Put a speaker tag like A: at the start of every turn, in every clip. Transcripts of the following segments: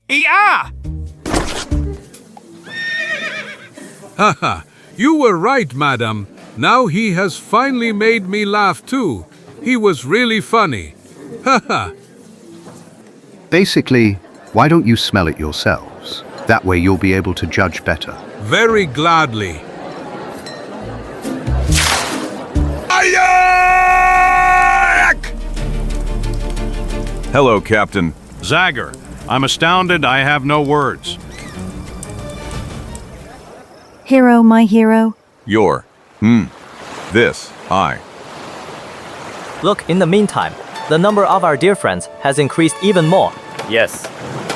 A: Yeah!
B: Haha, you were right, madam. Now he has finally made me laugh too. He was really funny. Haha.
C: Basically, why don't you smell it yourselves? That way you'll be able to judge better.
B: Very gladly.
D: Hello, Captain. Zagor. I'm astounded, I have no words.
E: Hero, my hero.
D: I.
F: Look, in the meantime, the number of our dear friends has increased even more.
G: Yes,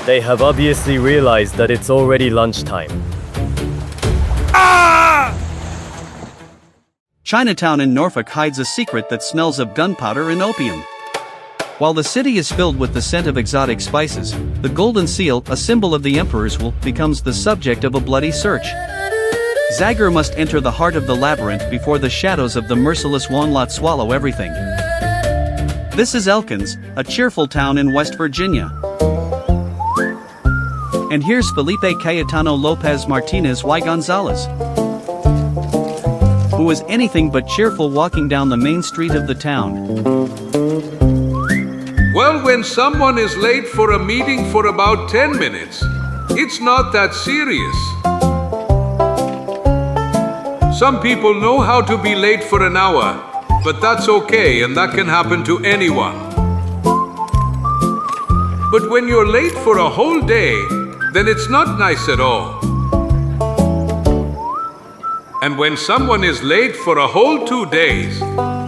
G: they have obviously realized that it's already lunchtime.
H: Chinatown in Norfolk hides a secret that smells of gunpowder and opium. While the city is filled with the scent of exotic spices, the golden seal, a symbol of the emperor's will, becomes the subject of a bloody search. Zagor must enter the heart of the labyrinth before the shadows of the merciless Wong-Lot swallow everything. This is Elkins, a cheerful town in West Virginia. And here's Felipe Cayetano Lopez Martinez y Gonzalez, who was anything but cheerful walking down the main street of the town.
B: Well, when someone is late for a meeting for about 10 minutes, it's not that serious. Some people know how to be late for an hour, but that's okay and that can happen to anyone. But when you're late for a whole day, then it's not nice at all. And when someone is late for a whole 2 days,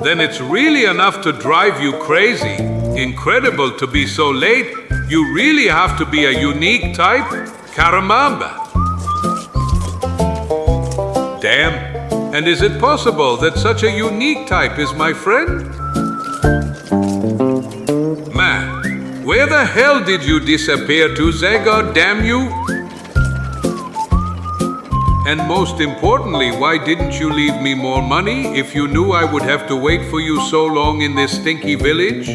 B: then it's really enough to drive you crazy. Incredible to be so late. You really have to be a unique type. Caramamba. Damn. And is it possible that such a unique type is my friend? Man, where the hell did you disappear to, Zagor, damn you? And most importantly, why didn't you leave me more money if you knew I would have to wait for you so long in this stinky village?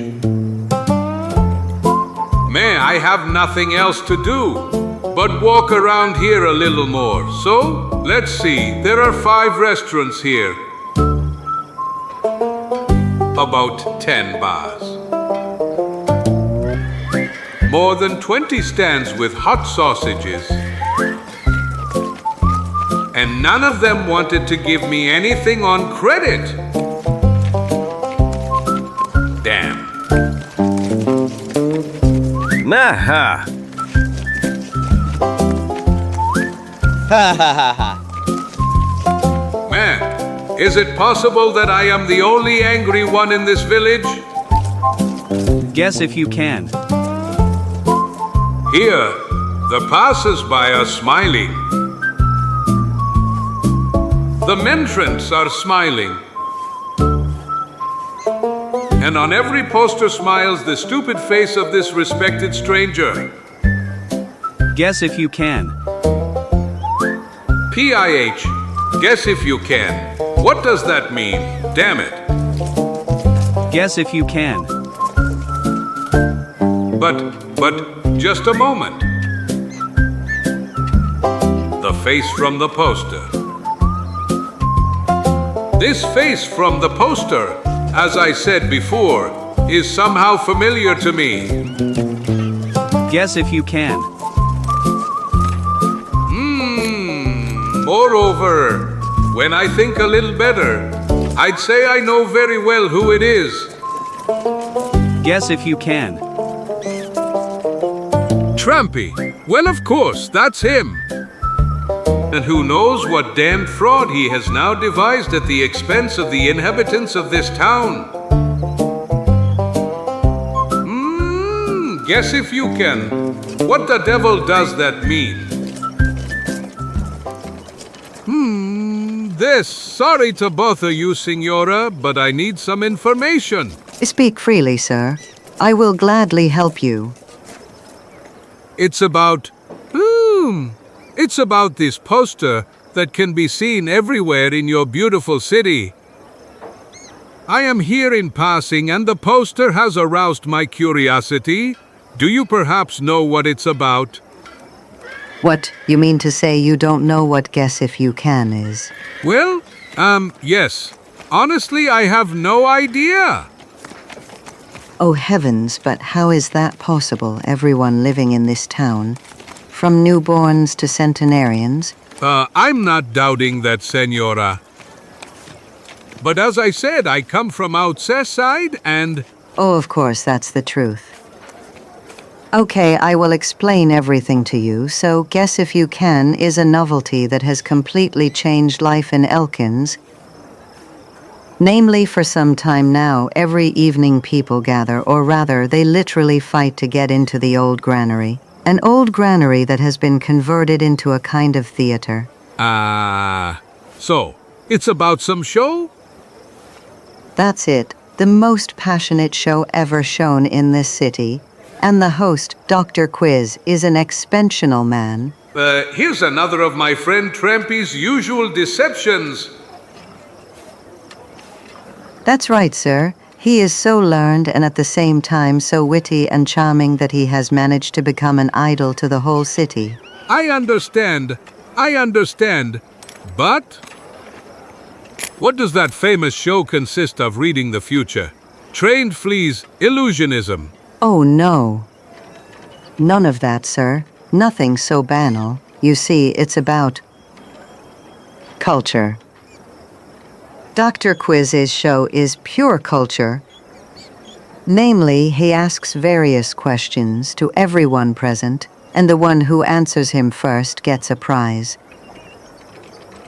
B: Man, I have nothing else to do but walk around here a little more. So, let's see, there are 5 restaurants here. About 10 bars. More than 20 stands with hot sausages. And none of them wanted to give me anything on credit. Damn.
D: Nah.
B: Man, is it possible that I am the only angry one in this village?
H: Guess if you can.
B: Here, the passers-by are smiling. The mentrants are smiling. And on every poster smiles the stupid face of this respected stranger.
H: Guess if you can.
B: PIH, guess if you can. What does that mean? Damn it.
H: Guess if you can.
B: But, just a moment. The face from the poster. This face from the poster, as I said before, is somehow familiar to me.
H: Guess if you can.
B: Moreover, when I think a little better, I'd say I know very well who it is.
H: Guess if you can.
B: Trampy. Well, of course, that's him. And who knows what damned fraud he has now devised at the expense of the inhabitants of this town. Guess if you can. What the devil does that mean? Sorry to bother you, Signora, but I need some information.
E: Speak freely, sir. I will gladly help you.
B: It's about this poster that can be seen everywhere in your beautiful city. I am here in passing and the poster has aroused my curiosity. Do you perhaps know what it's about?
E: What, you mean to say you don't know what Guess If You Can is?
B: Well, yes. Honestly, I have no idea.
E: Oh heavens, but how is that possible, everyone living in this town? From newborns to centenarians?
B: I'm not doubting that, Senora. But as I said, I come from outside and...
E: Oh, of course, that's the truth. Okay, I will explain everything to you, so Guess If You Can is a novelty that has completely changed life in Elkins. Namely, for some time now, every evening people gather, or rather, they literally fight to get into the old granary. An old granary that has been converted into a kind of theater.
B: So, it's about some show?
E: That's it, the most passionate show ever shown in this city. And the host, Dr. Quiz, is an expansional man.
B: Here's another of my friend Trampy's usual deceptions.
E: That's right, sir. He is so learned and at the same time so witty and charming that he has managed to become an idol to the whole city.
B: I understand, but... What does that famous show consist of reading the future? Trained fleas, illusionism.
E: Oh, no. None of that, sir. Nothing so banal. You see, it's about... culture. Dr. Quiz's show is pure culture. Namely, he asks various questions to everyone present, and the one who answers him first gets a prize.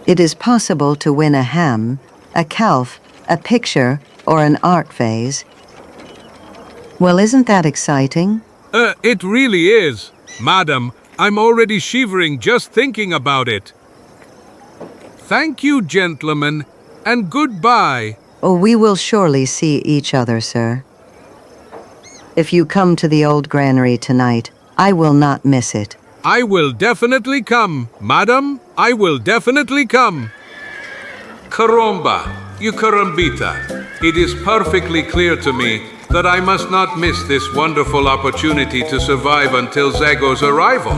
E: It is possible to win a ham, a calf, a picture, or an art vase. Well, isn't that exciting?
B: It really is. Madam, I'm already shivering just thinking about it. Thank you, gentlemen, and goodbye.
E: Oh, we will surely see each other, sir. If you come to the old granary tonight, I will not miss it.
B: I will definitely come, madam. I will definitely come. Caramba, you carambita. It is perfectly clear to me that I must not miss this wonderful opportunity to survive until Zagor's arrival.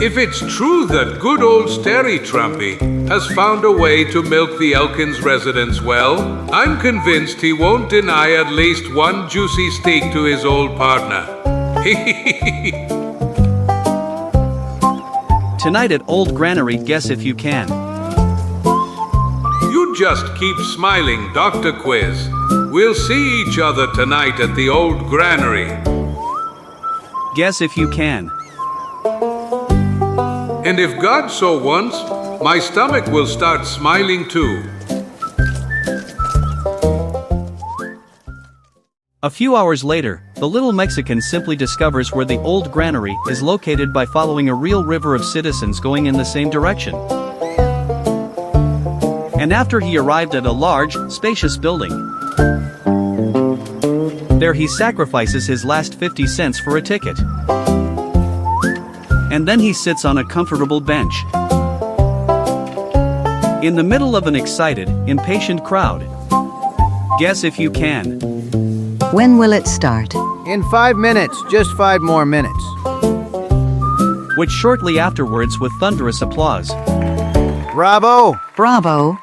B: If it's true that good old Stary Trumpy has found a way to milk the Elkins residents well, I'm convinced he won't deny at least one juicy steak to his old partner.
H: Tonight at Old Granary, Guess If You Can.
B: You just keep smiling, Dr. Quiz. We'll see each other tonight at the old granary.
H: Guess If You Can.
B: And if God so wants, my stomach will start smiling too.
H: A few hours later, the little Mexican simply discovers where the old granary is located by following a real river of citizens going in the same direction. And after he arrived at a large, spacious building, there he sacrifices his last 50 cents for a ticket. And then he sits on a comfortable bench in the middle of an excited, impatient crowd. Guess if you can.
E: When will it start?
A: In 5 minutes, just 5 more minutes.
H: Which shortly afterwards with thunderous applause
A: Bravo!
E: Bravo!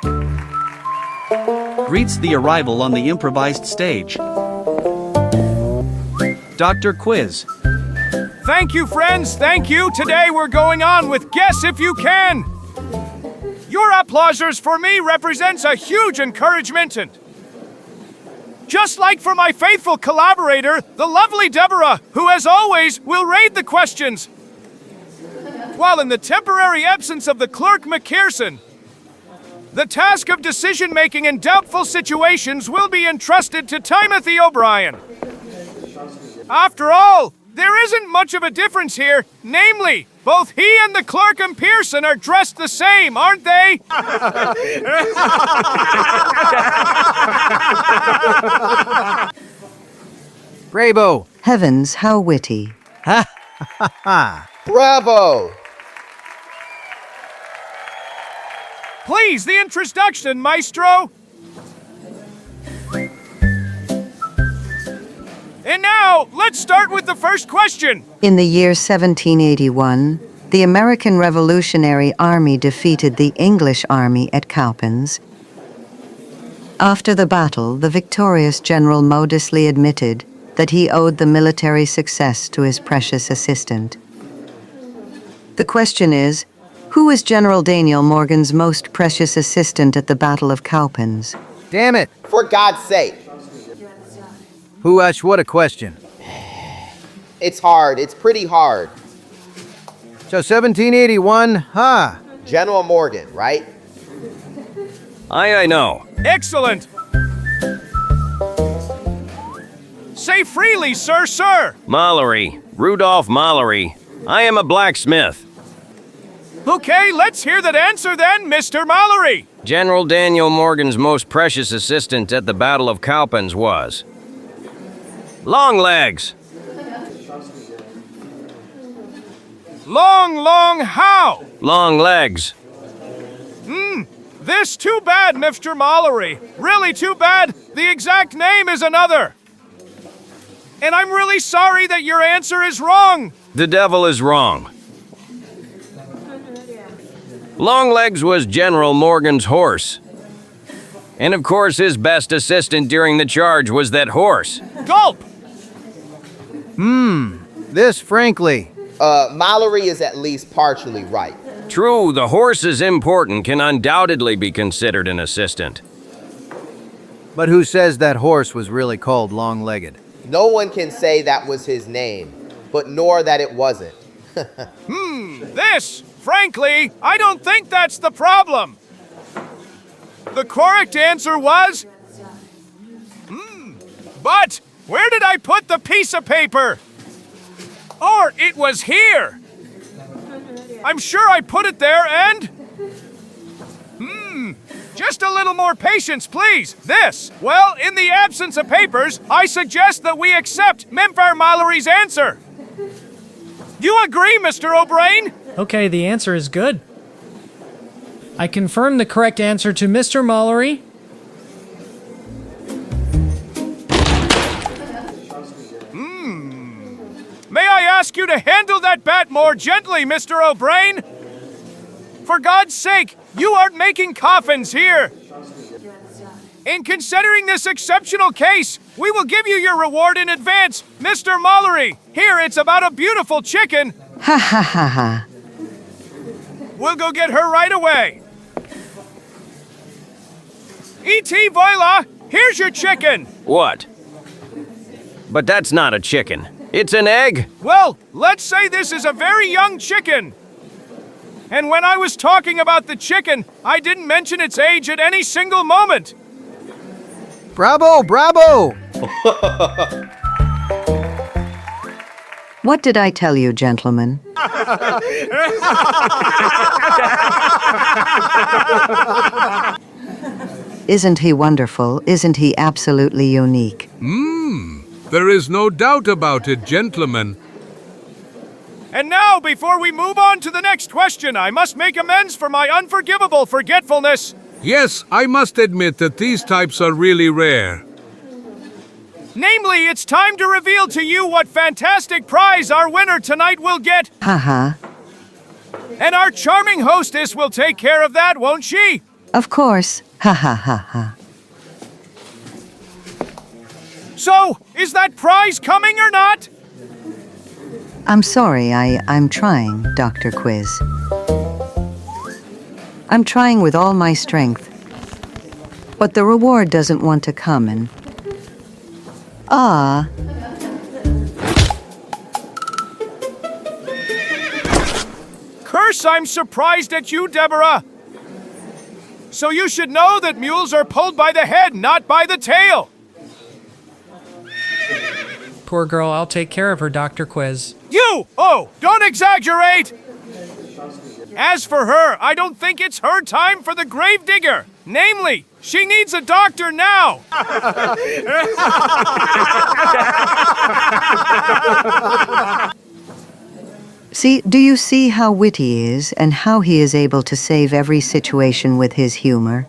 H: greets the arrival on the improvised stage. Dr. Quiz.
I: Thank you, friends, thank you. Today we're going on with Guess If You Can. Your applausers for me represents a huge encouragement, and just like for my faithful collaborator, the lovely Deborah, who as always will read the questions, while in the temporary absence of the clerk McKearson, the task of decision-making in doubtful situations will be entrusted to Timothy O'Brien. After all, there isn't much of a difference here. Namely, both he and the clerk and Pearson are dressed the same, aren't they?
A: Bravo!
E: Heavens, how witty.
A: Bravo!
I: Please, the introduction, maestro. And now, let's start with the first question.
E: In the year 1781, the American Revolutionary Army defeated the English army at Cowpens. After the battle, the victorious general modestly admitted that he owed the military success to his precious assistant. The question is, who was General Daniel Morgan's most precious assistant at the Battle of Cowpens?
A: Damn it.
J: For God's sake.
A: What a question.
J: It's hard. It's pretty hard.
A: So 1781, huh?
J: General Morgan, right?
D: I know.
I: Excellent. Say freely, sir.
D: Mallory. Rudolph Mallory. I am a blacksmith.
I: Okay, let's hear that answer then, Mr. Mallory.
K: General Daniel Morgan's most precious assistant at the Battle of Cowpens was Longlegs.
I: Long how?
K: Long legs.
I: This too bad, Mr. Mallory. Really too bad. The exact name is another. And I'm really sorry that your answer is wrong.
K: The devil is wrong. Longlegs was General Morgan's horse. And of course, his best assistant during the charge was that horse.
I: Gulp!
A: This, frankly.
J: Mallory is at least partially right.
K: True, the horse is important, can undoubtedly be considered an assistant.
A: But who says that horse was really called long-legged?
J: No one can say that was his name, but nor that it wasn't.
I: This, frankly, I don't think that's the problem. The correct answer was... But where did I put the piece of paper? Or it was here. I'm sure I put it there and... Just a little more patience, please. This. Well, in the absence of papers, I suggest that we accept Memphis Mallory's answer. You agree, Mr. O'Brien?
L: Okay, the answer is good. I confirm the correct answer to Mr. Mallory.
I: May I ask you to handle that bat more gently, Mr. O'Brien? For God's sake, you aren't making coffins here. In considering this exceptional case, we will give you your reward in advance, Mr. Mallory. Here, it's about a beautiful chicken.
E: Ha ha ha ha.
I: We'll go get her right away. E.T. Voila, here's your chicken.
K: What? But that's not a chicken. It's an egg.
I: Well, let's say this is a very young chicken. And when I was talking about the chicken, I didn't mention its age at any single moment.
A: Bravo!
E: What did I tell you, gentlemen? Isn't he wonderful? Isn't he absolutely unique?
B: There is no doubt about it, gentlemen.
I: And now, before we move on to the next question, I must make amends for my unforgivable forgetfulness.
B: Yes, I must admit that these types are really rare.
I: Namely, it's time to reveal to you what fantastic prize our winner tonight will get.
E: Haha.
I: And our charming hostess will take care of that, won't she?
E: Of course. Ha ha ha ha.
I: So, is that prize coming or not?
E: I'm sorry, I'm trying, Dr. Quiz. I'm trying with all my strength. But the reward doesn't want to come and...
I: Curse, I'm surprised at you, Deborah. So you should know that mules are pulled by the head, not by the tail.
L: Poor girl, I'll take care of her, Dr. Quiz.
I: You! Oh, don't exaggerate! As for her, I don't think it's her time for the grave digger. Namely, she needs a doctor now.
E: See, do you see how witty he is and how he is able to save every situation with his humor?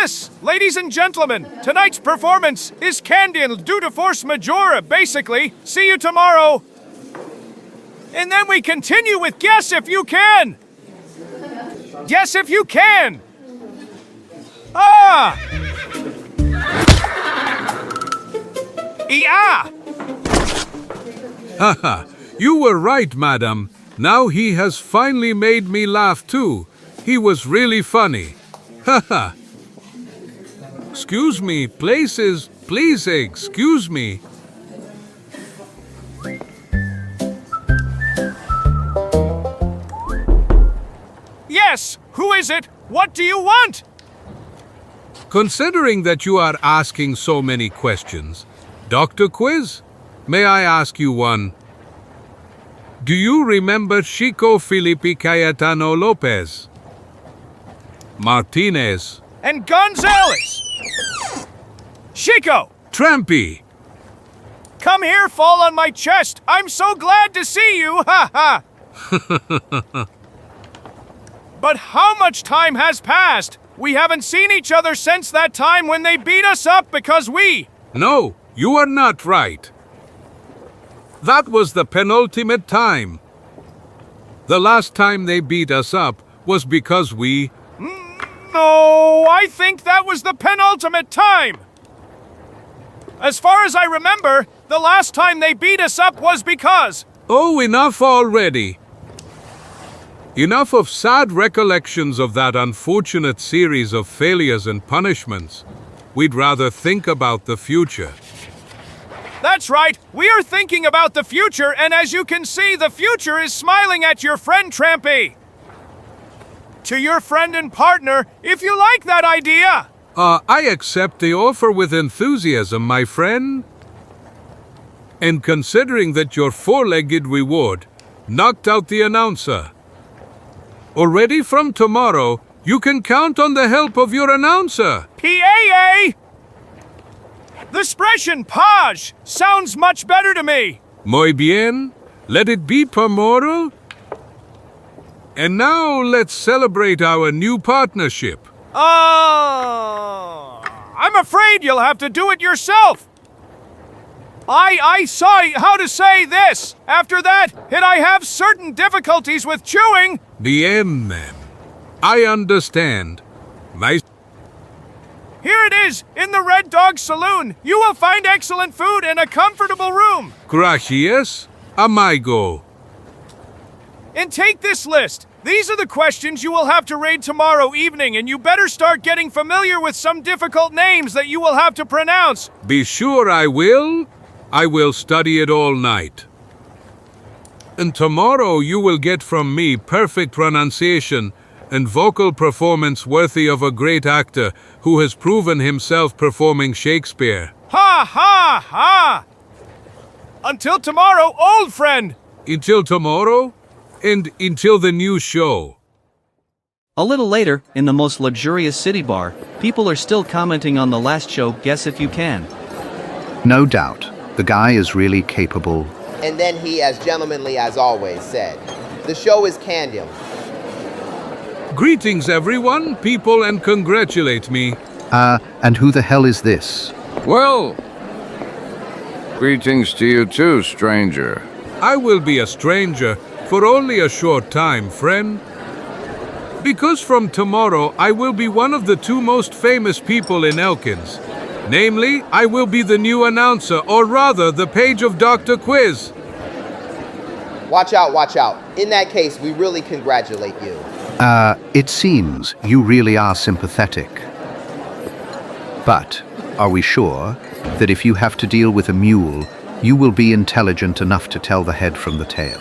I: This, ladies and gentlemen, tonight's performance is canceled due to force majeure, basically. See you tomorrow. And then we continue with Guess If You Can. Guess If You Can. Ah! Yeah!
B: Haha, you were right, madam. Now he has finally made me laugh too. He was really funny. Haha. Excuse me, places, please excuse me.
I: Yes, who is it? What do you want?
B: Considering that you are asking so many questions, Dr. Quiz, may I ask you one? Do you remember Chico Felipe Cayetano Lopez? Martinez.
I: And Gonzalez! Chico!
B: Trampy!
I: Come here, fall on my chest! I'm so glad to see you! Ha ha! But how much time has passed? We haven't seen each other since that time when they beat us up because we...
B: No, you are not right. That was the penultimate time. The last time they beat us up was because we...
I: No, I think that was the penultimate time. As far as I remember, the last time they beat us up was because...
B: Oh, enough already. Enough of sad recollections of that unfortunate series of failures and punishments. We'd rather think about the future.
I: That's right, we are thinking about the future, and as you can see, the future is smiling at your friend Trampy. To your friend and partner, if you like that idea.
B: I accept the offer with enthusiasm, my friend. And considering that your four-legged reward knocked out the announcer, already from tomorrow, you can count on the help of your announcer.
I: PAA! The expression page sounds much better to me.
B: Muy bien. Let it be per moral. And now let's celebrate our new partnership.
I: I'm afraid you'll have to do it yourself. I saw how to say this. After that, and I have certain difficulties with chewing.
B: Bien, then. I understand.
I: Here it is, in the Red Dog Saloon. You will find excellent food and a comfortable room.
B: Gracias, amigo.
I: And take this list. These are the questions you will have to read tomorrow evening, and you better start getting familiar with some difficult names that you will have to pronounce.
B: Be sure I will. I will study it all night. And tomorrow you will get from me perfect pronunciation and vocal performance worthy of a great actor who has proven himself performing Shakespeare.
I: Ha ha ha! Until tomorrow, old friend!
B: Until tomorrow? And until the new show.
H: A little later, in the most luxurious city bar, people are still commenting on the last show, Guess If You Can.
C: No doubt, the guy is really capable.
J: And then he, as gentlemanly as always, said, "The show is Candium."
B: Greetings, everyone, people, and congratulate me.
C: And who the hell is this?
M: Well, greetings to you too, stranger.
B: I will be a stranger for only a short time, friend. Because from tomorrow I will be one of the two most famous people in Elkins. Namely, I will be the new announcer, or rather, the page of Dr. Quiz.
J: Watch out, watch out. In that case, we really congratulate you.
C: It seems you really are sympathetic. But are we sure that if you have to deal with a mule, you will be intelligent enough to tell the head from the tail?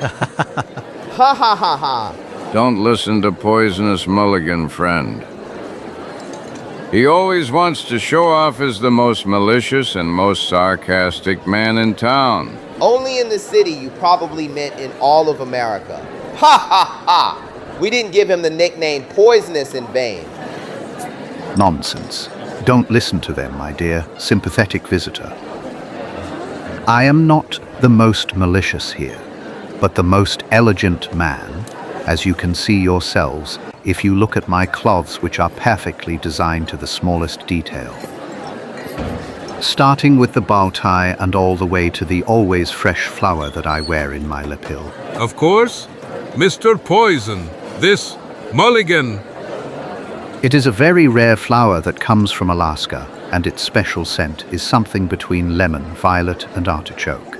J: Ha ha ha ha.
M: Don't listen to Poisonous Mulligan, friend. He always wants to show off as the most malicious and most sarcastic man in town.
J: Only in the city, you probably meant in all of America. Ha ha ha! We didn't give him the nickname Poisonous in vain.
C: Nonsense. Don't listen to them, my dear, sympathetic visitor. I am not the most malicious here, but the most elegant man as you can see yourselves if you look at my cloths, which are perfectly designed to the smallest detail. Starting with the bow tie and all the way to the always fresh flower that I wear in my lapel.
B: Of course, Mr. Poison, this mulligan.
C: It is a very rare flower that comes from Alaska, and its special scent is something between lemon, violet, and artichoke.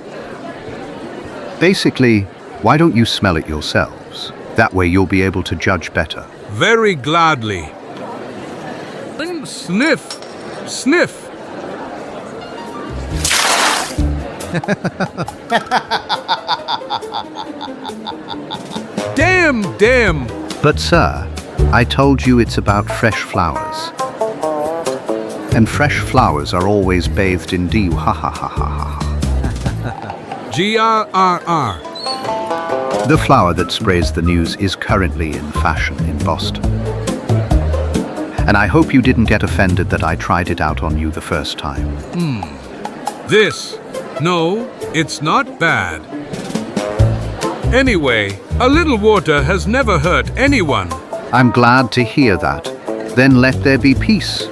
C: Basically, why don't you smell it yourselves? That way you'll be able to judge better.
B: Very gladly. Sniff, sniff. Damn.
C: But sir, I told you it's about fresh flowers. And fresh flowers are always bathed in dew, ha ha ha ha ha.
B: GRRR.
C: The flower that sprays the news is currently in fashion in Boston. And I hope you didn't get offended that I tried it out on you the first time.
B: This. No, it's not bad. Anyway, a little water has never hurt anyone.
C: I'm glad to hear that. Then let there be peace.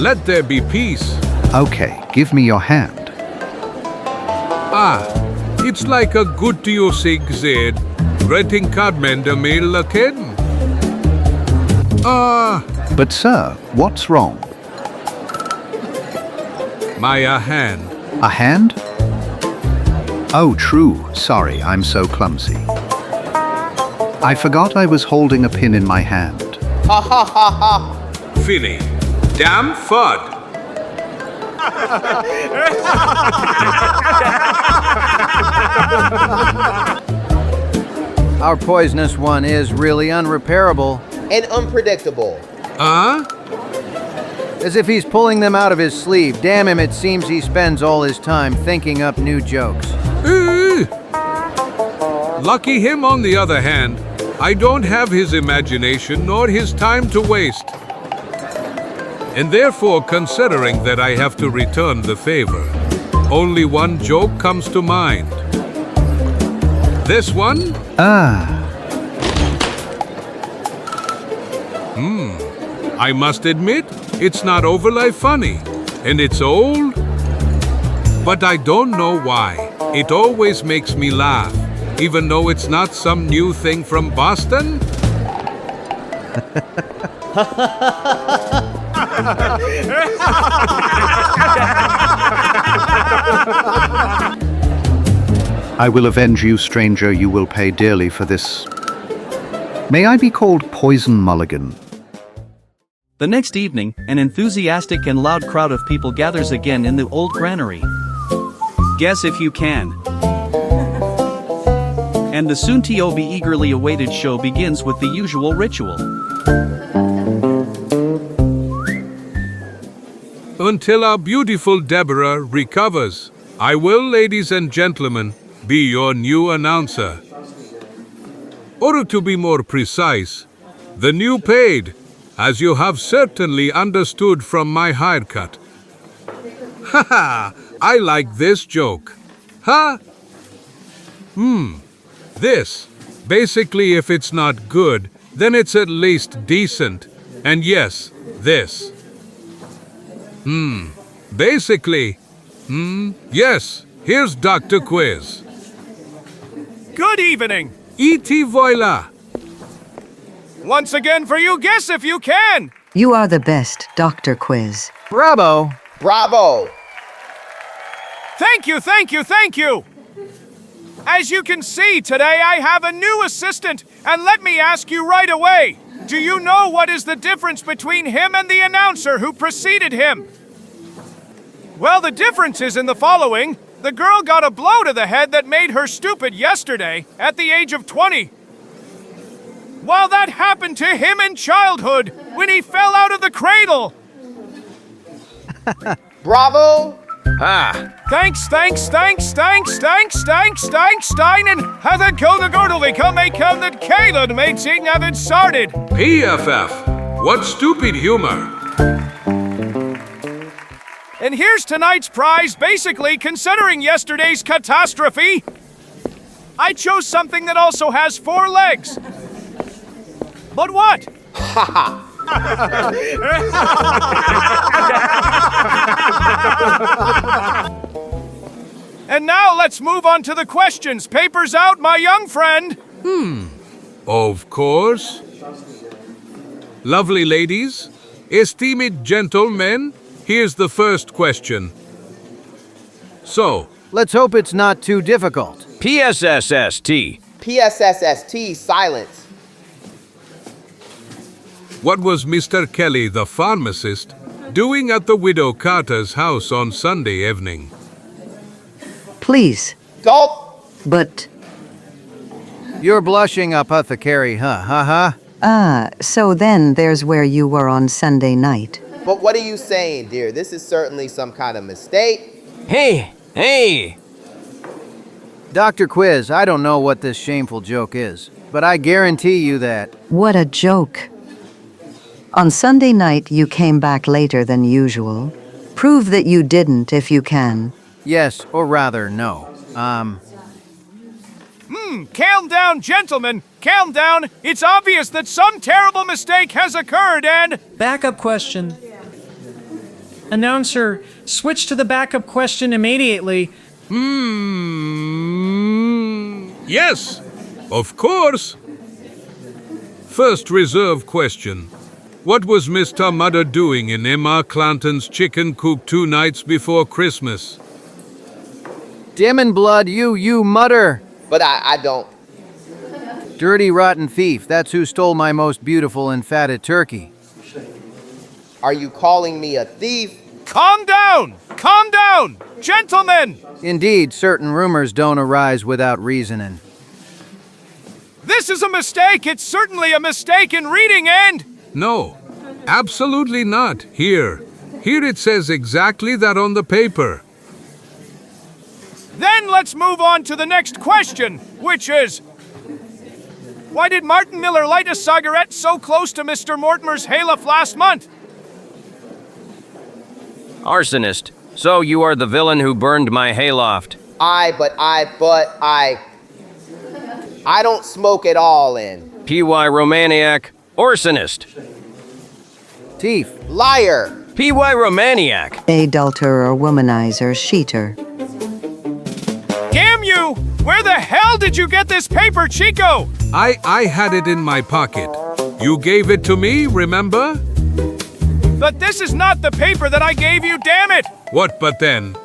B: Let there be peace.
C: Okay, give me your hand.
B: It's like a good to you sig zed. Retting kadmenda me laken.
C: But sir, what's wrong?
B: My hand.
C: A hand? Oh, true. Sorry, I'm so clumsy. I forgot I was holding a pin in my hand.
J: Ha ha ha ha.
B: Finny. Damn fud.
A: Our poisonous one is really unrepairable.
J: And unpredictable.
A: As if he's pulling them out of his sleeve. Damn him, it seems he spends all his time thinking up new jokes.
B: Lucky him, on the other hand. I don't have his imagination nor his time to waste. And therefore, considering that I have to return the favor, only one joke comes to mind. This one? I must admit, it's not overly funny, and it's old, but I don't know why. It always makes me laugh, even though it's not some new thing from Boston.
C: I will avenge you, stranger. You will pay dearly for this. May I be called Poison Mulligan?
H: The next evening, an enthusiastic and loud crowd of people gathers again in the old granary. Guess if you can. And the soon-to-be eagerly awaited show begins with the usual ritual.
B: Until our beautiful Deborah recovers, I will, ladies and gentlemen, be your new announcer. Or to be more precise, the new paid, as you have certainly understood from my haircut. Haha, I like this joke. Huh? This. Basically, if it's not good, then it's at least decent. And yes, this. Basically. Yes, here's Dr. Quiz.
I: Good evening.
B: E.T. Voila.
I: Once again for you, guess if you can.
E: You are the best, Dr. Quiz.
A: Bravo!
J: Bravo.
I: Thank you. As you can see, today I have a new assistant, and let me ask you right away, do you know what is the difference between him and the announcer who preceded him? Well, the difference is in the following. The girl got a blow to the head that made her stupid yesterday, at the age of 20. While that happened to him in childhood, when he fell out of the cradle.
J: Bravo.
I: Thanks, and have a girdle become a come that Caleb made sing have it started.
B: PFF. What stupid humor.
I: And here's tonight's prize, basically considering yesterday's catastrophe. I chose something that also has 4 legs. But what? And now let's move on to the questions. Papers out, my young friend.
B: Of course. Lovely ladies, esteemed gentlemen, here's the first question. So,
A: Let's hope it's not too difficult.
K: PSSST.
J: PSSST, silence.
B: what was Mr. Kelly, the pharmacist, doing at the widow Carter's house on Sunday evening?
E: Please.
J: Don't.
E: But,
A: You're blushing, apothecary, huh?
E: so then there's where you were on Sunday night.
J: But what are you saying, dear? This is certainly some kind of mistake.
K: Hey!
A: Dr. Quiz, I don't know what this shameful joke is, but I guarantee you that.
E: What a joke. On Sunday night, you came back later than usual. Prove that you didn't if you can.
A: Yes, or rather, no.
I: Calm down, gentlemen. Calm down. It's obvious that some terrible mistake has occurred and...
L: Backup question. Announcer, switch to the backup question immediately.
B: Yes, of course. First reserve question. What was Mr. Mudder doing in Emma Clanton's chicken coop 2 nights before Christmas?
A: Demon blood, you mutter!
J: But I don't.
A: Dirty, rotten thief, that's who stole my most beautiful and fatted turkey.
J: Are you calling me a thief?
I: Calm down! Calm down! Gentlemen!
A: Indeed, certain rumors don't arise without reasoning.
I: This is a mistake! It's certainly a mistake in reading and...
B: No, absolutely not. Here it says exactly that on the paper.
I: Then let's move on to the next question, which is... Why did Martin Miller light a cigarette so close to Mr. Mortimer's hayloft last month?
K: Arsonist. So you are the villain who burned my hayloft.
J: I don't smoke at all in.
K: P.Y. Romaniac. Arsonist.
A: Thief.
J: Liar.
K: P.Y. Romaniac.
E: Adulterer, womanizer, cheater.
I: Damn you! Where the hell did you get this paper, Chico?
B: I had it in my pocket. You gave it to me, remember?
I: But this is not the paper that I gave you, damn it!
B: What but then?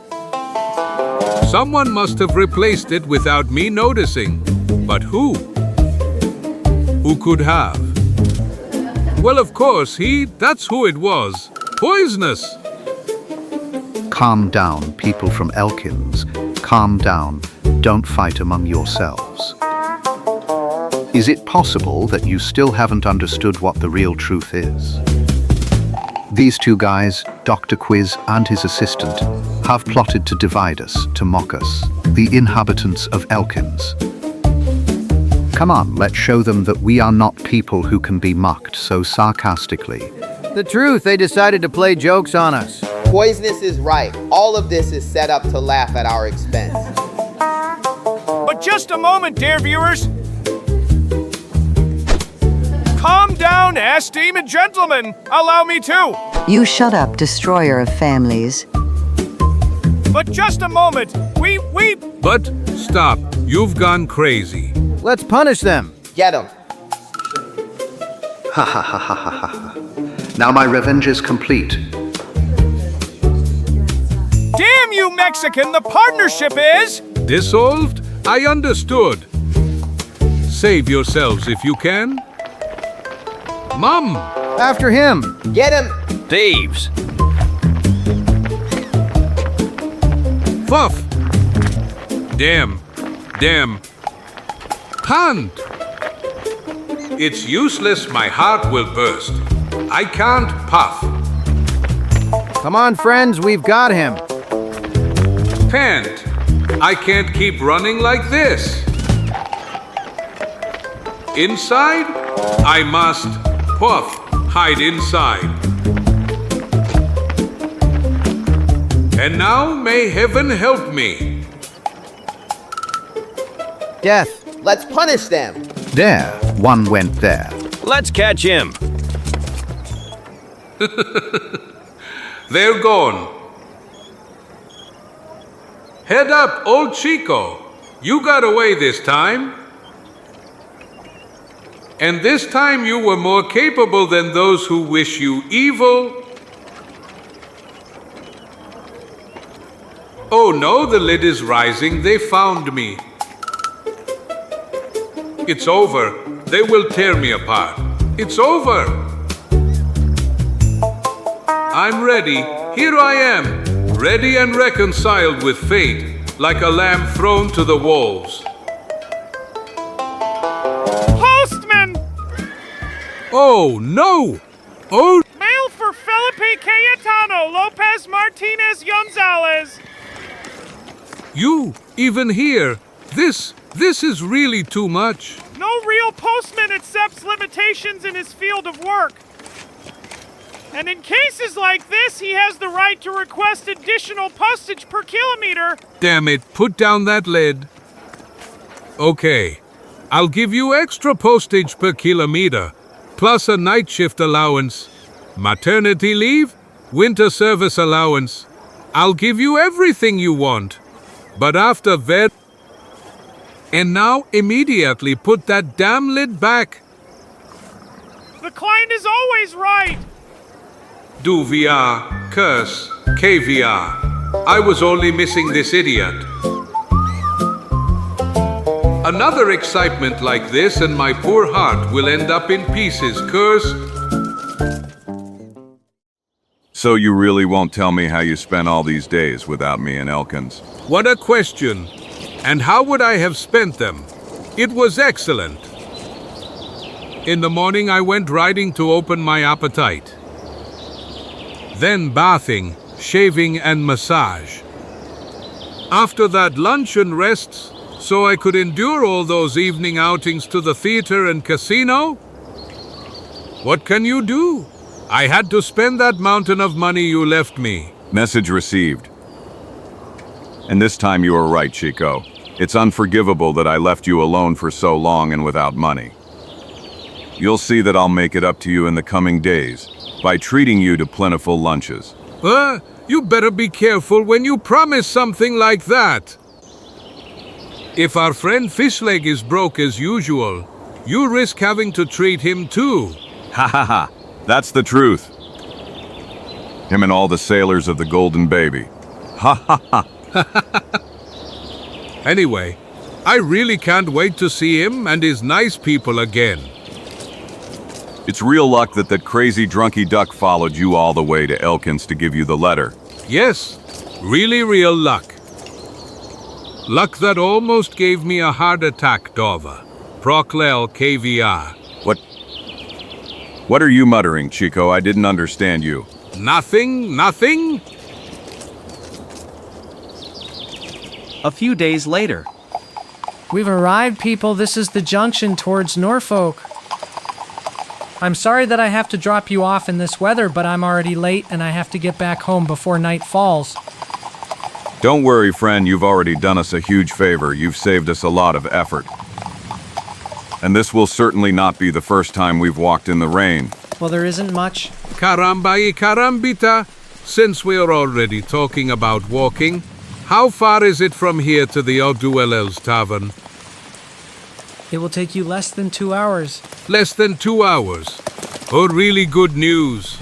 B: Someone must have replaced it without me noticing. But who? Who could have? Well, of course, that's who it was. Poisonous.
C: Calm down, people from Elkins. Calm down. Don't fight among yourselves. Is it possible that you still haven't understood what the real truth is? These 2 guys, Dr. Quiz and his assistant, have plotted to divide us, to mock us, the inhabitants of Elkins. Come on, let's show them that we are not people who can be mocked so sarcastically.
A: The truth, they decided to play jokes on us.
J: Poisonous is right. All of this is set up to laugh at our expense.
I: But just a moment, dear viewers. Calm down, esteemed gentlemen. Allow me to.
E: You shut up, destroyer of families.
I: But just a moment. We...
B: But stop. You've gone crazy.
A: Let's punish them.
J: Get him.
C: Ha ha ha ha ha ha. Now my revenge is complete.
I: Damn you, Mexican! The partnership is...
B: Dissolved? I understood. Save yourselves if you can. Mum!
A: After him.
J: Get him.
K: Thieves.
B: Fuff! Damn. Hunt! It's useless, my heart will burst. I can't puff.
A: Come on, friends, we've got him.
B: Pant. I can't keep running like this. Inside? I must. Puff. Hide inside. And now may heaven help me.
A: Death.
J: Let's punish them.
C: There, one went there.
K: Let's catch him.
B: They're gone. Head up, old Chico. You got away this time. And this time you were more capable than those who wish you evil. Oh no, the lid is rising. They found me. It's over. They will tear me apart. It's over. I'm ready. Here I am, ready and reconciled with fate, like a lamb thrown to the wolves.
I: Postman!
B: Oh no! Oh!
I: Mail for Felipe Cayetano Lopez Martinez Gonzalez.
B: You, even here. This is really too much.
I: No real postman accepts limitations in his field of work. And in cases like this, he has the right to request additional postage per kilometer.
B: Damn it, put down that lid. Okay, I'll give you extra postage per kilometer, plus a night shift allowance, maternity leave, winter service allowance. I'll give you everything you want. But after that... And now, immediately put that damn lid back.
I: The client is always right.
B: Do VR, curse, KVR. I was only missing this idiot. Another excitement like this and my poor heart will end up in pieces, cursed.
D: So you really won't tell me how you spent all these days without me in Elkins?
B: What a question. And how would I have spent them? It was excellent. In the morning I went riding to open my appetite. Then bathing, shaving and massage. After that lunch and rests, so I could endure all those evening outings to the theater and casino? What can you do? I had to spend that mountain of money you left me.
D: Message received. And this time you were right, Chico. It's unforgivable that I left you alone for so long and without money. You'll see that I'll make it up to you in the coming days by treating you to plentiful lunches.
B: You better be careful when you promise something like that. If our friend Fishleg is broke as usual, you risk having to treat him too.
D: Ha ha ha. That's the truth. Him and all the sailors of the Golden Baby. Ha ha ha.
B: Anyway, I really can't wait to see him and his nice people again.
D: It's real luck that that crazy drunky duck followed you all the way to Elkins to give you the letter.
B: Yes, really real luck. Luck that almost gave me a heart attack, Dover. Proclel KVR.
D: What are you muttering, Chico? I didn't understand you.
B: Nothing, nothing?
H: A few days later.
L: We've arrived, people. This is the junction towards Norfolk. I'm sorry that I have to drop you off in this weather, but I'm already late and I have to get back home before night falls.
D: Don't worry, friend. You've already done us a huge favor. You've saved us a lot of effort. And this will certainly not be the first time we've walked in the rain.
L: Well, there isn't much.
B: Caramba y carambita. Since we're already talking about walking, how far is it from here to the O'Duell's Tavern?
L: It will take you less than 2 hours.
B: Less than 2 hours. Oh, really good news.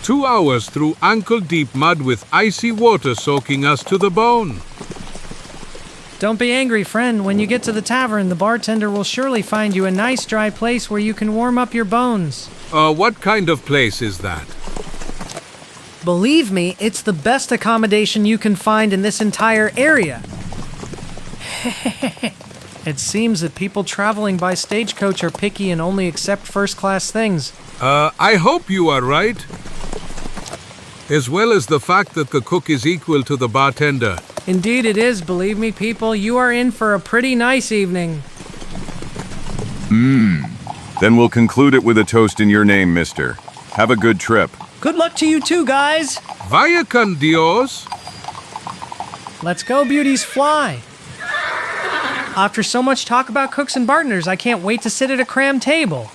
B: 2 hours through ankle-deep mud with icy water soaking us to the bone.
L: Don't be angry, friend. When you get to the tavern, the bartender will surely find you a nice dry place where you can warm up your bones.
B: What kind of place is that?
L: Believe me, it's the best accommodation you can find in this entire area. It seems that people traveling by stagecoach are picky and only accept first-class things.
B: I hope you are right. As well as the fact that the cook is equal to the bartender.
L: Indeed it is, believe me, people. You are in for a pretty nice evening.
D: Then we'll conclude it with a toast in your name, mister. Have a good trip.
L: Good luck to you too, guys.
B: Vaya con Dios.
L: Let's go, beauties, fly. After so much talk about cooks and bartenders, I can't wait to sit at a cram table.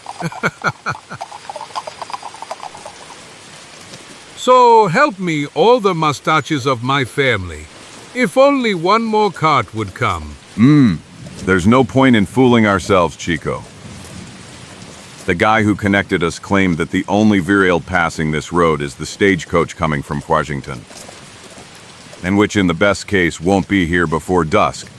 B: So help me, all the mustaches of my family. If only one more cart would come.
D: There's no point in fooling ourselves, Chico. The guy who connected us claimed that the only virile passing this road is the stagecoach coming from Washington, and which in the best case won't be here before dusk.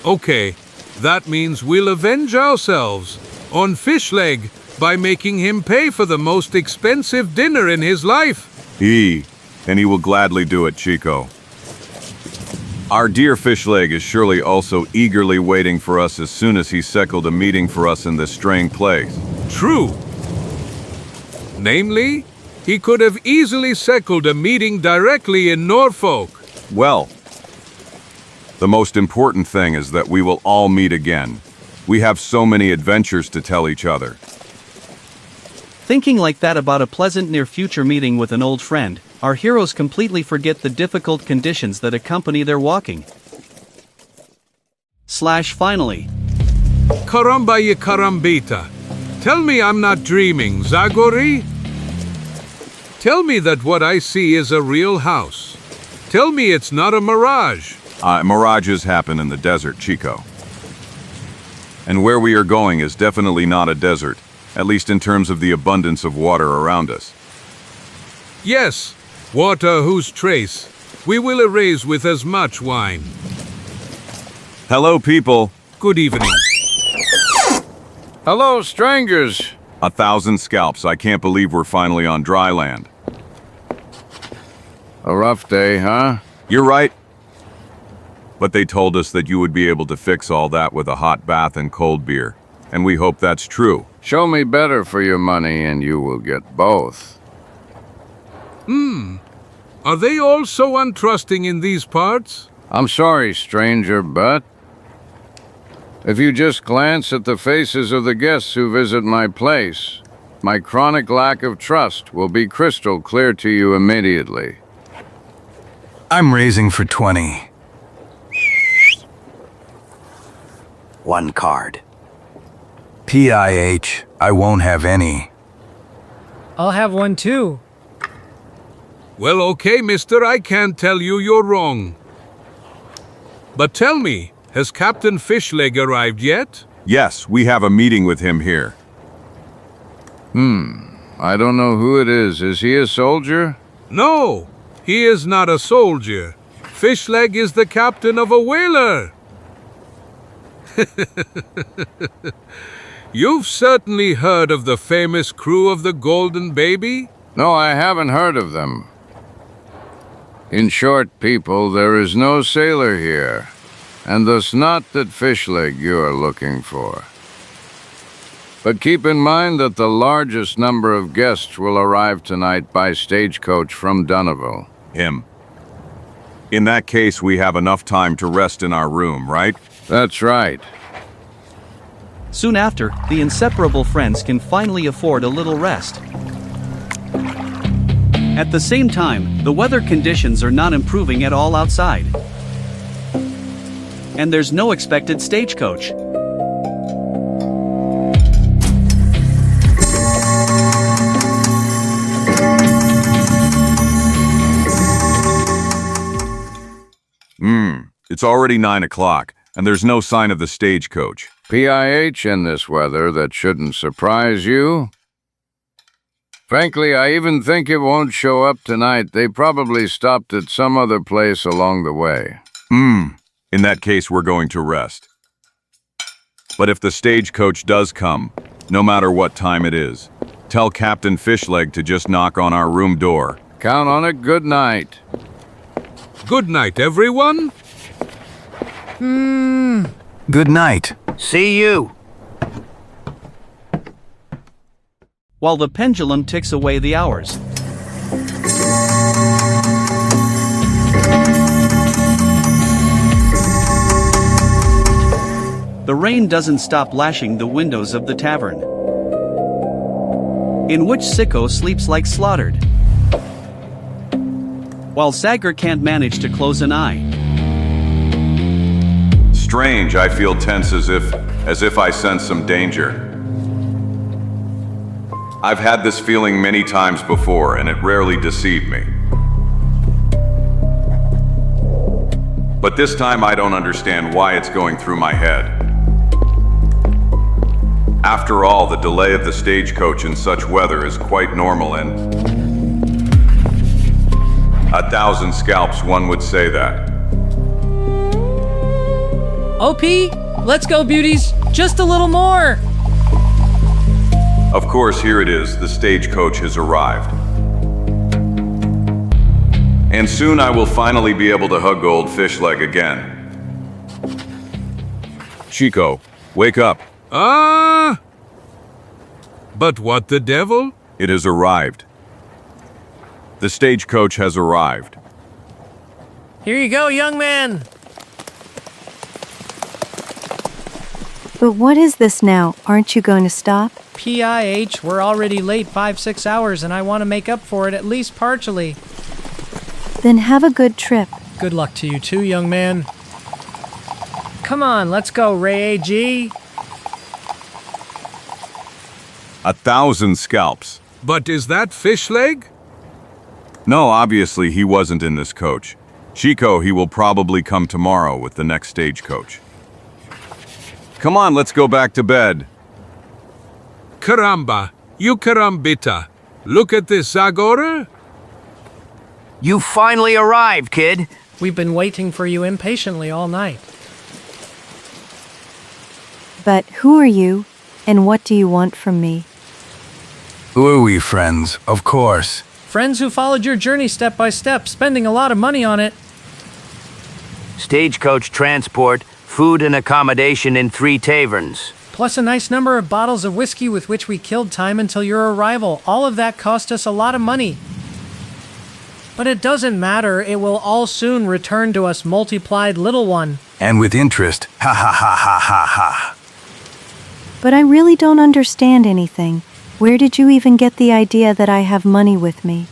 B: Okay, that means we'll avenge ourselves on Fishleg by making him pay for the most expensive dinner in his life.
D: And he will gladly do it, Chico. Our dear Fishleg is surely also eagerly waiting for us as soon as he settled a meeting for us in this straying place.
B: True. Namely, he could have easily settled a meeting directly in Norfolk.
D: Well, the most important thing is that we will all meet again. We have so many adventures to tell each other.
H: Thinking like that about a pleasant near-future meeting with an old friend, our heroes completely forget the difficult conditions that accompany their walking. Finally.
B: Caramba y carambita. Tell me I'm not dreaming, Zagor. Tell me that what I see is a real house. Tell me it's not a mirage.
D: Mirages happen in the desert, Chico. And where we are going is definitely not a desert, at least in terms of the abundance of water around us.
B: Yes, water whose trace we will erase with as much wine.
D: Hello, people.
B: Good evening.
M: Hello, strangers.
D: 1,000 scalps. I can't believe we're finally on dry land.
M: A rough day, huh?
D: You're right. But they told us that you would be able to fix all that with a hot bath and cold beer. And we hope that's true.
M: Show me better for your money and you will get both.
B: Are they all so untrusting in these parts?
M: I'm sorry, stranger, but if you just glance at the faces of the guests who visit my place, my chronic lack of trust will be crystal clear to you immediately.
N: I'm raising for 20. 1 card. PIH, I won't have any.
L: I'll have one too.
B: Well, okay, mister, I can't tell you you're wrong. But tell me, has Captain Fishleg arrived yet?
D: Yes, we have a meeting with him here.
M: I don't know who it is. Is he a soldier?
B: No, he is not a soldier. Fishleg is the captain of a whaler. You've certainly heard of the famous crew of the Golden Baby?
M: No, I haven't heard of them. In short, people, there is no sailor here, and thus not that Fishleg you are looking for. But keep in mind that the largest number of guests will arrive tonight by stagecoach from Dunnaville.
D: Him. In that case, we have enough time to rest in our room, right?
M: That's right.
H: Soon after, the inseparable friends can finally afford a little rest. At the same time, the weather conditions are not improving at all outside. And there's no expected stagecoach.
D: It's already 9 o'clock, and there's no sign of the stagecoach.
M: PIH in this weather, that shouldn't surprise you. Frankly, I even think it won't show up tonight. They probably stopped at some other place along the way.
D: In that case, we're going to rest. But if the stagecoach does come, no matter what time it is, tell Captain Fishleg to just knock on our room door.
M: Count on it. Good night.
B: Good night, everyone.
N: Good night.
A: See you.
H: While the pendulum ticks away the hours. The rain doesn't stop lashing the windows of the tavern, in which Sicko sleeps like slaughtered, while Zagor can't manage to close an eye.
D: Strange, I feel tense as if I sense some danger. I've had this feeling many times before, and it rarely deceived me. But this time I don't understand why it's going through my head. After all, the delay of the stagecoach in such weather is quite normal, and 1,000 scalps, one would say that.
L: OP, let's go, beauties. Just a little more.
D: Of course, here it is, the stagecoach has arrived. And soon I will finally be able to hug old fish leg again. Chico, wake up.
B: But what the devil?
D: It has arrived. The stagecoach has arrived.
L: Here you go, young man.
O: But what is this now? Aren't you going to stop?
L: PIH, we're already late 5-6 hours and I want to make up for it at least partially.
O: Then have a good trip.
L: Good luck to you too, young man. Come on, let's go, Ray AG.
D: 1,000 scalps.
B: But is that fish leg?
D: No, obviously he wasn't in this coach. Chico, he will probably come tomorrow with the next stagecoach. Come on, let's go back to bed.
B: Caramba, you carambita. Look at this, Zagor.
K: You finally arrived, kid.
L: We've been waiting for you impatiently all night.
O: But who are you, and what do you want from me?
N: Who are we, friends? Of course.
L: Friends who followed your journey step by step, spending a lot of money on it.
K: Stagecoach transport, food and accommodation in 3 taverns.
L: Plus a nice number of bottles of whiskey with which we killed time until your arrival. All of that cost us a lot of money. But it doesn't matter, it will all soon return to us multiplied, little one.
N: And with interest, ha ha ha ha ha ha.
O: But I really don't understand anything. Where did you even get the idea that I have money with me?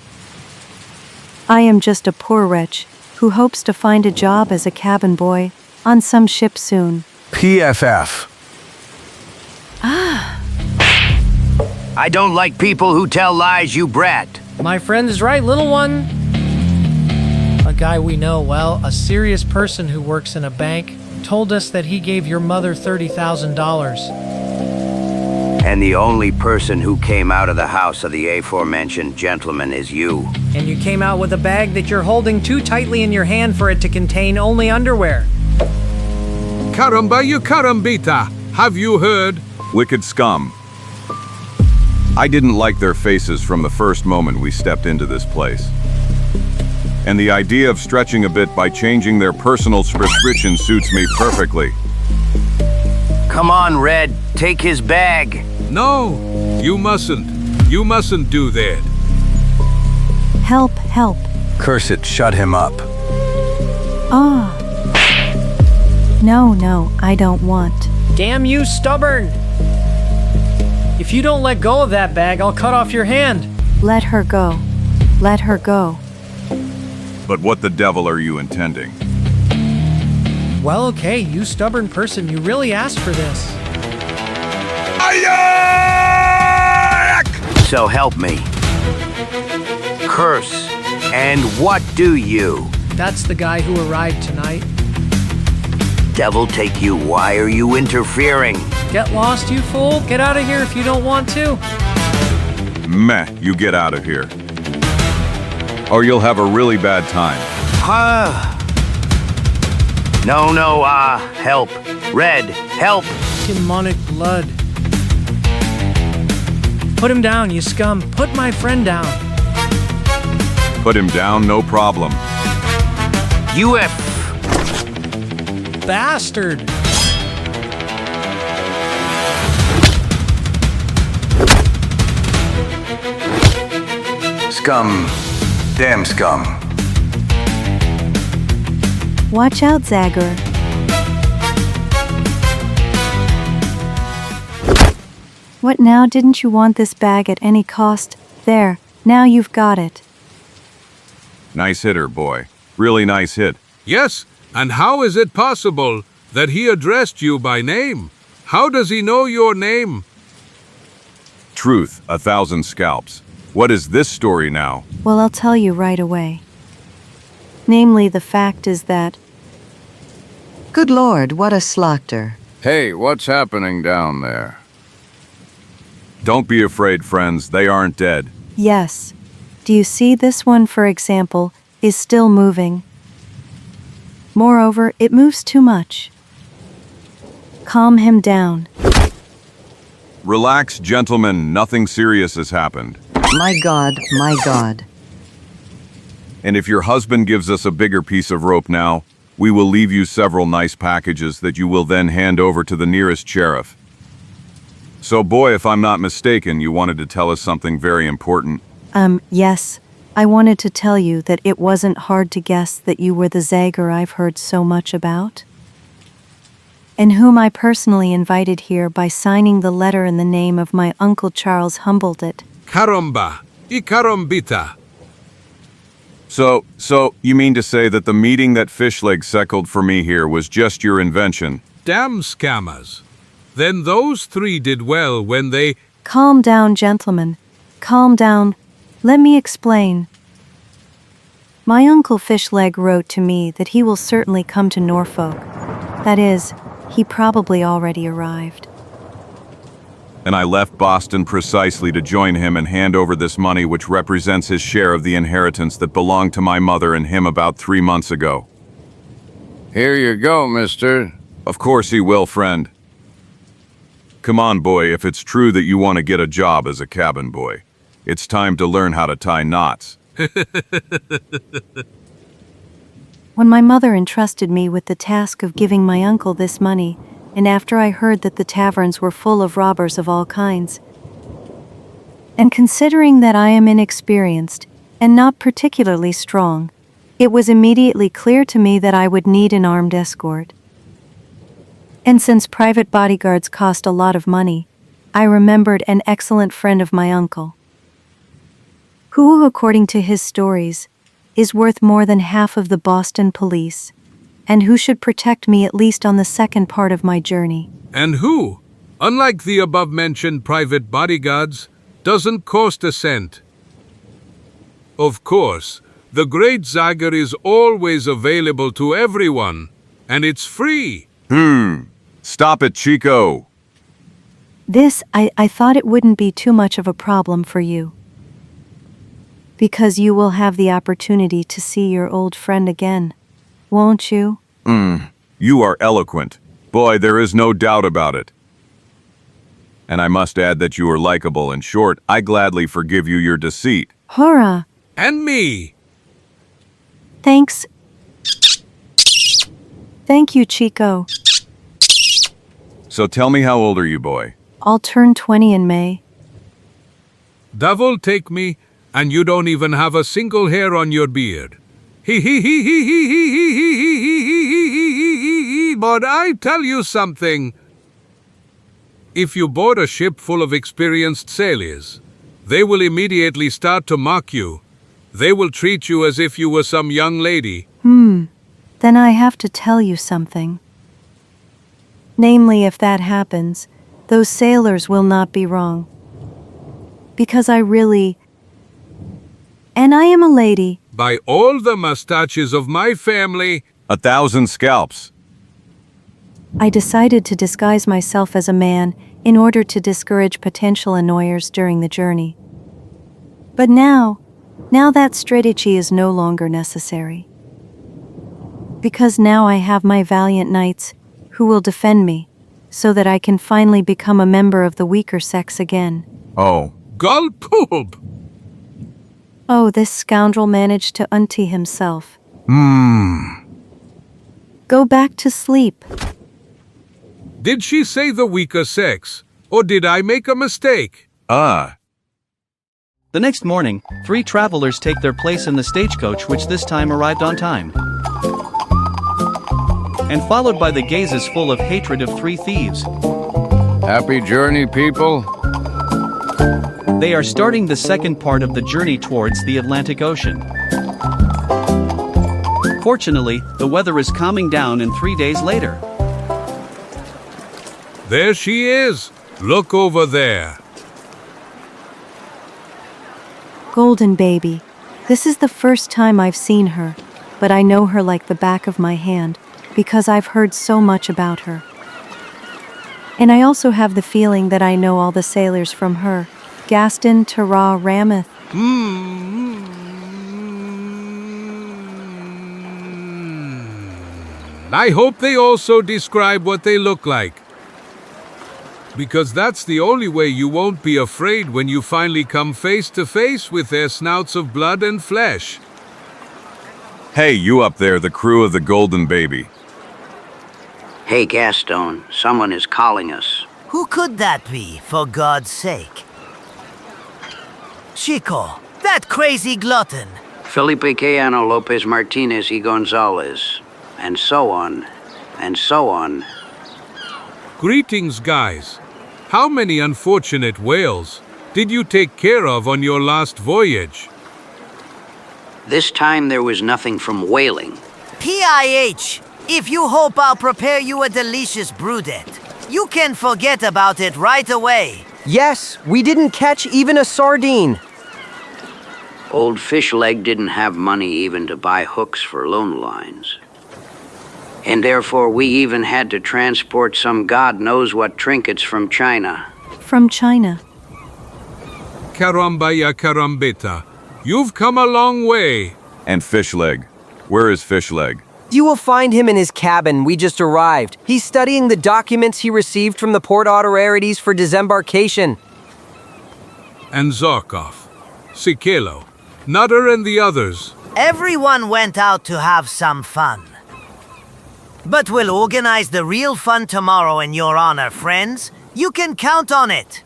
O: I am just a poor wretch who hopes to find a job as a cabin boy on some ship soon.
N: PFF.
K: I don't like people who tell lies, you brat.
L: My friend is right, little one. A guy we know well, a serious person who works in a bank, told us that he gave your mother $30,000.
K: And the only person who came out of the house of the aforementioned gentleman is you.
L: And you came out with a bag that you're holding too tightly in your hand for it to contain only underwear.
B: Caramba, you carambita. Have you heard?
D: Wicked scum. I didn't like their faces from the first moment we stepped into this place. And the idea of stretching a bit by changing their personal prescription suits me perfectly.
K: Come on, Red. Take his bag.
B: No, you mustn't. You mustn't do that.
O: Help, help.
N: Curse it, shut him up.
O: Ah. No, I don't want.
L: Damn you, stubborn! If you don't let go of that bag, I'll cut off your hand.
O: Let her go. Let her go.
D: But what the devil are you intending?
L: Well, okay, you stubborn person, you really asked for this.
K: So help me. Curse. And what do you?
L: That's the guy who arrived tonight.
K: Devil take you, why are you interfering?
L: Get lost, you fool. Get out of here if you don't want to.
D: Meh, you get out of here. Or you'll have a really bad time.
K: No, help. Red, help.
L: Demonic blood. Put him down, you scum. Put my friend down.
D: Put him down, no problem.
K: You F.
L: Bastard.
N: Scum. Damn scum.
O: Watch out, Zagor. What now? Didn't you want this bag at any cost? There, now you've got it.
D: Nice hitter, boy. Really nice hit.
B: Yes, and how is it possible that he addressed you by name. How does he know your name?
D: Truth, 1,000 scalps. What is this story now?
O: Well, I'll tell you right away. Namely, the fact is that...
E: Good Lord, what a slaughter.
M: Hey, what's happening down there?
D: Don't be afraid, friends. They aren't dead.
O: Yes. Do you see this one, for example, is still moving? Moreover, it moves too much. Calm him down.
D: Relax, gentlemen. Nothing serious has happened.
E: My God, my God.
D: And if your husband gives us a bigger piece of rope now, we will leave you several nice packages that you will then hand over to the nearest sheriff. So, boy, if I'm not mistaken, you wanted to tell us something very important.
O: Yes. I wanted to tell you that it wasn't hard to guess that you were the Zagor I've heard so much about, and whom I personally invited here by signing the letter in the name of my Uncle Charles Humboldt.
B: Caramba, y carambita.
D: So, you mean to say that the meeting that Fishleg settled for me here was just your invention?
B: Damn scammers. Then those three did well when they...
O: Calm down, gentlemen. Calm down. Let me explain. My Uncle Fishleg wrote to me that he will certainly come to Norfolk. That is, he probably already arrived.
D: And I left Boston precisely to join him and hand over this money which represents his share of the inheritance that belonged to my mother and him about 3 months ago.
M: Here you go, mister.
D: Of course he will, friend. Come on, boy, if it's true that you want to get a job as a cabin boy, it's time to learn how to tie knots.
O: When my mother entrusted me with the task of giving my uncle this money, and after I heard that the taverns were full of robbers of all kinds, and considering that I am inexperienced and not particularly strong, it was immediately clear to me that I would need an armed escort. And since private bodyguards cost a lot of money, I remembered an excellent friend of my uncle, who, according to his stories, is worth more than half of the Boston police, and who should protect me at least on the second part of my journey.
B: And who, unlike the above-mentioned private bodyguards, doesn't cost a cent. Of course, the Great Zagor is always available to everyone, and it's free.
D: Stop it, Chico.
O: This, I thought it wouldn't be too much of a problem for you, because you will have the opportunity to see your old friend again, won't you?
D: You are eloquent. Boy, there is no doubt about it. And I must add that you are likable. In short, I gladly forgive you your deceit.
O: Hurrah!
B: And me.
O: Thanks. Thank you, Chico.
D: So tell me, how old are you, boy?
O: I'll turn 20 in May.
B: Devil take me, and you don't even have a single hair on your beard. But I tell you something. If you board a ship full of experienced sailors, they will immediately start to mock you. They will treat you as if you were some young lady.
O: Then I have to tell you something. Namely, if that happens, those sailors will not be wrong. Because I really... And I am a lady.
B: By all the mustaches of my family...
D: 1,000 scalps.
O: I decided to disguise myself as a man in order to discourage potential annoyers during the journey. But now that strategy is no longer necessary. Because now I have my valiant knights who will defend me, so that I can finally become a member of the weaker sex again.
D: Oh.
B: Gulpoop!
O: Oh, this scoundrel managed to untee himself. Go back to sleep.
B: Did she say the weaker sex, or did I make a mistake?
H: The next morning, 3 travelers take their place in the stagecoach, which this time arrived on time, and followed by the gazes full of hatred of 3 thieves.
M: Happy journey, people.
H: They are starting the second part of the journey towards the Atlantic Ocean. Fortunately, the weather is calming down, and 3 days later,
B: There she is. Look over there.
O: Golden baby. This is the first time I've seen her, but I know her like the back of my hand because I've heard so much about her. And I also have the feeling that I know all the sailors from her. Gaston, Tara, Ramath.
B: I hope they also describe what they look like. Because that's the only way you won't be afraid when you finally come face to face with their snouts of blood and flesh.
D: Hey, you up there, the crew of the Golden Baby.
P: Hey, Gaston, someone is calling us.
Q: Who could that be, for God's sake? Chico, that crazy glutton.
P: Felipe Cayano Lopez Martinez y Gonzalez. And so on, and so on.
B: Greetings, guys. How many unfortunate whales did you take care of on your last voyage?
P: This time there was nothing from whaling.
Q: PIH, if you hope I'll prepare you a delicious brewdet, you can forget about it right away.
R: Yes, we didn't catch even a sardine.
P: Old Fishleg didn't have money even to buy hooks for loan lines. And therefore we even had to transport some God knows what trinkets from China.
O: From China.
B: Caramba ya carambita. You've come a long way.
D: And Fishleg. Where is Fishleg?
R: You will find him in his cabin. We just arrived. He's studying the documents he received from the port authorities for disembarkation.
B: And Zarkov, Sikelo, Nutter and the others.
Q: Everyone went out to have some fun. But we'll organize the real fun tomorrow in your honor, friends. You can count on it.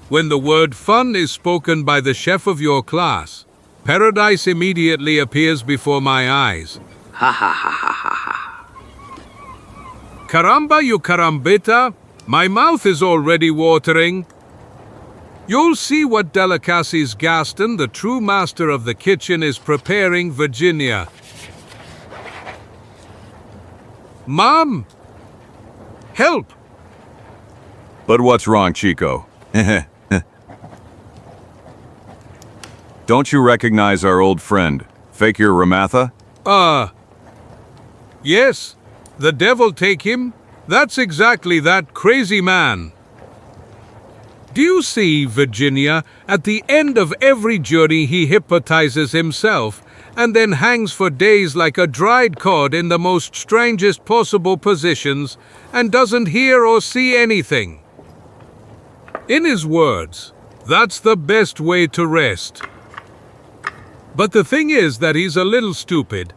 B: When the word fun is spoken by the chef of your class, paradise immediately appears before my eyes.
P: Ha ha ha ha ha ha.
B: Caramba you carambita, my mouth is already watering. You'll see what delicacies Gaston, the true master of the kitchen, is preparing, Virginia. Mom! Help!
D: But what's wrong, Chico? Don't you recognize our old friend, Fakir Ramatha?
B: Yes. The devil take him? That's exactly that crazy man. Do you see, Virginia, at the end of every journey he hypnotizes himself and then hangs for days like a dried cod in the most strangest possible positions and doesn't hear or see anything. In his words, that's the best way to rest. But the thing is that he's a little stupid.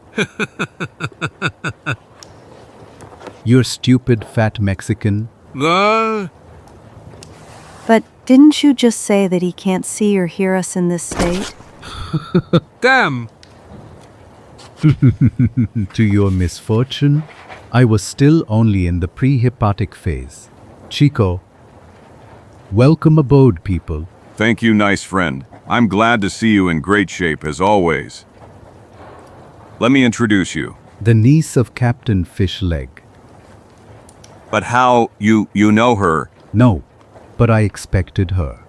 C: You're stupid, fat Mexican.
O: But didn't you just say that he can't see or hear us in this state?
B: Damn!
C: To your misfortune, I was still only in the pre-hypnotic phase. Chico, welcome aboard, people.
D: Thank you, nice friend. I'm glad to see you in great shape, as always. Let me introduce you.
C: The niece of Captain Fishleg.
D: But how, you know her?
C: No, but I expected her.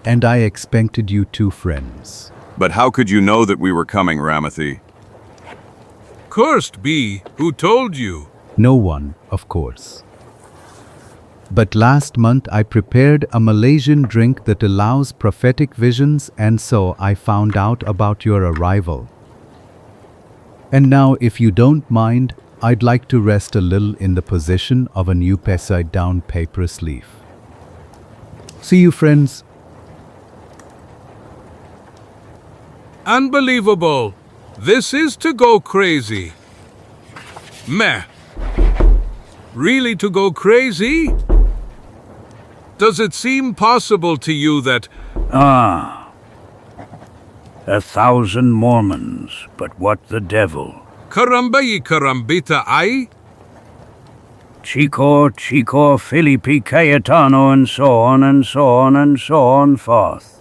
C: And I expected you two friends.
D: But how could you know that we were coming, Ramathi?
B: Cursed be, who told you?
C: No one, of course. But last month I prepared a Malaysian drink that allows prophetic visions, and so I found out about your arrival. And now, if you don't mind, I'd like to rest a little in the position of a new upside-down papyrus leaf. See you, friends.
B: Unbelievable. This is to go crazy. Meh. Really to go crazy? Does it seem possible to you that...
S: 1,000 Mormons, but what the devil?
B: Caramba y carambita ay?
S: Chico, Felipe Cayetano, and so on and so on and so on forth.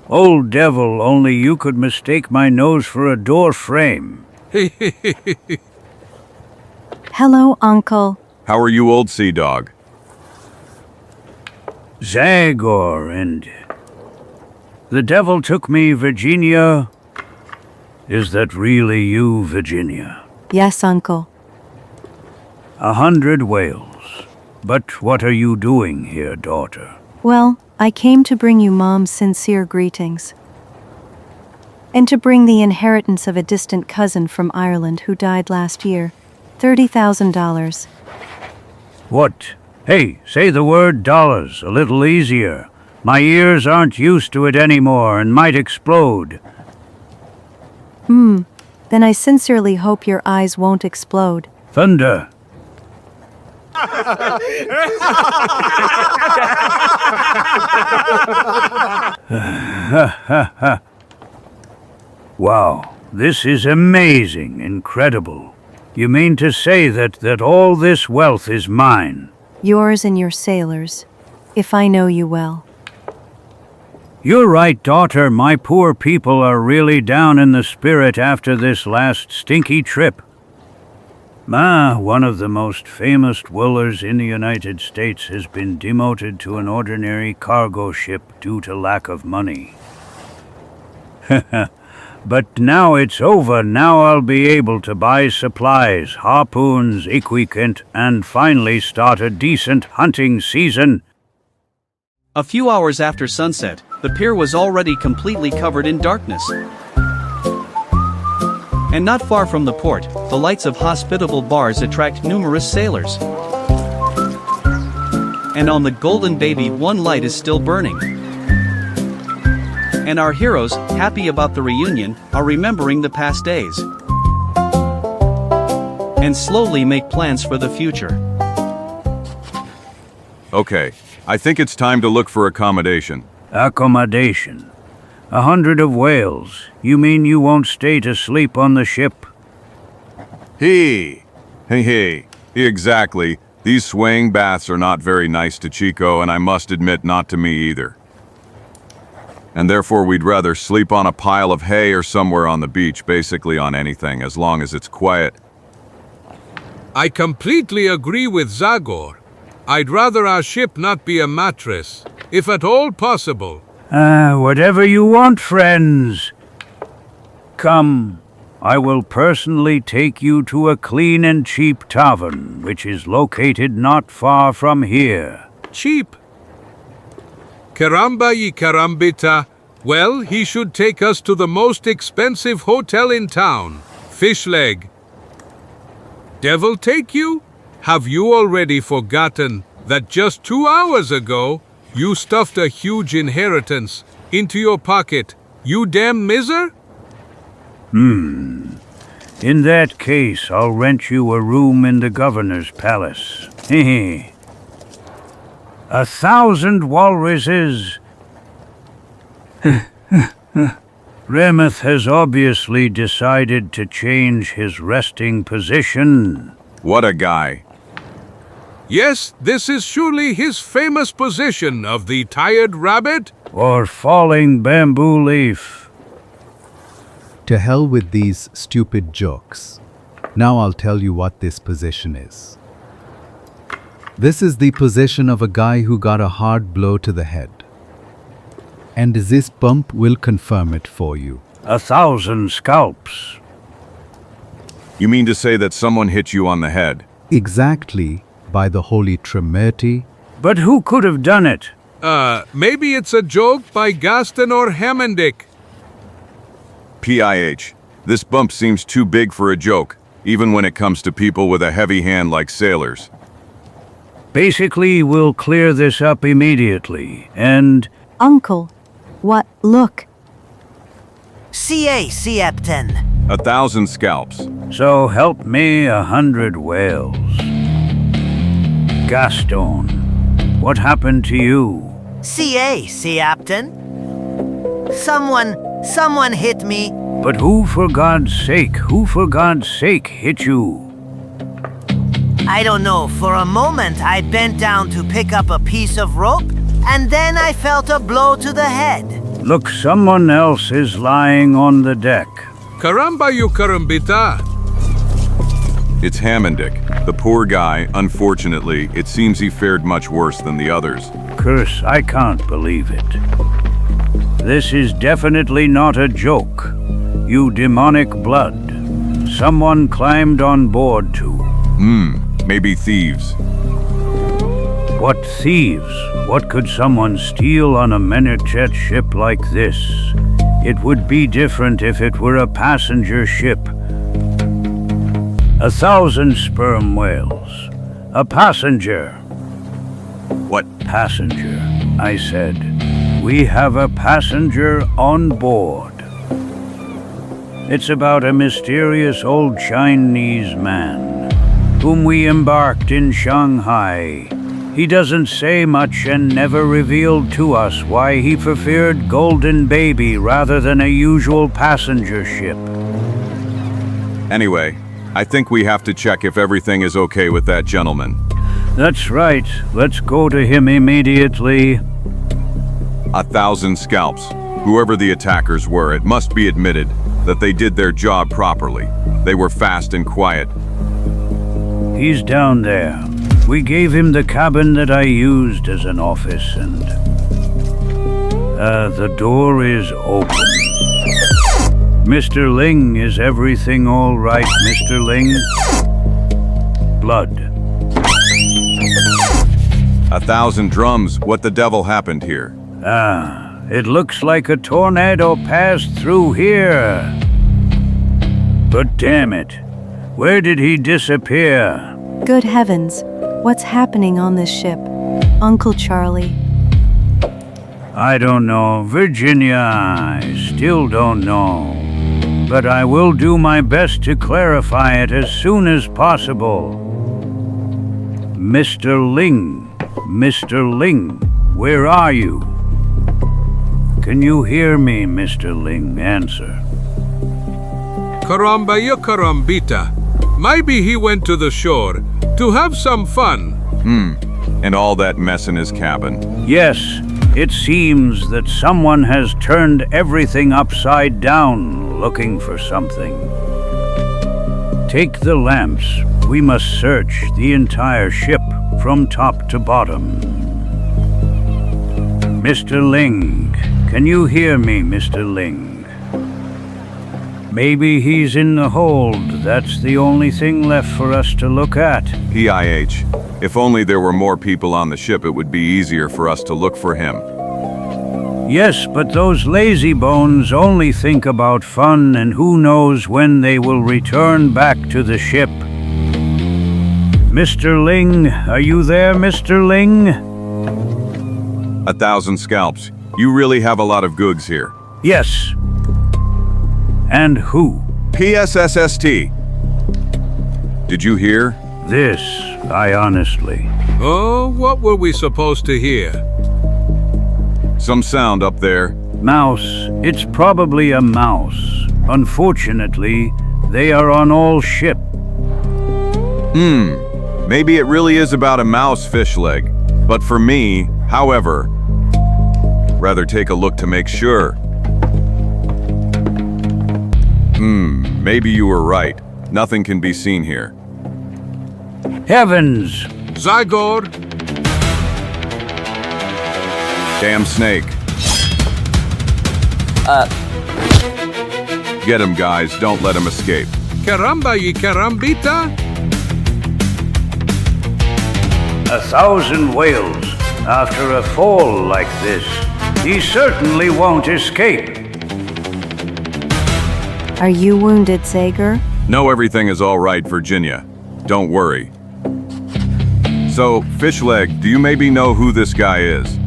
S: Old devil, only you could mistake my nose for a door frame.
O: Hello, Uncle.
D: How are you, old sea dog?
S: Zagor and... The devil took me, Virginia. Is that really you, Virginia?
O: Yes, Uncle.
S: 100 whales. But what are you doing here, daughter?
O: Well, I came to bring you Mom's sincere greetings. And to bring the inheritance of a distant cousin from Ireland who died last year. $30,000.
S: What? Hey, say the word dollars a little easier. My ears aren't used to it anymore and might explode.
O: Then I sincerely hope your eyes won't explode.
S: Thunder. Wow, this is amazing, incredible. You mean to say that all this wealth is mine?
O: Yours and your sailors, if I know you well.
S: You're right, daughter. My poor people are really down in the spirit after this last stinky trip. One of the most famous dwellers in the United States has been demoted to an ordinary cargo ship due to lack of money. But now it's over. Now I'll be able to buy supplies, harpoons, equipment, and finally start a decent hunting season.
H: A few hours after sunset, the pier was already completely covered in darkness. And not far from the port, the lights of hospitable bars attract numerous sailors. And on the Golden Baby, one light is still burning. And our heroes, happy about the reunion, are remembering the past days. And slowly make plans for the future.
D: Okay, I think it's time to look for accommodation.
S: Accommodation? 100 of whales. You mean you won't stay to sleep on the ship?
D: Hey, exactly. These swaying baths are not very nice to Chico, and I must admit not to me either. And therefore we'd rather sleep on a pile of hay or somewhere on the beach, basically on anything, as long as it's quiet.
B: I completely agree with Zagor. I'd rather our ship not be a mattress, if at all possible.
S: Whatever you want, friends. Come, I will personally take you to a clean and cheap tavern, which is located not far from here.
B: Cheap? Caramba y carambita. Well, he should take us to the most expensive hotel in town, Fish Leg. Devil take you? Have you already forgotten that just 2 hours ago, you stuffed a huge inheritance into your pocket, you damn miser?
S: In that case, I'll rent you a room in the governor's palace. 1,000 walruses. Remeth has obviously decided to change his resting position.
D: What a guy.
B: Yes, this is surely his famous position of the tired rabbit.
S: Or falling bamboo leaf.
T: To hell with these stupid jokes. Now I'll tell you what this position is. This is the position of a guy who got a hard blow to the head. And this bump will confirm it for you.
S: 1,000 scalps.
D: You mean to say that someone hit you on the head?
T: Exactly, by the Holy Trinity.
S: But who could have done it?
B: Maybe it's a joke by Gaston or Hamandick.
D: PIH. This bump seems too big for a joke, even when it comes to people with a heavy hand like sailors.
S: Basically, we'll clear this up immediately, and...
O: Uncle, what? Look.
Q: CA, Captain.
D: 1,000 scalps.
S: So help me 100 whales. Gaston, what happened to you?
Q: CA, Captain. Someone hit me.
S: But who for God's sake hit you?
Q: I don't know. For a moment, I bent down to pick up a piece of rope, and then I felt a blow to the head.
S: Look, someone else is lying on the deck.
B: Caramba you carambita.
D: It's Hammondick, the poor guy. Unfortunately, it seems he fared much worse than the others.
S: Curse, I can't believe it. This is definitely not a joke. You demonic blood. Someone climbed on board too.
D: Maybe thieves.
S: What thieves? What could someone steal on a Menachet ship like this? It would be different if it were a passenger ship. 1,000 sperm whales. A passenger.
D: What?
S: Passenger, I said. We have a passenger on board. It's about a mysterious old Chinese man, whom we embarked in Shanghai. He doesn't say much and never revealed to us why he preferred Golden Baby rather than a usual passenger ship.
D: Anyway, I think we have to check if everything is okay with that gentleman.
S: That's right. Let's go to him immediately.
D: 1,000 scalps. Whoever the attackers were, it must be admitted that they did their job properly. They were fast and quiet.
S: He's down there. We gave him the cabin that I used as an office, and the door is open. Mr. Ling, is everything all right, Mr. Ling? Blood.
D: 1,000 drums. What the devil happened here?
S: It looks like a tornado passed through here. But damn it, where did he disappear?
O: Good heavens, what's happening on this ship? Uncle Charlie.
S: I don't know, Virginia, I still don't know. But I will do my best to clarify it as soon as possible. Mr. Ling, where are you? Can you hear me, Mr. Ling? Answer.
B: Caramba ya carambita. Maybe he went to the shore to have some fun.
D: And all that mess in his cabin.
S: Yes, it seems that someone has turned everything upside down looking for something. Take the lamps. We must search the entire ship from top to bottom. Mr. Ling, can you hear me, Mr. Ling? Maybe he's in the hold. That's the only thing left for us to look at.
D: PIH. If only there were more people on the ship, it would be easier for us to look for him.
S: Yes, but those lazy bones only think about fun, and who knows when they will return back to the ship. Mr. Ling, are you there, Mr. Ling?
D: 1,000 scalps. You really have a lot of goods here.
S: Yes. And who?
D: PSSST. Did you hear?
S: This, I honestly.
B: Oh, what were we supposed to hear?
D: Some sound up there.
S: Mouse. It's probably a mouse. Unfortunately, they are on all ship.
D: Maybe it really is about a mouse, fish leg. But for me, however, rather take a look to make sure. Maybe you were right. Nothing can be seen here.
S: Heavens!
B: Zagor!
D: Damn snake. Get him, guys. Don't let him escape.
B: Caramba y carambita?
S: 1,000 whales. After a fall like this, he certainly won't escape.
O: Are you wounded, Zagor?
D: No, everything is all right, Virginia. Don't worry. So, Fishleg, do you maybe know who this guy is?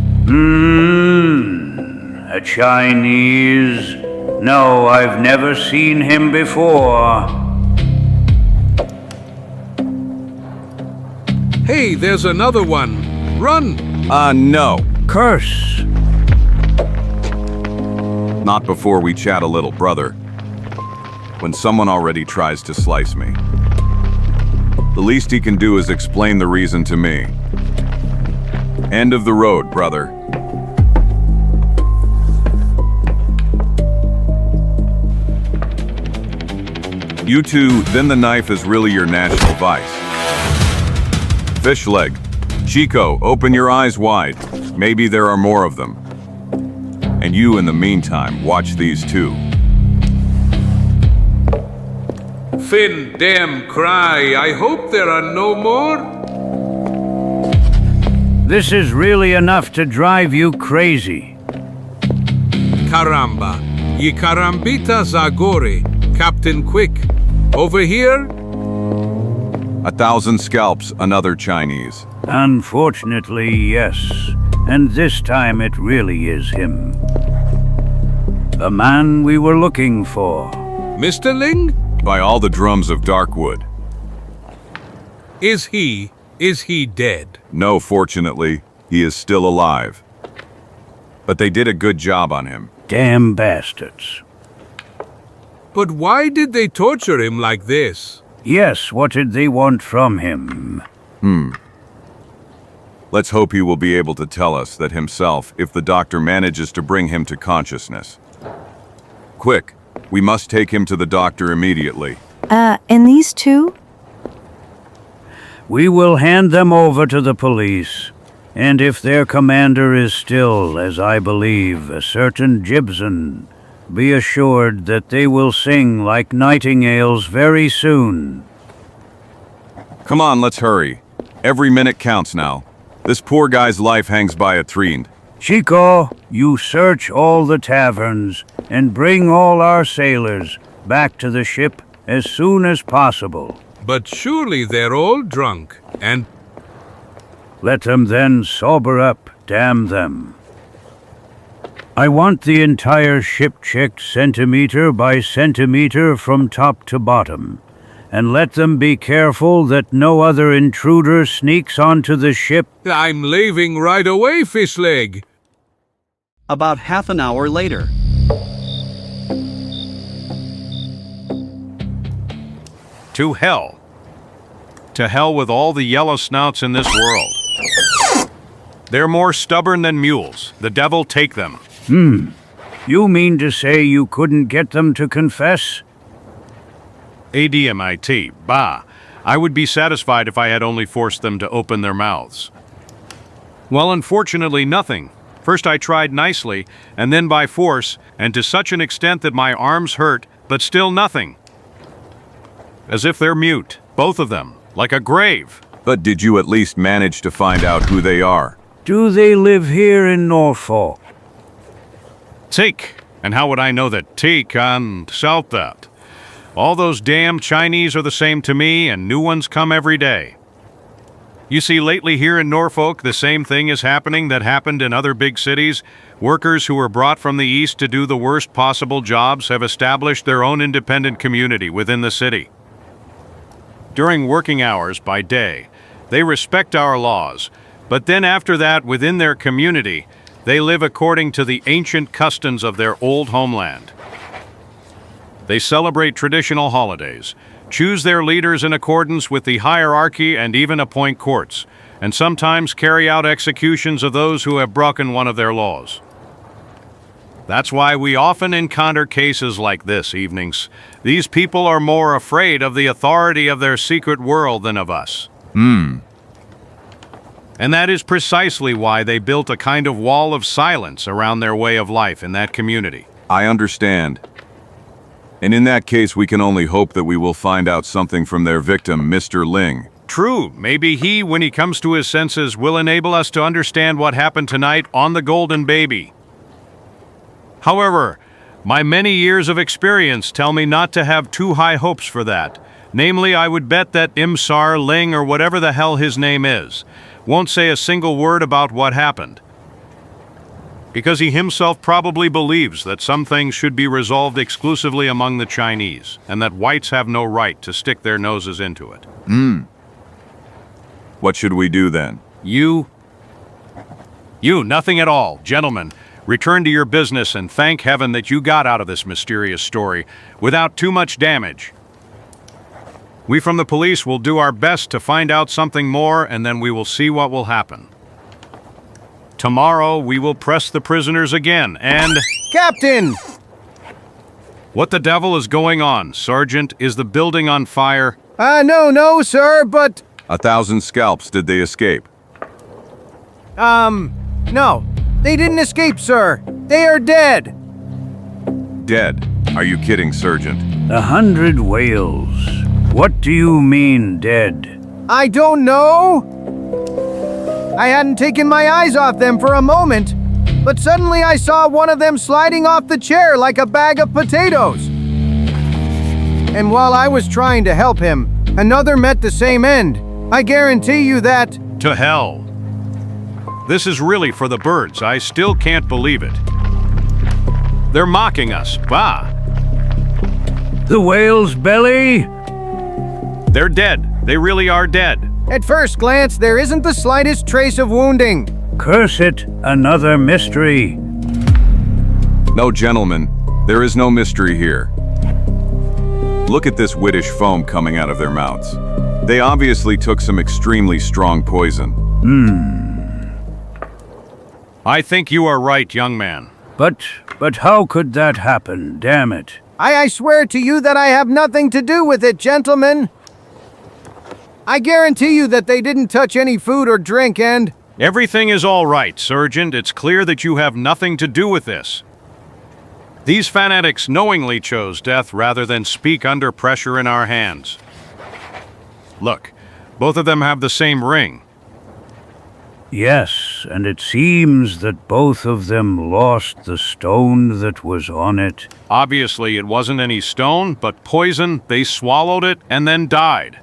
S: A Chinese? No, I've never seen him before.
B: Hey, there's another one. Run!
D: No.
S: Curse!
D: Not before we chat a little, brother. When someone already tries to slice me. The least he can do is explain the reason to me. End of the road, brother. You two, then the knife is really your national vice. Fish leg. Chico, open your eyes wide. Maybe there are more of them. And you, in the meantime, watch these two.
B: Finn, damn cry. I hope there are no more.
S: This is really enough to drive you crazy.
B: Caramba. Ye carambita Zagor, Captain Quick. Over here?
D: 1,000 scalps, another Chinese.
S: Unfortunately, yes. And this time it really is him. The man we were looking for.
B: Mr. Ling?
D: By all the drums of Darkwood.
B: Is he dead?
D: No, fortunately, he is still alive. But they did a good job on him.
S: Damn bastards.
B: But why did they torture him like this?
S: Yes, what did they want from him?
D: Let's hope he will be able to tell us that himself if the doctor manages to bring him to consciousness. Quick, we must take him to the doctor immediately.
O: And these two?
S: We will hand them over to the police. And if their commander is still, as I believe, a certain Gibson, be assured that they will sing like nightingales very soon.
D: Come on, let's hurry. Every minute counts now. This poor guy's life hangs by a thread.
S: Chico, you search all the taverns and bring all our sailors back to the ship as soon as possible.
B: But surely they're all drunk, and...
S: Let them then sober up, damn them. I want the entire ship checked centimeter by centimeter from top to bottom. And let them be careful that no other intruder sneaks onto the ship.
B: I'm leaving right away, Fishleg.
H: About half an hour later.
I: To hell. To hell with all the yellow snouts in this world. They're more stubborn than mules. The devil take them.
S: You mean to say you couldn't get them to confess?
I: ADMIT, bah. I would be satisfied if I had only forced them to open their mouths. Well, unfortunately, nothing. First I tried nicely, and then by force, and to such an extent that my arms hurt, but still nothing. As if they're mute, both of them, like a grave.
D: But did you at least manage to find out who they are?
S: Do they live here in Norfolk?
I: Take. And how would I know that take and south that? All those damn Chinese are the same to me, and new ones come every day. You see, lately here in Norfolk, the same thing is happening that happened in other big cities. Workers who were brought from the east to do the worst possible jobs have established their own independent community within the city. During working hours by day, they respect our laws, but then after that, within their community, they live according to the ancient customs of their old homeland. They celebrate traditional holidays, choose their leaders in accordance with the hierarchy and even appoint courts, and sometimes carry out executions of those who have broken one of their laws. That's why we often encounter cases like this evenings. These people are more afraid of the authority of their secret world than of us. And that is precisely why they built a kind of wall of silence around their way of life in that community.
D: I understand. And in that case, we can only hope that we will find out something from their victim, Mr. Ling.
I: True, maybe he, when he comes to his senses, will enable us to understand what happened tonight on the Golden Baby. However, my many years of experience tell me not to have too high hopes for that. Namely, I would bet that Imsar Ling, or whatever the hell his name is, won't say a single word about what happened. Because he himself probably believes that some things should be resolved exclusively among the Chinese, and that whites have no right to stick their noses into it.
D: What should we do then?
I: You, nothing at all. Gentlemen, return to your business and thank heaven that you got out of this mysterious story without too much damage. We from the police will do our best to find out something more, and then we will see what will happen. Tomorrow, we will press the prisoners again, and...
A: Captain!
I: What the devil is going on, Sergeant? Is the building on fire?
A: No, sir, but...
D: 1,000 scalps, did they escape?
A: No. They didn't escape, sir. They are dead.
D: Dead? Are you kidding, Sergeant?
S: 100 whales. What do you mean, dead?
A: I don't know. I hadn't taken my eyes off them for a moment, but suddenly I saw one of them sliding off the chair like a bag of potatoes. And while I was trying to help him, another met the same end. I guarantee you that...
I: To hell. This is really for the birds. I still can't believe it. They're mocking us. Bah.
S: The whale's belly?
I: They're dead. They really are dead.
A: At first glance, there isn't the slightest trace of wounding.
S: Curse it, another mystery.
D: No, gentlemen, there is no mystery here. Look at this whitish foam coming out of their mouths. They obviously took some extremely strong poison.
I: I think you are right, young man.
S: But how could that happen, damn it?
A: I swear to you that I have nothing to do with it, gentlemen. I guarantee you that they didn't touch any food or drink and...
I: Everything is all right, Sergeant. It's clear that you have nothing to do with this. These fanatics knowingly chose death rather than speak under pressure in our hands. Look, both of them have the same ring.
S: Yes, and it seems that both of them lost the stone that was on it.
I: Obviously, it wasn't any stone, but poison. They swallowed it and then died.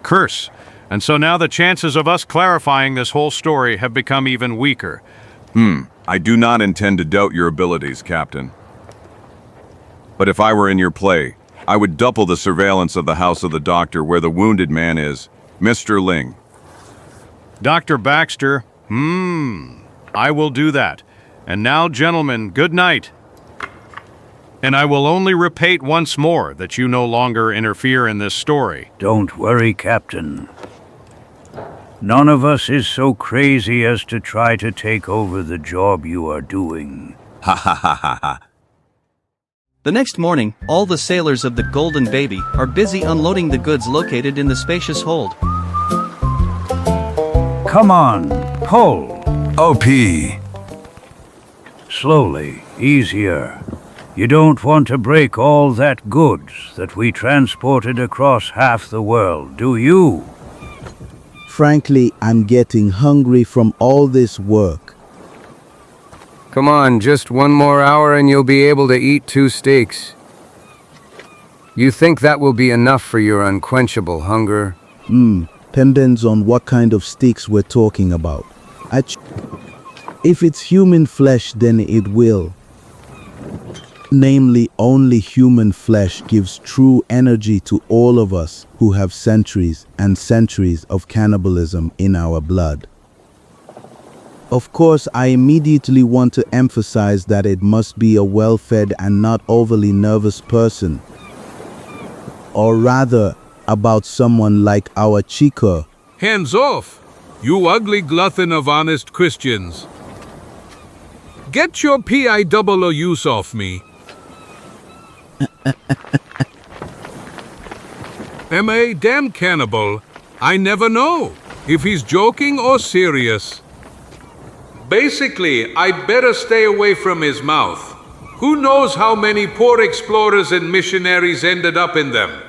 I: Curse. And so now the chances of us clarifying this whole story have become even weaker.
D: I do not intend to doubt your abilities, Captain. But if I were in your play, I would double the surveillance of the house of the doctor where the wounded man is, Mr. Ling.
I: Dr. Baxter, I will do that. And now, gentlemen, good night. And I will only repeat once more that you no longer interfere in this story.
S: Don't worry, Captain. None of us is so crazy as to try to take over the job you are doing.
D: Ha ha ha ha ha.
H: The next morning, all the sailors of the Golden Baby are busy unloading the goods located in the spacious hold.
S: Come on, pull.
N: OP.
S: Slowly, easier. You don't want to break all that goods that we transported across half the world, do you?
U: Frankly, I'm getting hungry from all this work.
V: Come on, just one more hour and you'll be able to eat 2 steaks. You think that will be enough for your unquenchable hunger?
U: Depends on what kind of steaks we're talking about. If it's human flesh, then it will. Namely, only human flesh gives true energy to all of us who have centuries and centuries of cannibalism in our blood. Of course, I immediately want to emphasize that it must be a well-fed and not overly nervous person. Or rather, about someone like our Chico.
B: Hands off, you ugly glutton of honest Christians. Get your PIOOs off me. Am a damn cannibal. I never know if he's joking or serious. Basically, I'd better stay away from his mouth. Who knows how many poor explorers and missionaries ended up in them?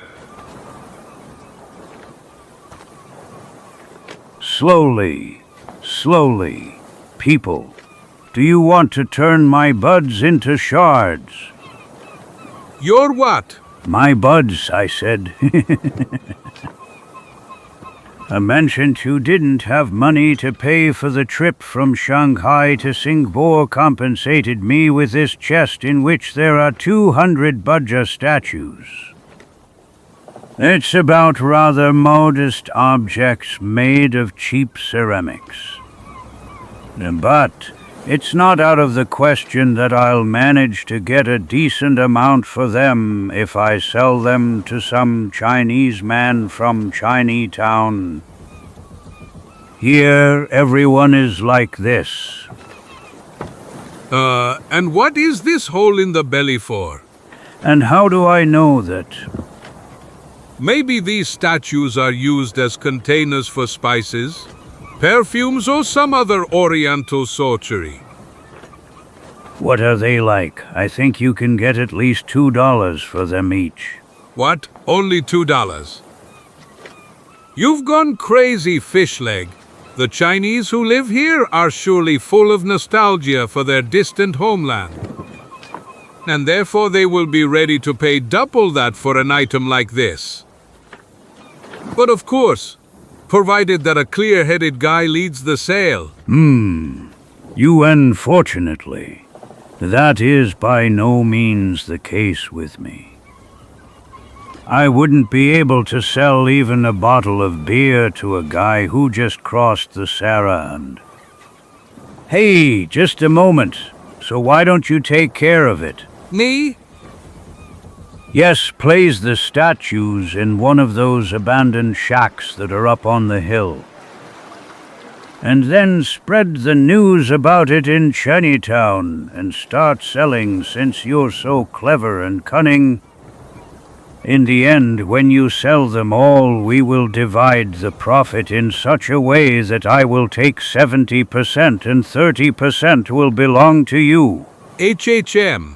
S: Slowly, slowly. People, do you want to turn my buds into shards?
B: Your what?
S: My buds, I said. I mentioned you didn't have money to pay for the trip from Shanghai to Singapore compensated me with this chest in which there are 200 Budja statues. It's about rather modest objects made of cheap ceramics. But it's not out of the question that I'll manage to get a decent amount for them if I sell them to some Chinese man from Chinatown. Here, everyone is like this.
B: And what is this hole in the belly for?
S: And how do I know that?
B: Maybe these statues are used as containers for spices, perfumes, or some other oriental sorcery.
S: What are they like? I think you can get at least $2 for them each.
B: What? Only $2? You've gone crazy, Fishleg. The Chinese who live here are surely full of nostalgia for their distant homeland. And therefore they will be ready to pay double that for an item like this. But of course, provided that a clear-headed guy leads the sale.
S: You unfortunately. That is by no means the case with me. I wouldn't be able to sell even a bottle of beer to a guy who just crossed the Sarah. Hey, just a moment. So why don't you take care of it?
B: Me?
S: Yes, place the statues in one of those abandoned shacks that are up on the hill. And then spread the news about it in Chinatown and start selling since you're so clever and cunning. In the end, when you sell them all, we will divide the profit in such a way that I will take 70% and 30% will belong to you.
B: HHM.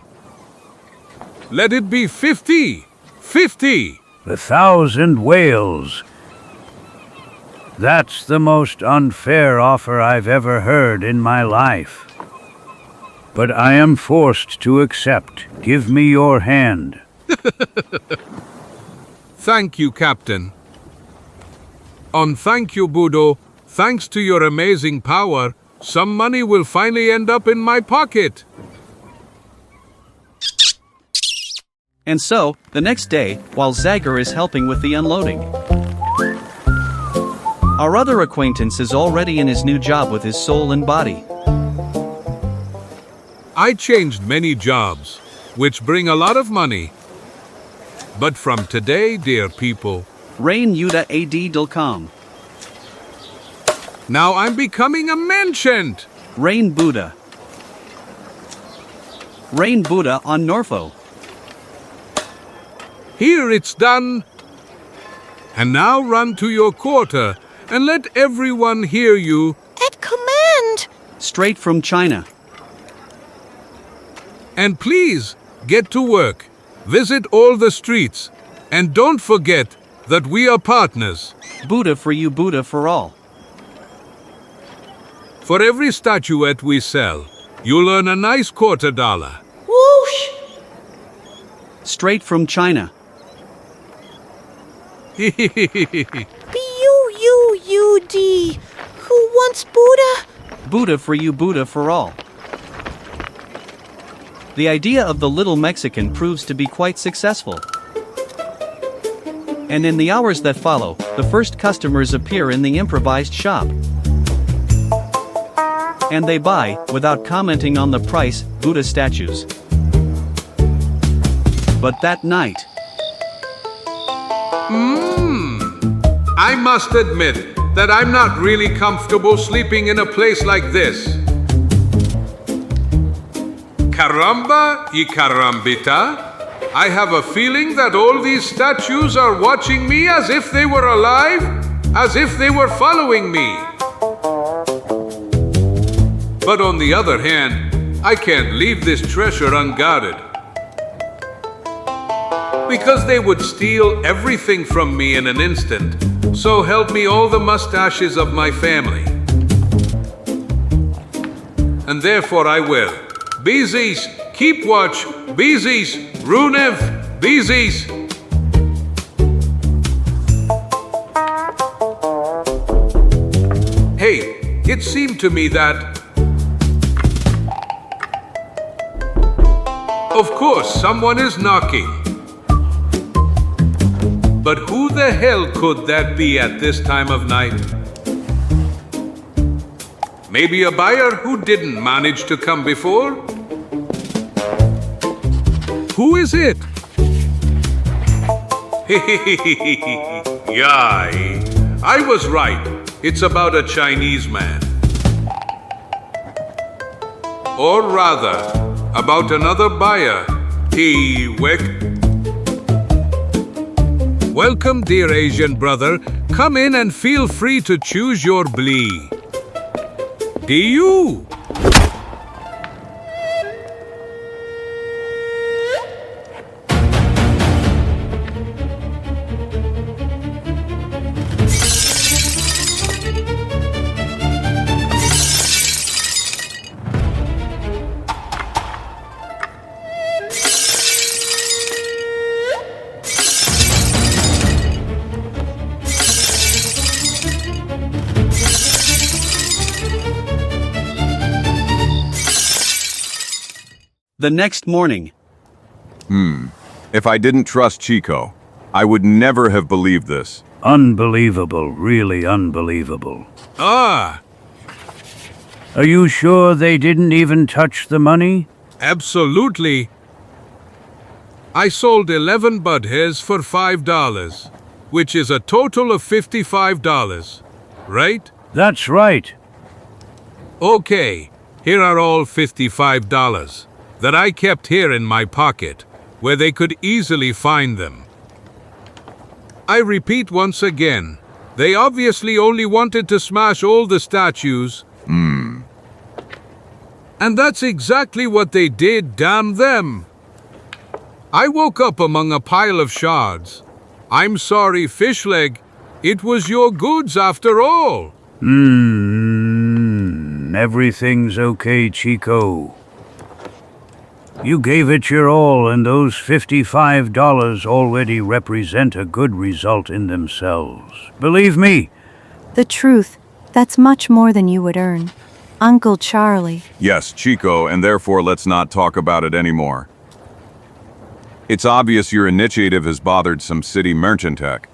B: Let it be 50. 50.
S: 1,000 whales. That's the most unfair offer I've ever heard in my life. But I am forced to accept. Give me your hand.
B: Thank you, Captain. Thank you, Budo. Thanks to your amazing power, some money will finally end up in my pocket.
H: And so, the next day, while Zagor is helping with the unloading, our other acquaintance is already in his new job with his soul and body.
B: I changed many jobs, which bring a lot of money. But from today, dear people,
H: RainYudaAD.com.
B: Now I'm becoming a merchant.
H: Rain Buddha. Rain Buddha on Norfolk.
B: Here it's done. And now run to your quarter and let everyone hear you.
F: At command.
H: Straight from China.
B: And please, get to work. Visit all the streets. And don't forget that we are partners.
H: Buddha for you, Buddha for all.
B: For every statuette we sell, you'll earn a nice $25.
F: Whoosh!
H: Straight from China.
F: B-U-U-U-D. Who wants Buddha?
H: Buddha for you, Buddha for all. The idea of the little Mexican proves to be quite successful. And in the hours that follow, the first customers appear in the improvised shop. And they buy, without commenting on the price, Buddha statues. But that night...
B: I must admit that I'm not really comfortable sleeping in a place like this. Caramba y carambita, I have a feeling that all these statues are watching me as if they were alive, as if they were following me. But on the other hand, I can't leave this treasure unguarded. Because they would steal everything from me in an instant, so help me all the mustaches of my family. And therefore I will. Beezes, keep watch. Beezes, Runev, Beezes. Hey, it seemed to me that... Of course, someone is knocking. But who the hell could that be at this time of night? Maybe a buyer who didn't manage to come before? Who is it? Yai, I was right. It's about a Chinese man. Or rather, about another buyer, T-Wick. Welcome, dear Asian brother. Come in and feel free to choose your blee. Do you?
H: The next morning.
D: If I didn't trust Chico, I would never have believed this.
S: Unbelievable, really unbelievable.
B: Ah,
S: Are you sure they didn't even touch the money?
B: absolutely. I sold 11 bud hairs for $5, which is a total of $55, right?
S: That's right.
B: Okay, here are all $55 that I kept here in my pocket, where they could easily find them. I repeat once again, they obviously only wanted to smash all the statues. And that's exactly what they did, damn them. I woke up among a pile of shards. I'm sorry, Fishleg. It was your goods after all.
S: Everything's okay, Chico. You gave it your all, and those $55 already represent a good result in themselves. Believe me.
O: The truth, that's much more than you would earn. Uncle Charlie.
D: Yes, Chico, and therefore let's not talk about it anymore. It's obvious your initiative has bothered some city merchantech,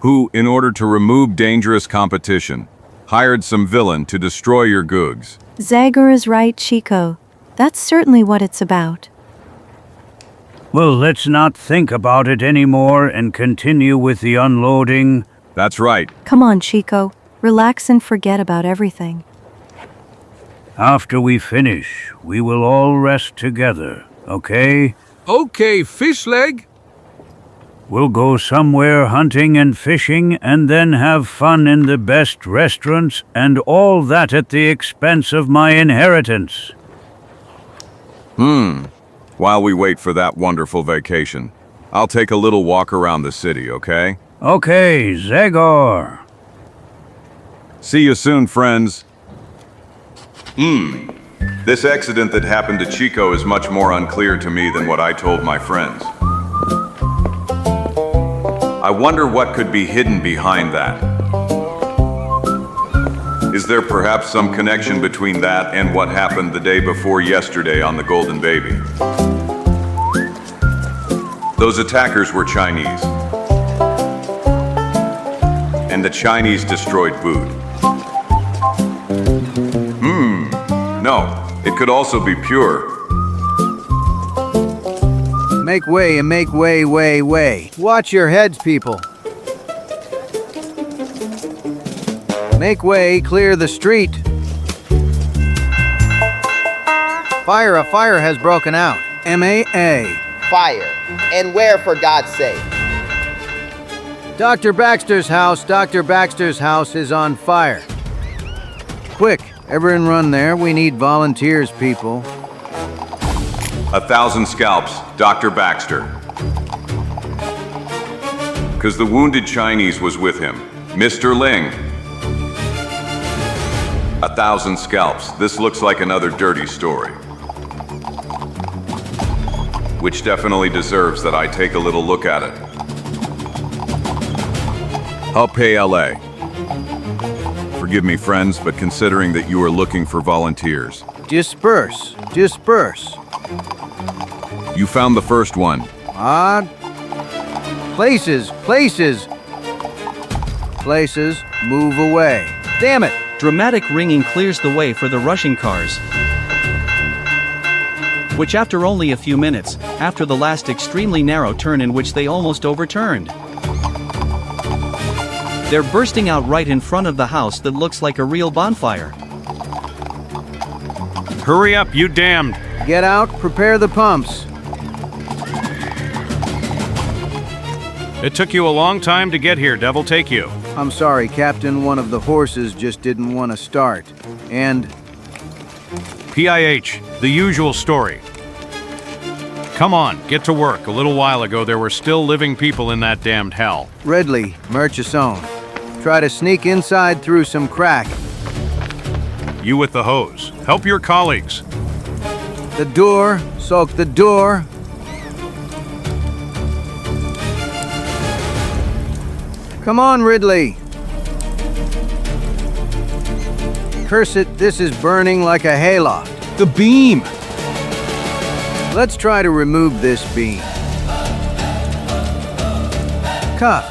D: who, in order to remove dangerous competition, hired some villain to destroy your goods.
O: Zagor is right, Chico. That's certainly what it's about.
S: Well, let's not think about it anymore and continue with the unloading.
D: That's right.
O: Come on, Chico. Relax and forget about everything.
S: After we finish, we will all rest together, okay?
B: Okay, Fishleg.
S: We'll go somewhere hunting and fishing and then have fun in the best restaurants and all that at the expense of my inheritance.
D: While we wait for that wonderful vacation, I'll take a little walk around the city, okay?
S: Okay, Zagor.
D: See you soon, friends. This accident that happened to Chico is much more unclear to me than what I told my friends. I wonder what could be hidden behind that. Is there perhaps some connection between that and what happened the day before yesterday on the Golden Baby? Those attackers were Chinese. And the Chinese destroyed food. No, it could also be pure.
A: Make way and make way, way. Watch your heads, people. Make way, clear the street. A fire has broken out. MAA.
G: Fire. And where, for God's sake?
A: Dr. Baxter's house is on fire. Quick, everyone run there. We need volunteers, people.
D: 1,000 scalps, Dr. Baxter. 'Cause the wounded Chinese was with him. Mr. Ling. 1,000 scalps. This looks like another dirty story. Which definitely deserves that I take a little look at it. I'll pay LA. Forgive me, friends, but considering that you are looking for volunteers.
A: Disperse.
D: You found the first one.
A: Places. Move away. Damn it.
H: Dramatic ringing clears the way for the rushing cars, which after only a few minutes, after the last extremely narrow turn in which they almost overturned, they're bursting out right in front of the house that looks like a real bonfire.
I: Hurry up, you damned!
A: Get out, prepare the pumps.
I: It took you a long time to get here, devil take you.
A: I'm sorry, Captain. One of the horses just didn't want to start. And
I: PIH, the usual story. Come on, get to work. A little while ago, there were still living people in that damned hell.
A: Ridley, Murchison. Try to sneak inside through some crack.
I: You with the hose. Help your colleagues.
A: The door, soak the door. Come on, Ridley. Curse it, this is burning like a hayloft.
I: The beam!
A: Let's try to remove this beam. Cuff.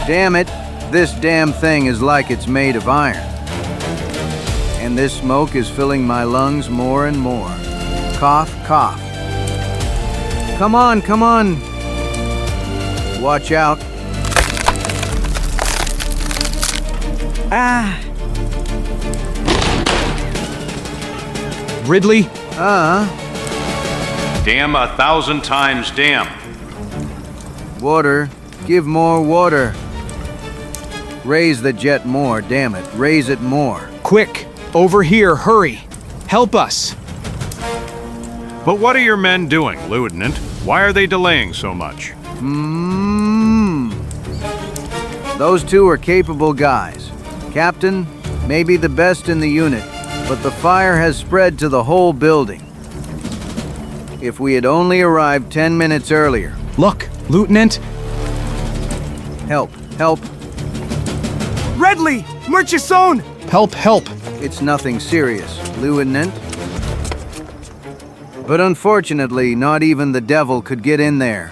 A: Damn it, this damn thing is like it's made of iron. And this smoke is filling my lungs more and more. Cough, cough. Come on, come on. Watch out.
J: Ah. Ridley?
I: Damn 1,000 times damn.
A: Water. Give more water. Raise the jet more, damn it. Raise it more.
J: Quick! Over here, hurry! Help us!
I: But what are your men doing, Lieutenant? Why are they delaying so much?
A: Those two are capable guys. Captain, maybe the best in the unit, but the fire has spread to the whole building. If we had only arrived 10 minutes earlier.
J: Look, Lieutenant!
A: Help, help.
I: Ridley! Murchison!
J: Help, help!
A: It's nothing serious, Lieutenant. But unfortunately, not even the devil could get in there.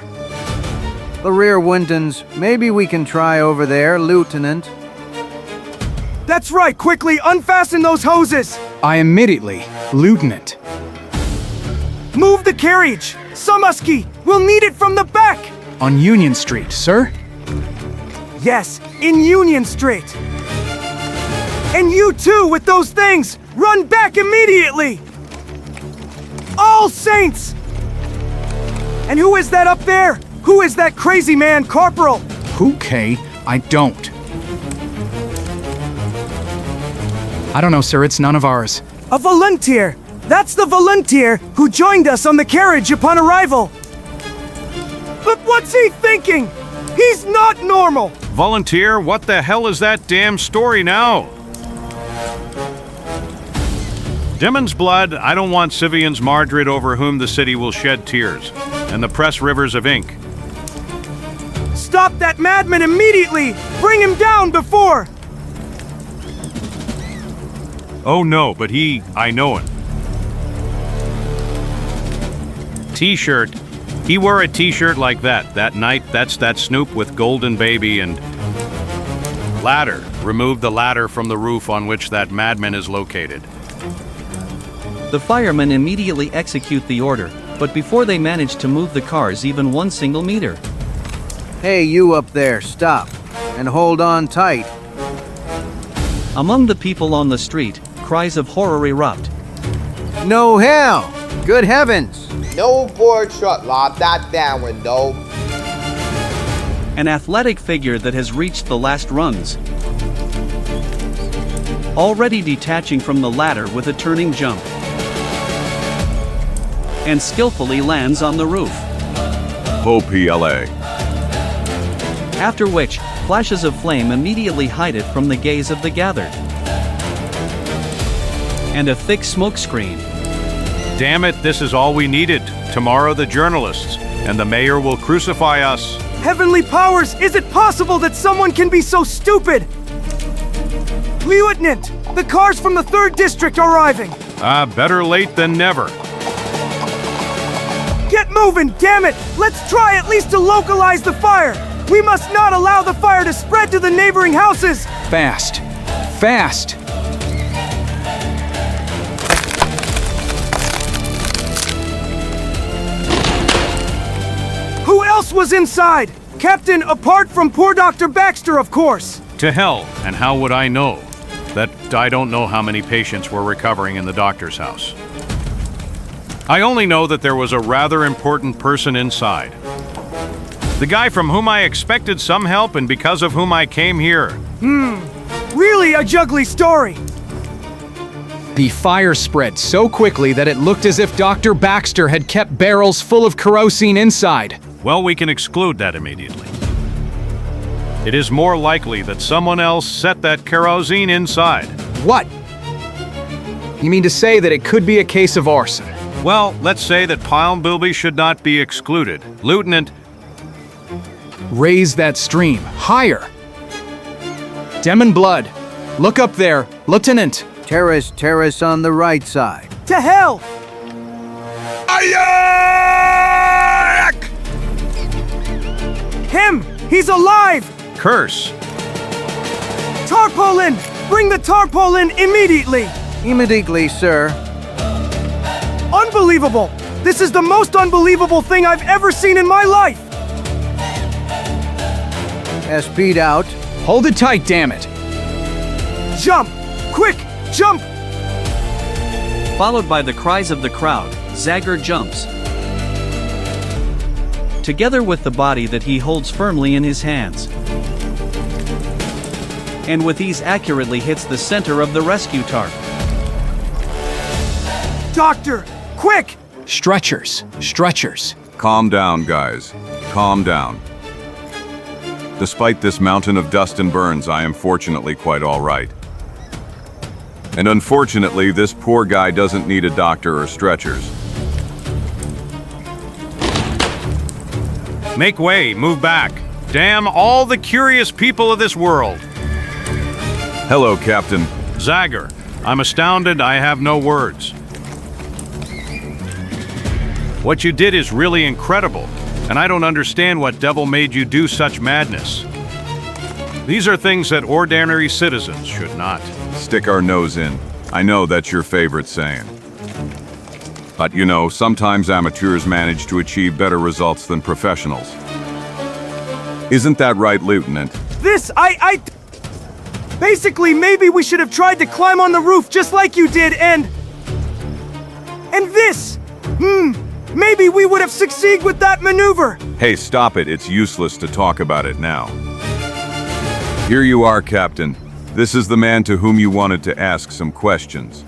A: The rear Wintons, maybe we can try over there, Lieutenant.
I: That's right! Quickly, unfasten those hoses!
J: I immediately, Lieutenant.
I: Move the carriage! Sumuski! We'll need it from the back!
J: On Union Street, sir?
I: Yes, in Union Street! And you too, with those things! Run back immediately! All Saints! And who is that up there? Who is that crazy man, Corporal?
J: Who, Kay? I don't. I don't know, sir. It's none of ours.
I: A volunteer! That's the volunteer who joined us on the carriage upon arrival! But what's he thinking? He's not normal! Volunteer, what the hell is that damn story now? Demmon's blood, I don't want Civians martyred over whom the city will shed tears, and the press rivers of ink. Stop that madman immediately! Bring him down before! Oh no, but I know him. T-shirt. He wore a t-shirt like that night. That's that Snoop with Golden Baby and... Ladder. Remove the ladder from the roof on which that madman is located.
H: The firemen immediately execute the order, but before they manage to move the cars even 1 single meter.
A: Hey, you up there, stop. And hold on tight.
H: Among the people on the street, cries of horror erupt.
A: No hell! Good heavens!
G: No board truck, lock that down window.
H: An athletic figure that has reached the last rungs. Already detaching from the ladder with a turning jump. And skillfully lands on the roof.
D: OPLA.
H: After which, flashes of flame immediately hide it from the gaze of the gathered. And a thick smoke screen.
I: Damn it, this is all we needed. Tomorrow the journalists, and the mayor will crucify us. Heavenly powers, is it possible that someone can be so stupid? Lieutenant, the cars from the 3rd District are arriving. Better late than never. Get moving, damn it! Let's try at least to localize the fire! We must not allow the fire to spread to the neighboring houses!
J: Fast! Fast!
I: Who else was inside? Captain, apart from poor Dr. Baxter, of course. To hell, and how would I know? that I don't know how many patients were recovering in the doctor's house. I only know that there was a rather important person inside. The guy from whom I expected some help and because of whom I came here.
J: Really a juggly story.
K: The fire spread so quickly that it looked as if Dr. Baxter had kept barrels full of kerosene inside.
I: Well, we can exclude that immediately. It is more likely that someone else set that kerosene inside.
K: What? You mean to say that it could be a case of arson?
I: Well, let's say that Palm Bilby should not be excluded. Lieutenant,
K: raise that stream higher. Demon blood. Look up there, Lieutenant.
A: Terrace on the right side.
J: To hell! Him! He's alive!
I: curse.
J: Tarpaulin! Bring the tarpaulin immediately!
A: Immediately, sir.
J: Unbelievable! This is the most unbelievable thing I've ever seen in my life!
A: Speed out.
K: Hold it tight, damn it.
J: Jump! Quick! Jump!
H: Followed by the cries of the crowd, Zagor jumps. Together with the body that he holds firmly in his hands. And with ease accurately hits the center of the rescue tarp.
J: Doctor! Quick!
K: Stretchers. Stretchers.
D: Calm down, guys. Calm down. Despite this mountain of dust and burns, I am fortunately quite all right. And unfortunately, this poor guy doesn't need a doctor or stretchers.
I: Make way, move back. Damn all the curious people of this world.
D: Hello, Captain.
I: Zagor, I'm astounded, I have no words. What you did is really incredible, and I don't understand what devil made you do such madness. These are things that ordinary citizens should not.
D: Stick our nose in. I know that's your favorite saying. But you know, sometimes amateurs manage to achieve better results than professionals. Isn't that right, Lieutenant?
J: This, Basically, maybe we should have tried to climb on the roof just like you did, and this! Maybe we would have succeeded with that maneuver!
D: Hey, stop it. It's useless to talk about it now. Here you are, Captain. This is the man to whom you wanted to ask some questions.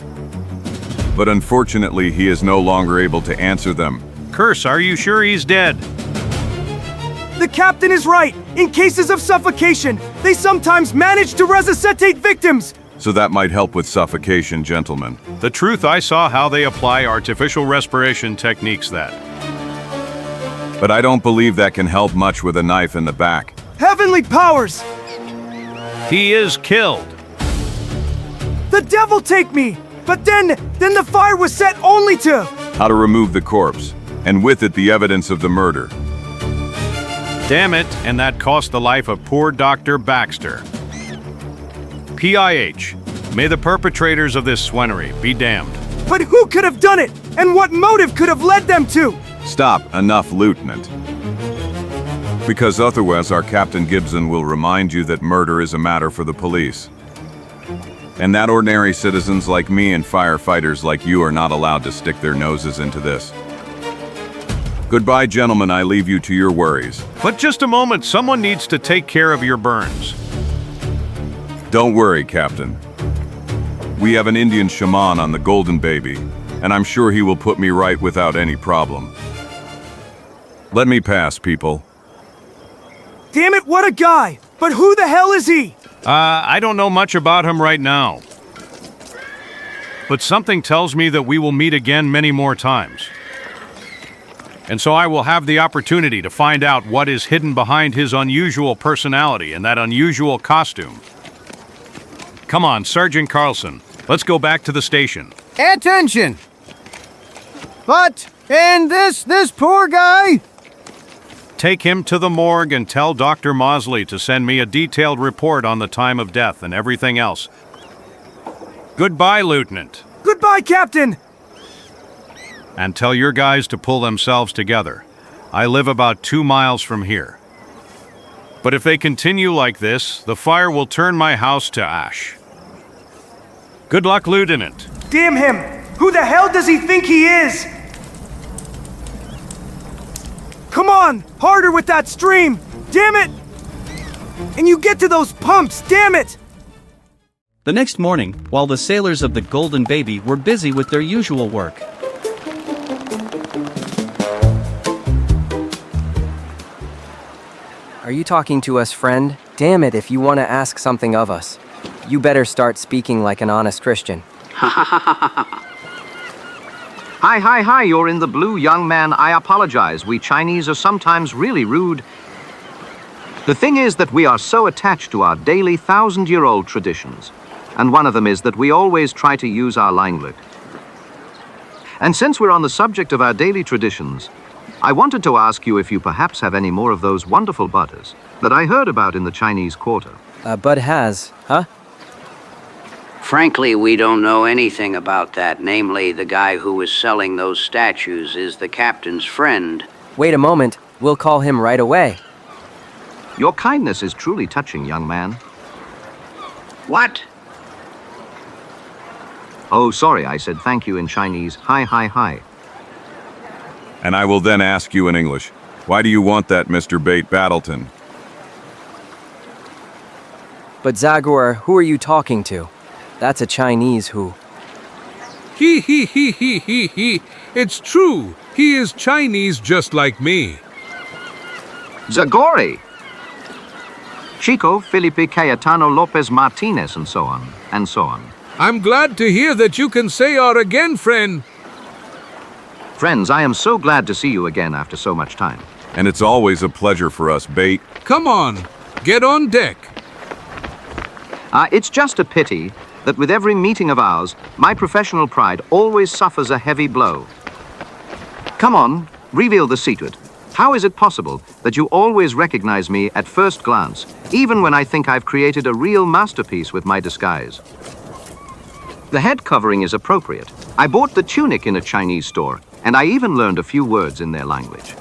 D: But unfortunately, he is no longer able to answer them.
I: Curse, are you sure he's dead?
J: The captain is right. In cases of suffocation, they sometimes manage to resuscitate victims.
D: So that might help with suffocation, gentlemen.
I: The truth, I saw how they apply artificial respiration techniques that.
D: But I don't believe that can help much with a knife in the back.
J: Heavenly powers!
I: He is killed.
J: The devil take me! But then the fire was set only to...
D: How to remove the corpse, and with it the evidence of the murder.
I: Damn it, and that cost the life of poor Dr. Baxter. PIH, may the perpetrators of this swenery be damned.
J: But who could have done it? And what motive could have led them to?
D: Stop, enough, Lieutenant. Because otherwise our Captain Gibson will remind you that murder is a matter for the police. And that ordinary citizens like me and firefighters like you are not allowed to stick their noses into this. Goodbye, gentlemen, I leave you to your worries.
I: But just a moment, someone needs to take care of your burns.
D: Don't worry, Captain. We have an Indian shaman on the Golden Baby, and I'm sure he will put me right without any problem. Let me pass, people.
J: Damn it, what a guy! But who the hell is he?
I: I don't know much about him right now. But something tells me that we will meet again many more times. And so I will have the opportunity to find out what is hidden behind his unusual personality and that unusual costume. Come on, Sergeant Carlson, let's go back to the station.
A: Attention! And this poor guy?
I: Take him to the morgue and tell Dr. Mosley to send me a detailed report on the time of death and everything else. Goodbye, Lieutenant.
J: Goodbye, Captain!
I: And tell your guys to pull themselves together. I live about 2 miles from here. But if they continue like this, the fire will turn my house to ash.
E: Good luck looting it.
J: Damn him! Who the hell does he think he is? Come on! Harder with that stream! Damn it! And you get to those pumps, damn it!
H: The next morning, while the sailors of the Golden Baby were busy with their usual work.
R: Are you talking to us, friend? Damn it, if you want to ask something of us, you better start speaking like an honest Christian.
C: Hi, you're in the blue, young man. I apologize. We Chinese are sometimes really rude. The thing is that we are so attached to our daily 1,000-year-old traditions. And one of them is that we always try to use our language. And since we're on the subject of our daily traditions, I wanted to ask you if you perhaps have any more of those wonderful butters that I heard about in the Chinese Quarter.
R: Bud has, huh?
P: Frankly, we don't know anything about that. Namely, the guy who was selling those statues is the captain's friend.
R: Wait a moment. We'll call him right away.
C: Your kindness is truly touching, young man.
P: What?
C: Oh, sorry, I said thank you in Chinese. Hi.
D: And I will then ask you in English, why do you want that, Mr. Bate Battleton?
R: But Zagor, who are you talking to? That's a Chinese who.
B: He. It's true. He is Chinese just like me.
C: Zagor! Chico, Felipe Cayetano Lopez Martinez, and so on.
B: I'm glad to hear that you can say our again, friend.
C: Friends, I am so glad to see you again after so much time.
D: And it's always a pleasure for us, Bate.
B: Come on, get on deck.
C: It's just a pity that with every meeting of ours, my professional pride always suffers a heavy blow. Come on, reveal the secret. How is it possible that you always recognize me at first glance, even when I think I've created a real masterpiece with my disguise? The head covering is appropriate. I bought the tunic in a Chinese store, and I even learned a few words in their language.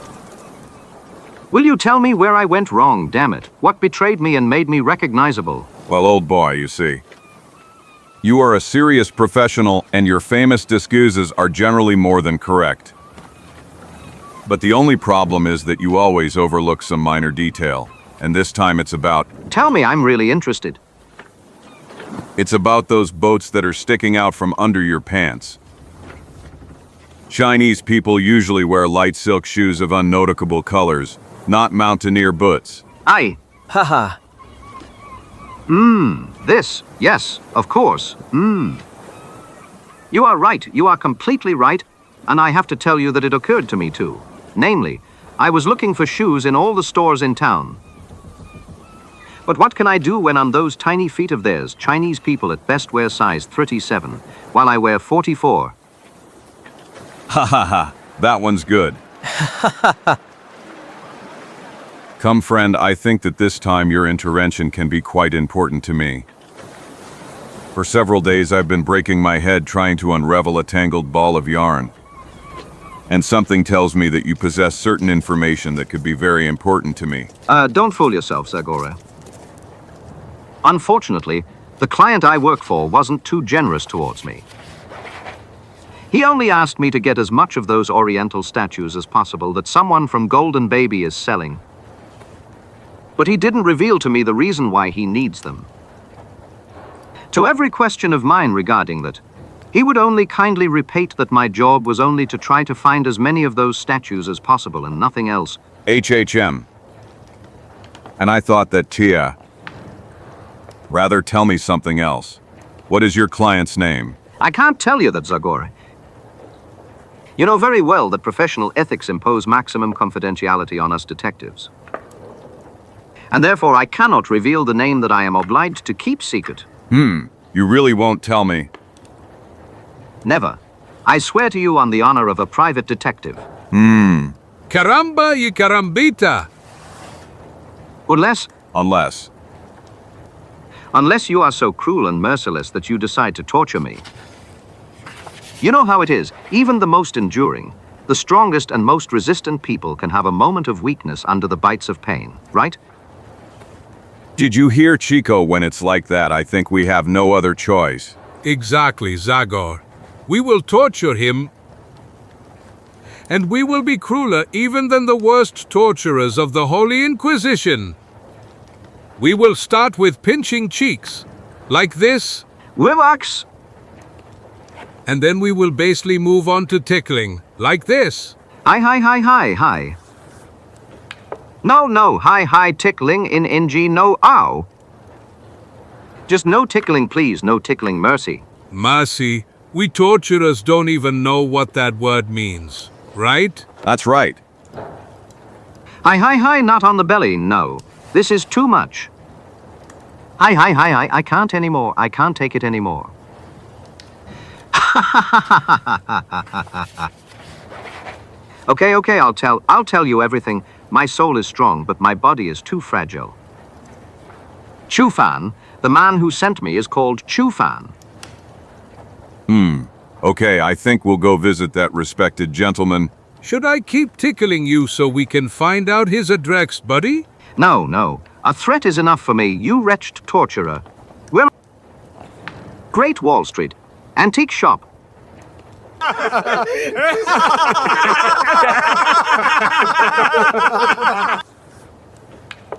C: Will you tell me where I went wrong, damn it? What betrayed me and made me recognizable?
D: Well, old boy, you see. You are a serious professional, and your famous disguises are generally more than correct. But the only problem is that you always overlook some minor detail, and this time it's about...
C: Tell me, I'm really interested.
D: It's about those boats that are sticking out from under your pants. Chinese people usually wear light silk shoes of unnoticeable colors, not mountaineer boots.
C: Aye.
R: Haha.
C: This. Yes, of course. You are right. You are completely right. And I have to tell you that it occurred to me too. Namely, I was looking for shoes in all the stores in town. But what can I do when on those tiny feet of theirs, Chinese people at best wear size 37, while I wear 44?
D: Ha, that one's good. Come, friend, I think that this time your intervention can be quite important to me. For several days I've been breaking my head trying to unravel a tangled ball of yarn. And something tells me that you possess certain information that could be very important to me.
C: Don't fool yourself, Zagor. Unfortunately, the client I work for wasn't too generous towards me. He only asked me to get as much of those oriental statues as possible that someone from Golden Baby is selling. But he didn't reveal to me the reason why he needs them. To every question of mine regarding that, he would only kindly repeat that my job was only to try to find as many of those statues as possible and nothing else.
D: HHM. And I thought that Tia. Rather, tell me something else. What is your client's name?
C: I can't tell you that, Zagor. You know very well that professional ethics impose maximum confidentiality on us detectives. And therefore I cannot reveal the name that I am obliged to keep secret.
D: You really won't tell me?
C: Never. I swear to you on the honor of a private detective.
B: Caramba y carambita.
C: Unless you are so cruel and merciless that you decide to torture me. You know how it is, even the most enduring, the strongest and most resistant people can have a moment of weakness under the bites of pain, right?
D: Did you hear, Chico? When it's like that, I think we have no other choice.
B: Exactly, Zagor. We will torture him, and we will be crueler even than the worst torturers of the Holy Inquisition. We will start with pinching cheeks, like this.
E: Relax.
B: And then we will basically move on to tickling, like this.
E: Hi. No, hi, tickling in NG, no, ow. Just no tickling, please, no tickling, mercy.
B: Mercy, we torturers don't even know what that word means, right?
D: That's right.
E: Hi, not on the belly, no. This is too much. Hi, I can't anymore, I can't take it anymore. Okay, I'll tell you everything. My soul is strong, but my body is too fragile. Chufan, the man who sent me, is called Chufan.
D: Okay, I think we'll go visit that respected gentleman.
B: Should I keep tickling you so we can find out his address, buddy?
E: No. A threat is enough for me, you wretched torturer. Well, Great Wall Street. Antique shop.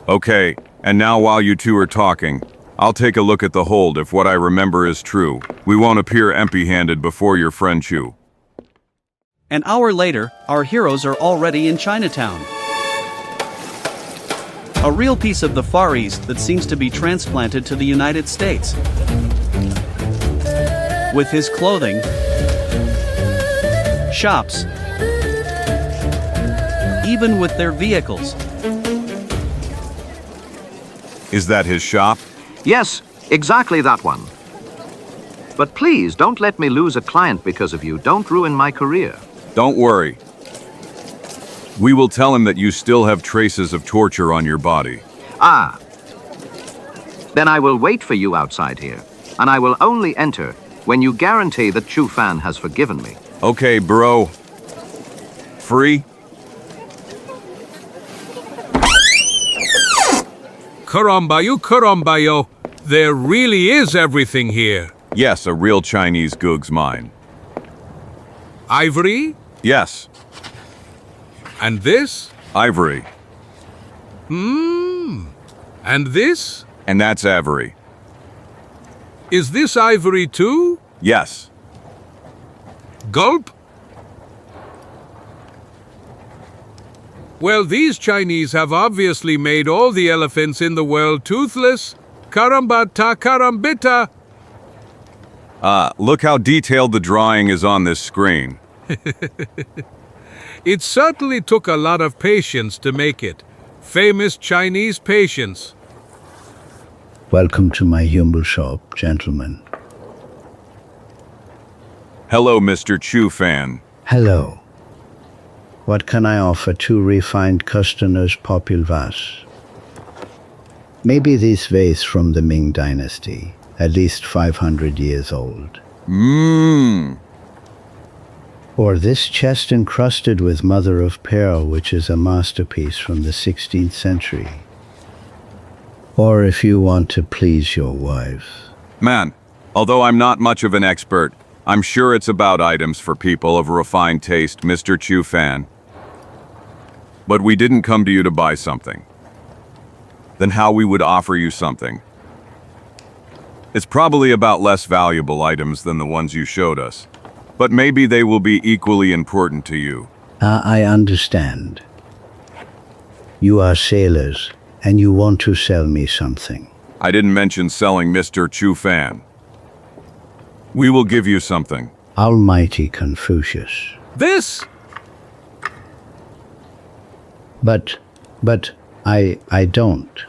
D: Okay, and now while you two are talking, I'll take a look at the hold if what I remember is true. We won't appear empty-handed before your friend Chu.
H: An hour later, our heroes are already in Chinatown. A real piece of the Far East that seems to be transplanted to the United States. With his clothing, shops, even with their vehicles.
D: Is that his shop?
E: Yes, exactly that one. But please, don't let me lose a client because of you. Don't ruin my career.
D: Don't worry. We will tell him that you still have traces of torture on your body.
E: Ah. Then I will wait for you outside here, and I will only enter when you guarantee that Chu Fan has forgiven me.
D: Okay, bro. Free?
B: Karambayo. There really is everything here.
D: Yes, a real Chinese goog's mine.
B: Ivory?
D: Yes.
B: And this?
D: Ivory.
B: And this?
D: And that's ivory.
B: Is this ivory too?
D: Yes.
B: Gulp? Well, these Chinese have obviously made all the elephants in the world toothless. Karambata karambita.
D: Look how detailed the drawing is on this screen.
B: It certainly took a lot of patience to make it. Famous Chinese patience.
U: Welcome to my humble shop, gentlemen.
D: Hello, Mr. Chu Fan.
U: Hello. What can I offer two refined customers, populvas? Maybe this vase from the Ming Dynasty, at least 500 years old. Or this chest encrusted with mother of pearl, which is a masterpiece from the 16th century. Or if you want to please your wife.
D: Man, although I'm not much of an expert, I'm sure it's about items for people of refined taste, Mr. Chu Fan. But we didn't come to you to buy something. Then how we would offer you something. It's probably about less valuable items than the ones you showed us. But maybe they will be equally important to you.
U: I understand. You are sailors, and you want to sell me something.
D: I didn't mention selling Mr. Chu Fan. We will give you something.
U: Almighty Confucius.
B: This?
U: But I don't.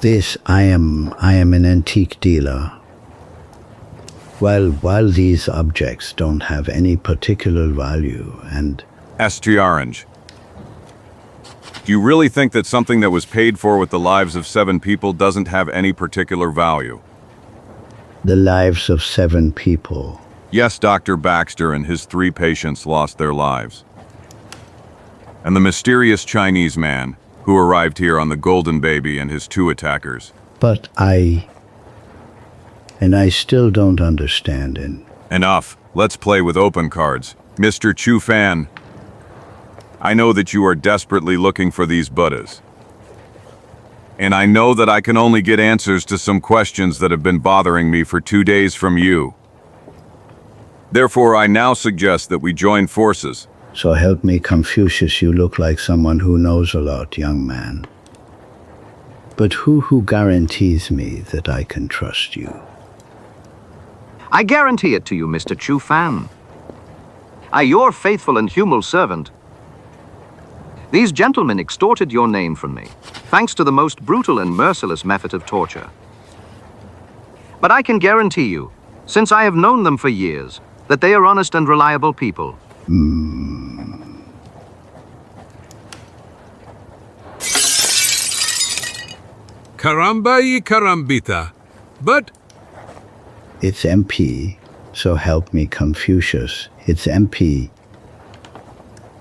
U: This, I am an antique dealer. While these objects don't have any particular value and...
D: St. Orange. Do you really think that something that was paid for with the lives of 7 people doesn't have any particular value?
U: The lives of 7 people.
D: Yes, Dr. Baxter and his 3 patients lost their lives. And the mysterious Chinese man who arrived here on the Golden Baby and his 2 attackers.
U: But And I still don't understand it.
D: Enough. Let's play with open cards. Mr. Chu Fan, I know that you are desperately looking for these Buddhas. And I know that I can only get answers to some questions that have been bothering me for 2 days from you. Therefore, I now suggest that we join forces.
U: So help me, Confucius, you look like someone who knows a lot, young man. But who guarantees me that I can trust you?
E: I guarantee it to you, Mr. Chu Fan. Your faithful and humble servant. These gentlemen extorted your name from me, thanks to the most brutal and merciless method of torture. But I can guarantee you, since I have known them for years, that they are honest and reliable people.
B: Caramba y carambita. But
U: It's MP, so help me, Confucius. It's MP.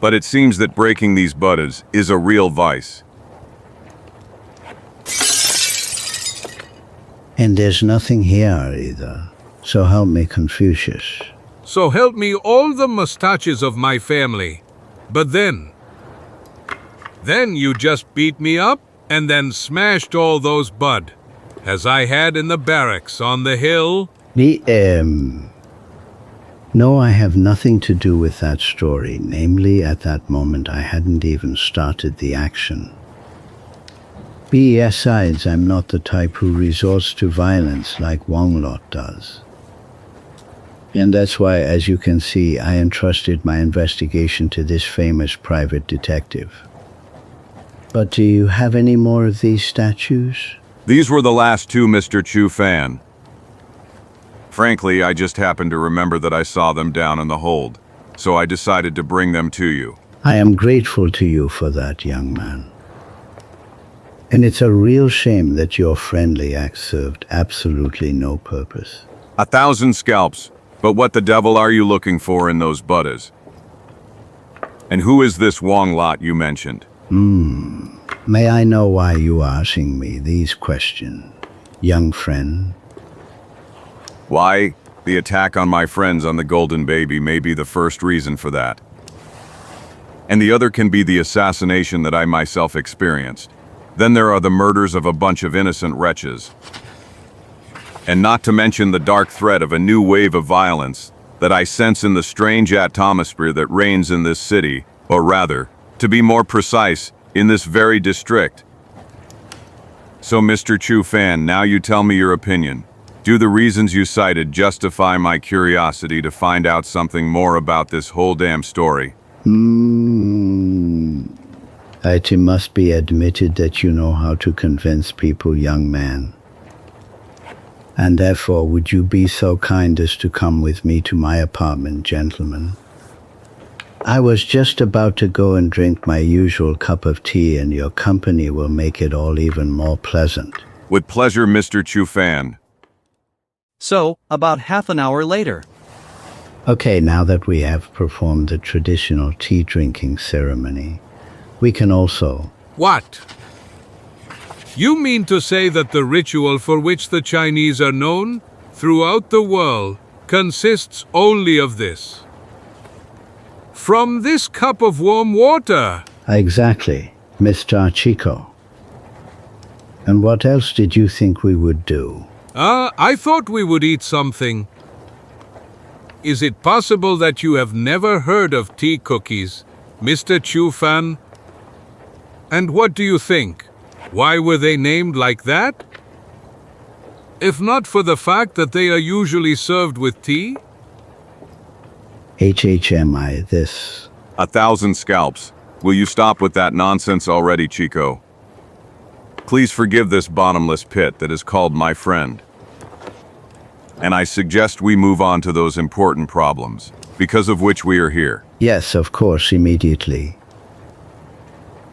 D: But it seems that breaking these Buddhas is a real vice.
U: And there's nothing here either. So help me, Confucius.
B: so help me all the mustaches of my family. But then you just beat me up and then smashed all those bud, as I had in the barracks on the hill.
U: No, I have nothing to do with that story. Namely, at that moment, I hadn't even started the action. Besides, I'm not the type who resorts to violence like Wong-Lot does. And that's why, as you can see, I entrusted my investigation to this famous private detective. But do you have any more of these statues?
D: These were the last two, Mr. Chu Fan. Frankly, I just happened to remember that I saw them down in the hold, so I decided to bring them to you.
U: I am grateful to you for that, young man. And it's a real shame that your friendly act served absolutely no purpose.
D: 1,000 scalps, but what the devil are you looking for in those Buddhas? And who is this Wong-Lot you mentioned?
U: May I know why you are asking me these questions, young friend?
D: Why, the attack on my friends on the Golden Baby may be the first reason for that. And the other can be the assassination that I myself experienced. Then there are the murders of a bunch of innocent wretches. And not to mention the dark threat of a new wave of violence that I sense in the strange atmosphere that reigns in this city, or rather, to be more precise, in this very district. So, Mr. Chu Fan, now you tell me your opinion. Do the reasons you cited justify my curiosity to find out something more about this whole damn story?
U: It must be admitted that you know how to convince people, young man. And therefore, would you be so kind as to come with me to my apartment, gentlemen? I was just about to go and drink my usual cup of tea, and your company will make it all even more pleasant.
D: With pleasure, Mr. Chu Fan.
H: So, about half an hour later.
U: Okay, now that we have performed the traditional tea drinking ceremony, we can also...
B: What? You mean to say that the ritual for which the Chinese are known throughout the world consists only of this? From this cup of warm water?
U: Exactly, Mr. Chico. And what else did you think we would do?
B: I thought we would eat something. Is it possible that you have never heard of tea cookies, Mr. Chu Fan? And what do you think? Why were they named like that? If not for the fact that they are usually served with tea?
U: HHMI this.
D: 1,000 scalps. Will you stop with that nonsense already, Chico? Please forgive this bottomless pit that is called my friend. And I suggest we move on to those important problems, because of which we are here.
U: Yes, of course, immediately.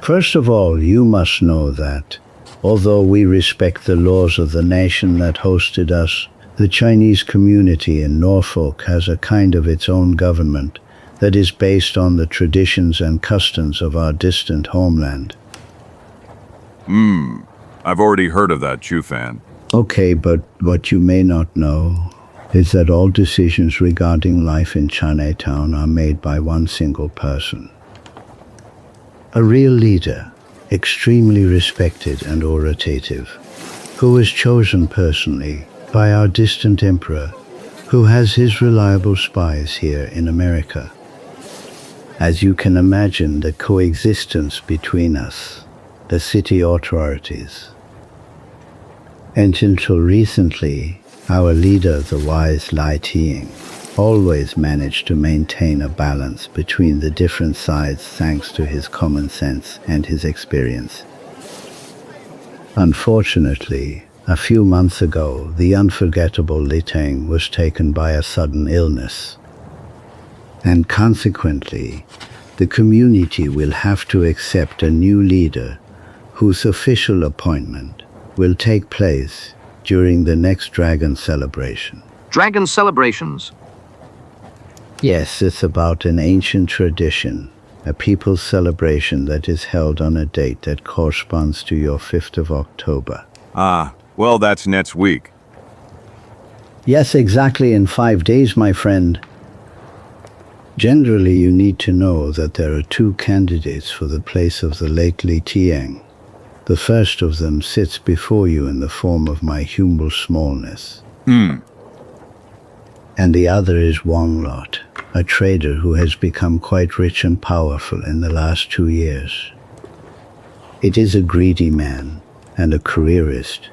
U: First of all, you must know that, although we respect the laws of the nation that hosted us, the Chinese community in Norfolk has a kind of its own government that is based on the traditions and customs of our distant homeland.
D: I've already heard of that, Chu Fan.
U: Okay, but what you may not know is that all decisions regarding life in Chinatown are made by one single person. A real leader, extremely respected and authoritative, who was chosen personally by our distant emperor, who has his reliable spies here in America. As you can imagine, the coexistence between us, the city authorities, and until recently, our leader, the wise Lai Ting, always managed to maintain a balance between the different sides thanks to his common sense and his experience. Unfortunately, a few months ago, the unforgettable Li Teng was taken by a sudden illness. And consequently, the community will have to accept a new leader whose official appointment will take place during the next dragon celebration.
E: Dragon celebrations?
U: Yes, it's about an ancient tradition, a people's celebration that is held on a date that corresponds to your 5th of October.
D: Ah, well, that's next week.
U: Yes, exactly in 5 days, my friend. Generally, you need to know that there are 2 candidates for the place of the late Li Tiang. The first of them sits before you in the form of my humble smallness. And the other is Wong-Lot, a trader who has become quite rich and powerful in the last 2 years. It is a greedy man and a careerist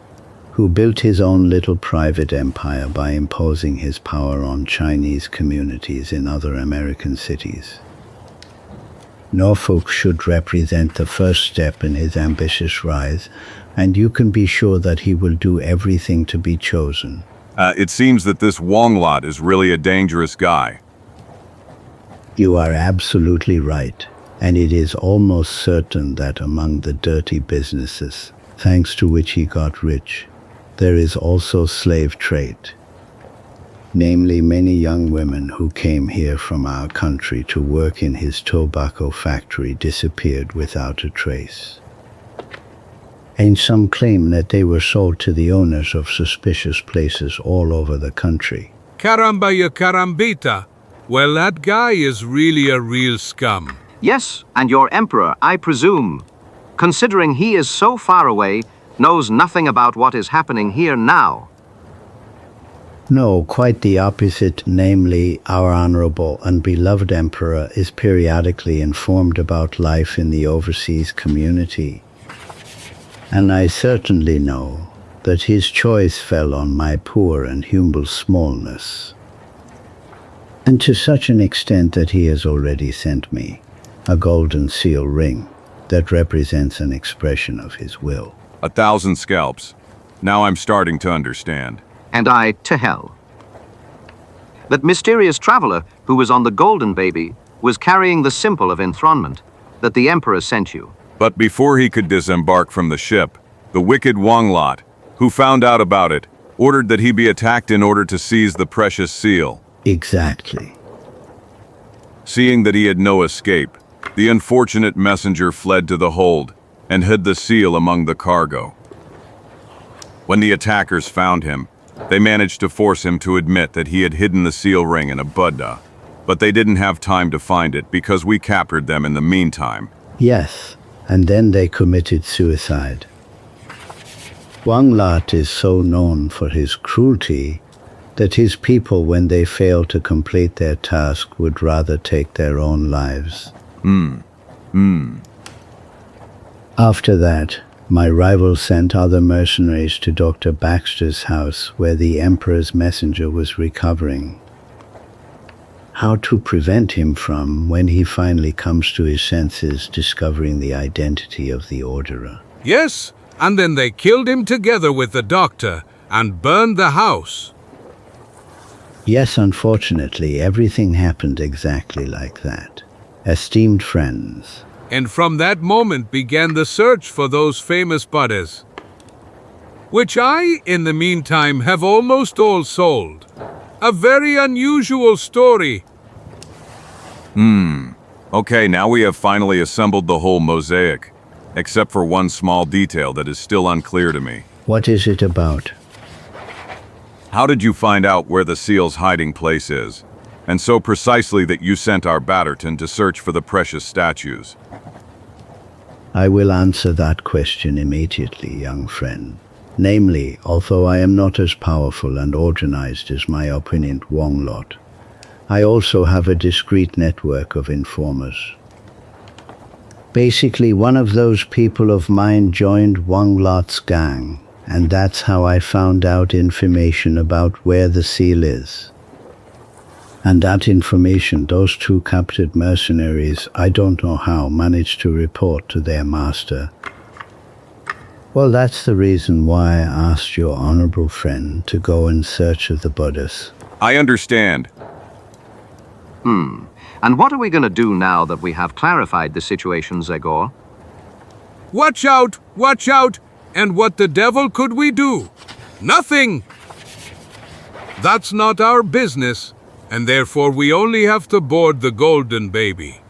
U: who built his own little private empire by imposing his power on Chinese communities in other American cities. Norfolk should represent the first step in his ambitious rise, and you can be sure that he will do everything to be chosen.
D: It seems that this Wong-Lot is really a dangerous guy.
U: You are absolutely right, and it is almost certain that among the dirty businesses, thanks to which he got rich, there is also slave trade. Namely, many young women who came here from our country to work in his tobacco factory disappeared without a trace. And some claim that they were sold to the owners of suspicious places all over the country.
B: Caramba ya carambita. Well, that guy is really a real scum.
E: Yes, and your emperor, I presume, considering he is so far away, knows nothing about what is happening here now.
U: No, quite the opposite, namely, our honorable and beloved emperor is periodically informed about life in the overseas community. And I certainly know that his choice fell on my poor and humble smallness. And to such an extent that he has already sent me a golden seal ring that represents an expression of his will.
D: 1,000 scalps. Now I'm starting to understand.
E: And I to hell. That mysterious traveler who was on the Golden Baby was carrying the symbol of enthronement that the emperor sent you.
D: But before he could disembark from the ship, the wicked Wong-Lot, who found out about it, ordered that he be attacked in order to seize the precious seal.
U: Exactly.
D: Seeing that he had no escape, the unfortunate messenger fled to the hold and hid the seal among the cargo. When the attackers found him, they managed to force him to admit that he had hidden the seal ring in a Buddha, but they didn't have time to find it because we captured them in the meantime.
U: Yes, and then they committed suicide. Wong-Lot is so known for his cruelty that his people, when they fail to complete their task, would rather take their own lives. After that, my rival sent other mercenaries to Dr. Baxter's house where the Emperor's messenger was recovering. How to prevent him from, when he finally comes to his senses, discovering the identity of the orderer.
B: Yes, and then they killed him together with the doctor and burned the house.
U: Yes, unfortunately, everything happened exactly like that. Esteemed friends.
B: And from that moment began the search for those famous Buddhas, which I, in the meantime, have almost all sold. A very unusual story.
D: Okay, now we have finally assembled the whole mosaic, except for one small detail that is still unclear to me.
U: What is it about?
D: How did you find out where the seal's hiding place is? And so precisely that you sent our Batterton to search for the precious statues?
U: I will answer that question immediately, young friend. Namely, although I am not as powerful and organized as my opponent Wong-Lot, I also have a discreet network of informers. Basically, one of those people of mine joined Wong-Lot's gang, and that's how I found out information about where the seal is. And that information those two captured mercenaries, I don't know how, managed to report to their master. Well, that's the reason why I asked your honorable friend to go in search of the Buddhas.
D: I understand.
E: And what are we going to do now that we have clarified the situation, Zagor?
B: Watch out! Watch out! And what the devil could we do? Nothing! That's not our business, and therefore we only have to board the Golden Baby.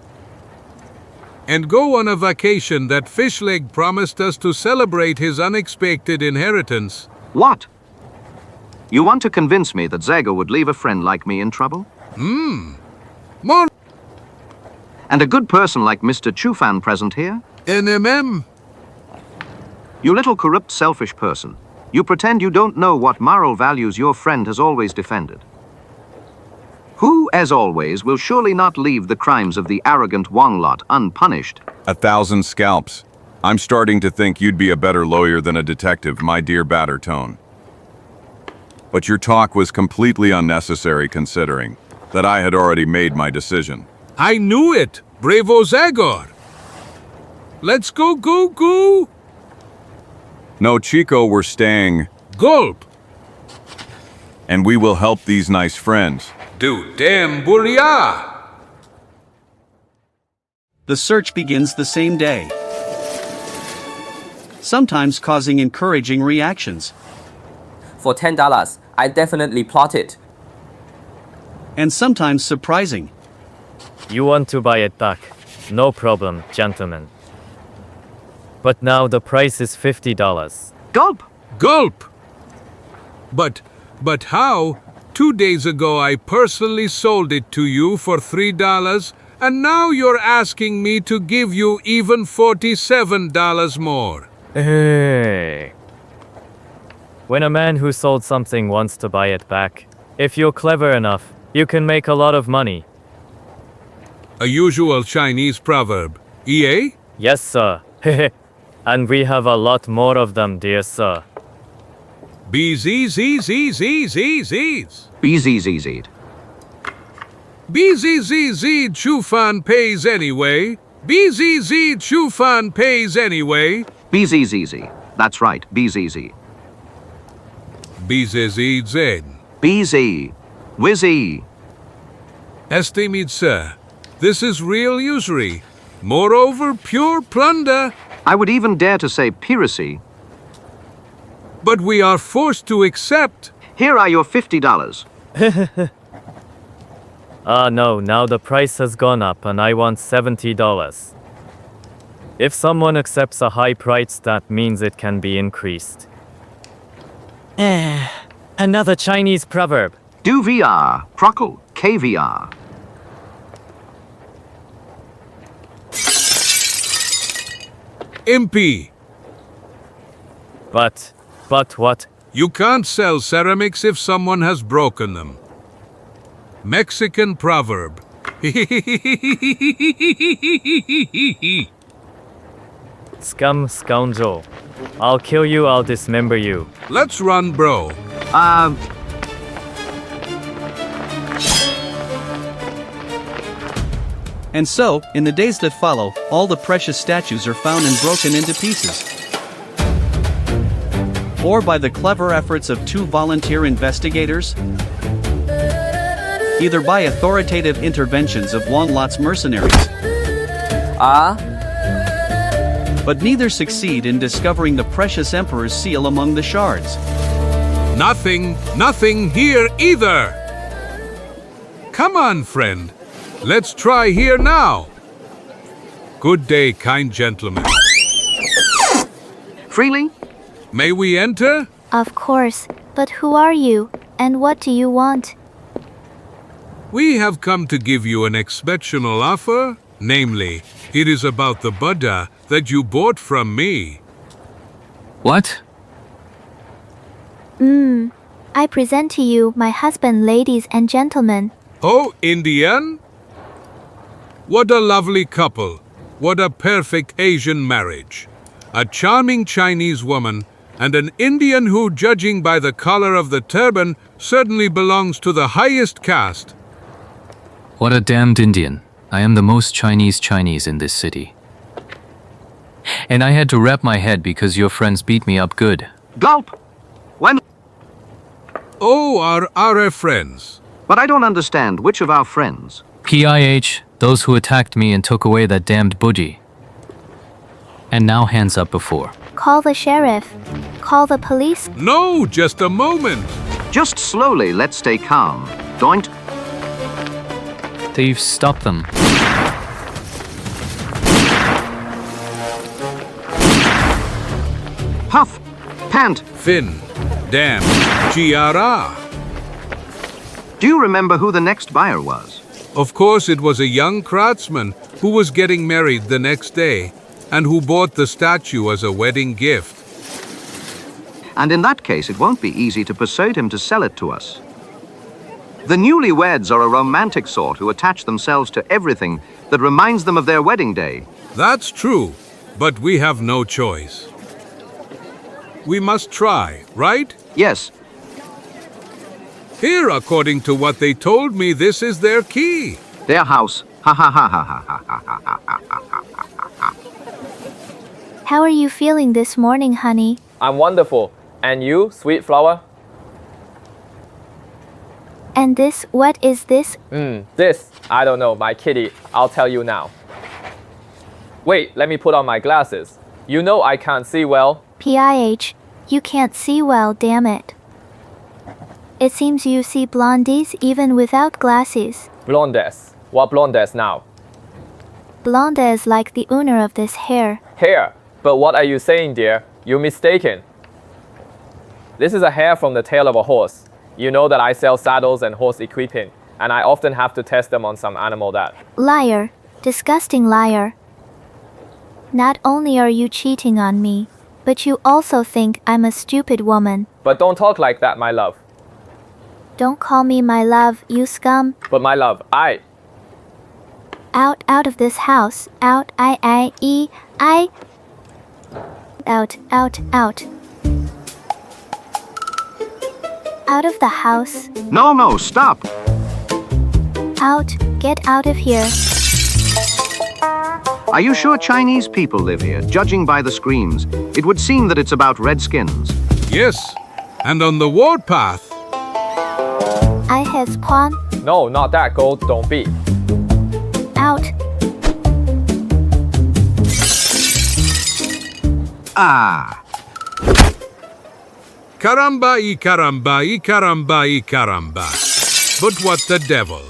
B: And go on a vacation that Fishleg promised us to celebrate his unexpected inheritance.
E: What? You want to convince me that Zagor would leave a friend like me in trouble?
B: More
E: And a good person like Mr. Chufan present here?
B: NMM.
E: You little corrupt, selfish person. You pretend you don't know what moral values your friend has always defended. Who, as always, will surely not leave the crimes of the arrogant Wong-Lot unpunished?
D: 1,000 scalps. I'm starting to think you'd be a better lawyer than a detective, my dear Batterton. But your talk was completely unnecessary considering that I had already made my decision.
B: I knew it! Bravo Zagor! Let's go, go, go!
D: No, Chico, we're staying.
B: Gulp!
D: And we will help these nice friends.
B: Do damn booyah!
H: The search begins the same day, sometimes causing encouraging reactions.
L: For $10, I definitely plot it.
H: And sometimes surprising.
M: You want to buy it back? No problem, gentlemen. But now the price is $50.
E: Gulp!
B: Gulp! But how? 2 days ago I personally sold it to you for $3, and now you're asking me to give you even $47 more.
M: Hey. When a man who sold something wants to buy it back, if you're clever enough, you can make a lot of money.
B: A usual Chinese proverb. EA?
M: Yes, sir. And we have a lot more of them, dear sir.
B: BZZZZZZs.
E: BZZZ.
B: BZZZ Chufan pays anyway. BZZ Chufan pays anyway.
E: BZZZ. That's right, BZZ.
B: BZZZ.
E: BZ. Wizzy.
B: Estimated sir, this is real usury. Moreover, pure plunder.
E: I would even dare to say piracy.
B: But we are forced to accept.
E: Here are your $50.
M: No, now the price has gone up and I want $70. If someone accepts a high price, that means it can be increased. Another Chinese proverb.
E: Do VR, Crockle, KVR.
B: Impy.
M: But what?
B: You can't sell ceramics if someone has broken them. Mexican proverb.
M: Scum scoundrel. I'll kill you, I'll dismember you.
B: Let's run, bro.
H: And so, in the days that follow, all the precious statues are found and broken into pieces. Or by the clever efforts of 2 volunteer investigators, either by authoritative interventions of Wong-Lot's mercenaries. But neither succeed in discovering the precious Emperor's seal among the shards.
B: Nothing here either. Come on, friend. Let's try here now. Good day, kind gentlemen.
E: Freely?
B: May we enter?
W: Of course, but who are you?
Q: And what do you want?
B: We have come to give you an exceptional offer. Namely, it is about the Buddha that you bought from me.
N: What?
Q: I present to you my husband, ladies and gentlemen.
B: Oh, Indian? What a lovely couple. What a perfect Asian marriage. A charming Chinese woman and an Indian who, judging by the color of the turban, certainly belongs to the highest caste.
N: What a damned Indian. I am the most Chinese in this city. And I had to wrap my head because your friends beat me up good.
E: Gulp! When?
B: Oh, our friends.
E: But I don't understand which of our friends.
N: PIH, those who attacked me and took away that damned budgie. And now hands up before.
Q: Call the sheriff. Call the police.
B: No, just a moment.
E: Just slowly, let's stay calm. Don't.
N: Thieves, stop them.
E: Huff! Pant!
B: Fin. Damn. Giara.
E: Do you remember who the next buyer was?
B: Of course, it was a young craftsman who was getting married the next day and who bought the statue as a wedding gift.
E: And in that case, it won't be easy to persuade him to sell it to us. The newlyweds are a romantic sort who attach themselves to everything that reminds them of their wedding day.
B: That's true, but we have no choice. We must try, right?
E: Yes.
B: Here, according to what they told me, this is their key.
E: Their house. Ha ha ha ha ha ha ha ha ha ha ha.
Q: How are you feeling this morning, honey?
L: I'm wonderful. And you, sweet flower?
Q: And this, what is this?
L: This, I don't know, my kitty. I'll tell you now. Wait, let me put on my glasses. You know I can't see well.
Q: PIH, you can't see well, damn it. It seems you see blondies even without glasses.
L: Blondes. What blondes now?
Q: Blonde is like the owner of this hair.
L: Hair? But what are you saying, dear? You're mistaken. This is a hair from the tail of a horse. You know that I sell saddles and horse equipping, and I often have to test them on some animal that...
Q: Liar. Disgusting liar. Not only are you cheating on me, but you also think I'm a stupid woman.
L: But don't talk like that, my love.
Q: Don't call me my love, you scum.
L: But my love,
Q: Out of this house. Out, I. Out. Out of the house.
E: No, stop.
Q: Out. Get out of here.
E: Are you sure Chinese people live here? Judging by the screams, it would seem that it's about redskins.
B: Yes, and on the warpath.
Q: I has Quan.
L: No, not that, Gold. Don't be.
Q: Out.
E: Ah.
B: Caramba, caramba. But what the devil?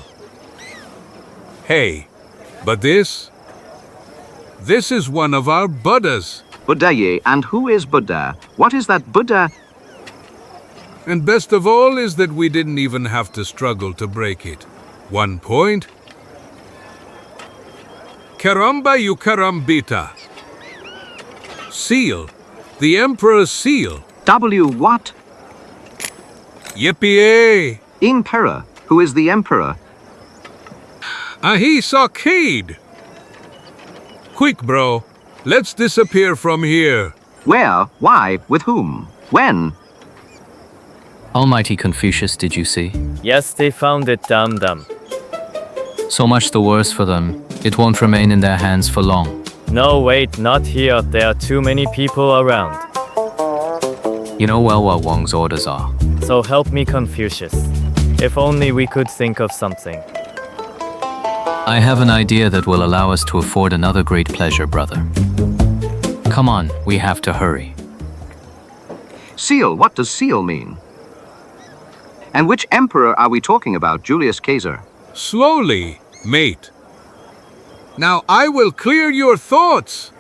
B: Hey, but this is one of our Buddhas.
E: Buddha, and who is Buddha? What is that Buddha?
B: And best of all is that we didn't even have to struggle to break it. 1 point. Caramba, carambita. Seal. The Emperor's seal.
E: W what?
B: Yippee!
E: Emperor. Who is the Emperor?
B: Ahi Saukade. Quick, bro. Let's disappear from here.
E: Where? Why? With whom? When?
N: Almighty Confucius, did you see?
M: Yes, they found it, damn them.
N: So much the worse for them. It won't remain in their hands for long.
M: No, wait, not here. There are too many people around.
N: You know well what Wong's orders are.
M: So help me, Confucius. If only we could think of something.
N: I have an idea that will allow us to afford another great pleasure, brother. Come on, we have to hurry.
E: Seal, what does seal mean? And which emperor are we talking about, Julius Caesar?
B: Slowly, mate. Now I will clear your thoughts.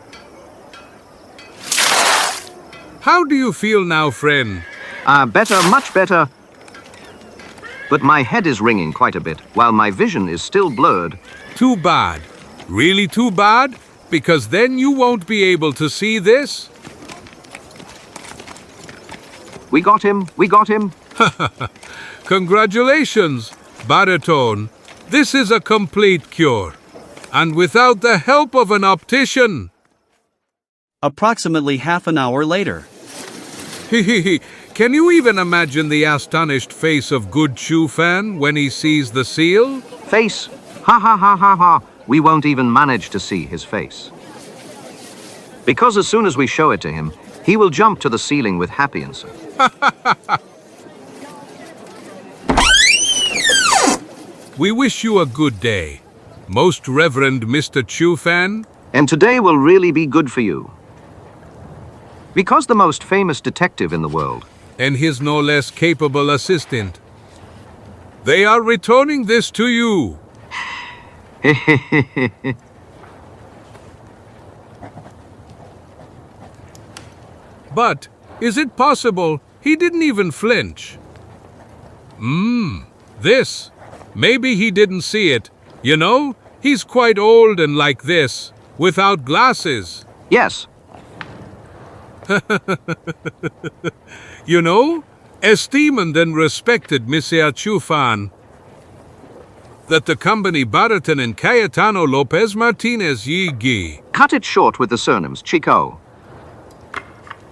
B: How do you feel now, friend?
E: Better, much better. But my head is ringing quite a bit, while my vision is still blurred.
B: Too bad. Really too bad? Because then you won't be able to see this?
E: We got him, we got him.
B: Congratulations, Baritone. This is a complete cure. And without the help of an optician.
H: Approximately half an hour later.
B: Can you even imagine the astonished face of Good Chu Fan when he sees the seal?
E: Face? Ha ha ha ha ha. We won't even manage to see his face. Because as soon as we show it to him, he will jump to the ceiling with happiness.
B: We wish you a good day, Most Reverend Mr. Chu Fan.
E: And today will really be good for you. Because the most famous detective in the world,
B: and his no less capable assistant, they are returning this to you. But, is it possible he didn't even flinch? This. Maybe he didn't see it. You know, he's quite old and like this, without glasses.
E: Yes.
B: You know, esteemed and respected Monsieur Chu Fan, that the company Barton and Cayetano Lopez Martinez Yigi.
E: Cut it short with the surnames, Chico.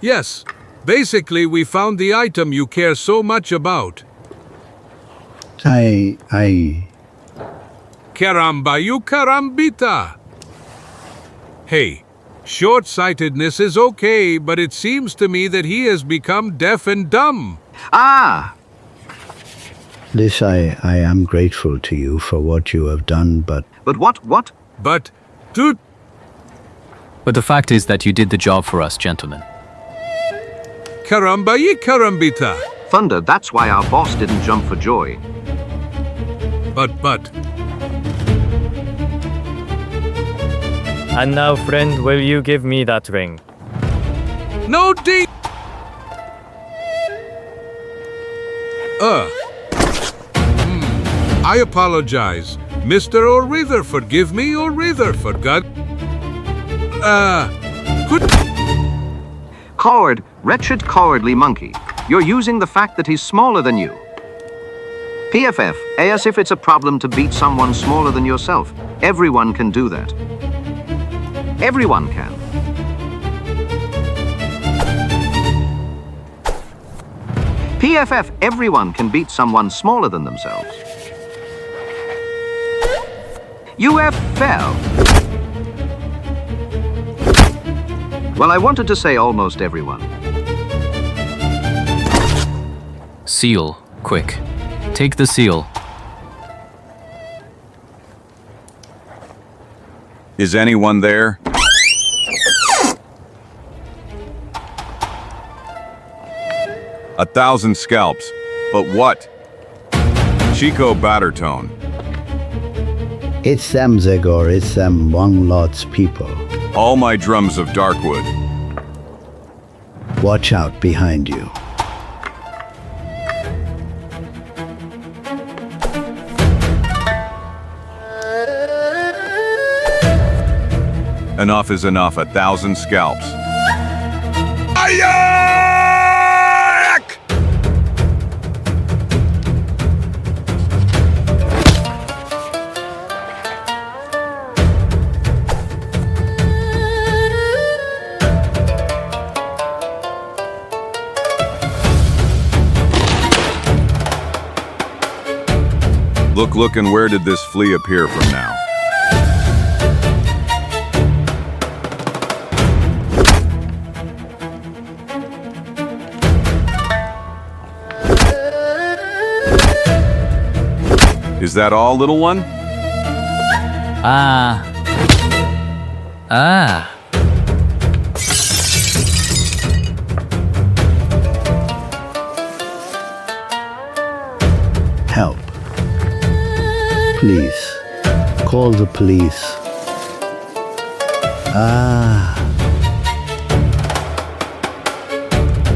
B: Yes, basically we found the item you care so much about. Caramba, you carambita! Hey, short-sightedness is okay, but it seems to me that he has become deaf and dumb.
E: Ah!
T: This, I am grateful to you for what you have done, but...
E: But what?
B: But
N: the fact is that you did the job for us, gentlemen.
B: Caramba, ye carambita!
E: Thunder, that's why our boss didn't jump for joy.
B: But...
M: And now, friend, will you give me that ring?
B: No D. I apologize. Mr. O'Reither, forgive me, O'Reither, for God.
E: Coward, wretched, cowardly monkey. You're using the fact that he's smaller than you. PFF, as if it's a problem to beat someone smaller than yourself. Everyone can do that. Everyone can. PFF, everyone can beat someone smaller than themselves. UF fell. Well, I wanted to say almost everyone.
N: Seal, quick. Take the seal.
D: Is anyone there? A 1,000 scalps. But what? Chico Battertone.
T: It's them, Zagor, it's them Wong-Lot's people.
D: All my drums of Darkwood.
T: Watch out behind you.
D: Enough is enough, 1,000 scalps. Look, and where did this flea appear from now? Is that all, little one?
T: Help. Please. Call the police.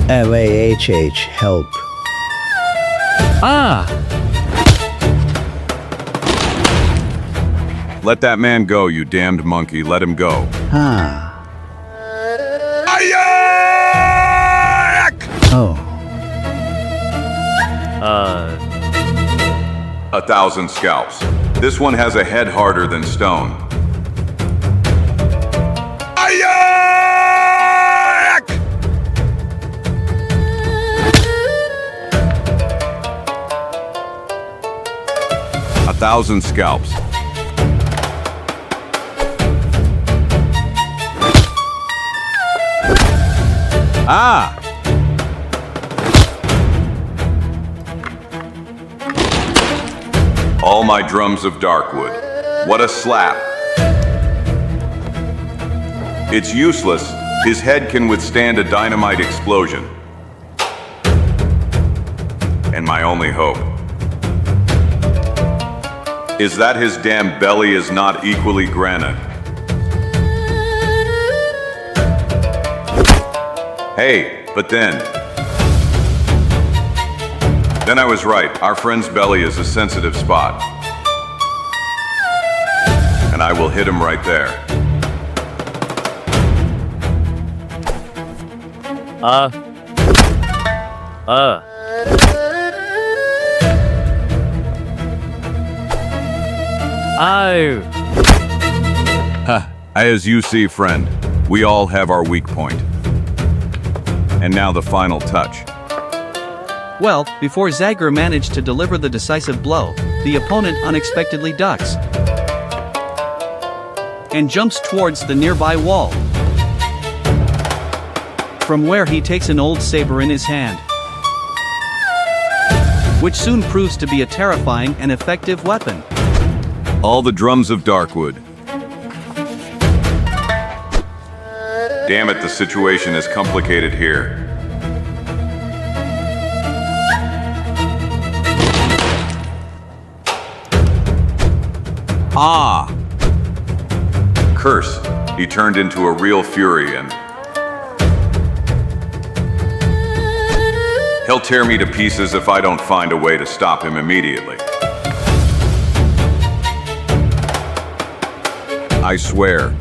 T: LAHH, help.
D: Let that man go, you damned monkey. Let him go.
T: Ah. Oh.
D: 1,000 scalps. This one has a head harder than stone. Ayak! 1,000 scalps. Ah! All my drums of darkwood. What a slap. It's useless. His head can withstand a dynamite explosion. And my only hope is that his damn belly is not equally granite. Hey, but then I was right. Our friend's belly is a sensitive spot. And I will hit him right there. As you see, friend, we all have our weak point. And now the final touch.
H: Well, before Zagor managed to deliver the decisive blow, the opponent unexpectedly ducks and jumps towards the nearby wall, from where he takes an old saber in his hand, which soon proves to be a terrifying and effective weapon.
D: All the drums of darkwood. Damn it, the situation is complicated here. Ah! Curse. He turned into a real fury and he'll tear me to pieces if I don't find a way to stop him immediately. I swear.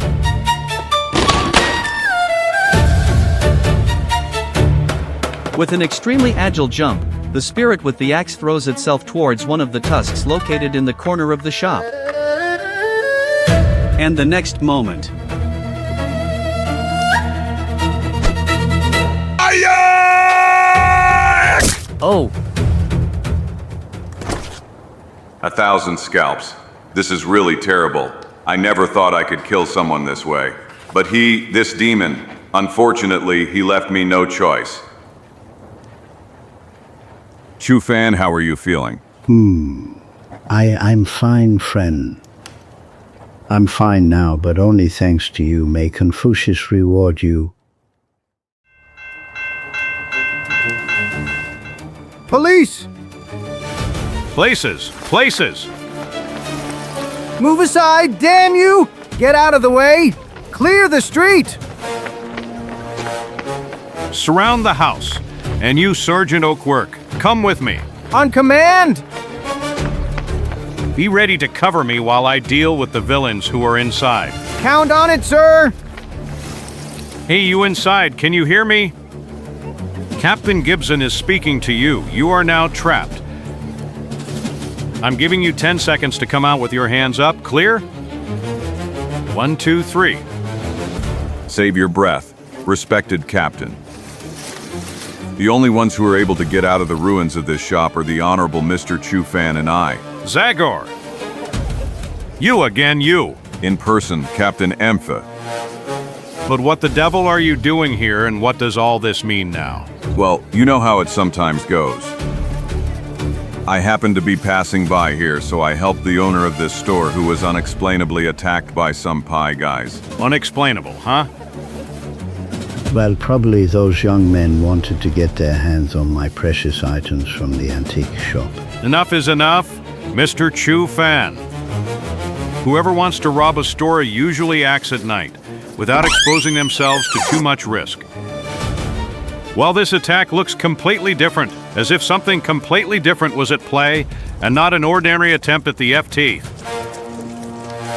H: With an extremely agile jump, the spirit with the axe throws itself towards one of the tusks located in the corner of the shop. And the next moment, oh!
D: 1,000 scalps. This is really terrible. I never thought I could kill someone this way. But this demon, unfortunately, he left me no choice. Chu Fan, how are you feeling?
T: I'm fine, friend. I'm fine now, but only thanks to you. May Confucius reward you.
A: Police!
I: Places! Places!
A: Move aside, damn you! Get out of the way! Clear the street!
I: Surround the house. And you, Sergeant Oakwork, come with me.
A: On command!
I: Be ready to cover me while I deal with the villains who are inside.
A: Count on it, sir!
I: Hey, you inside, can you hear me? Captain Gibson is speaking to you. You are now trapped. I'm giving you 10 seconds to come out with your hands up. Clear? 1, 2, 3.
D: Save your breath, respected Captain. The only ones who are able to get out of the ruins of this shop are the Honorable Mr. Chu Fan and I.
I: Zagor! You again, you!
D: In person, Captain Empha.
I: But what the devil are you doing here, and what does all this mean now?
D: Well, you know how it sometimes goes. I happened to be passing by here, so I helped the owner of this store who was unexplainably attacked by some pie guys.
I: Unexplainable, huh?
T: Well, probably those young men wanted to get their hands on my precious items from the antique shop.
I: Enough is enough, Mr. Chu Fan. Whoever wants to rob a store usually acts at night, without exposing themselves to too much risk. Well, this attack looks completely different, as if something completely different was at play, and not an ordinary attempt at the FT.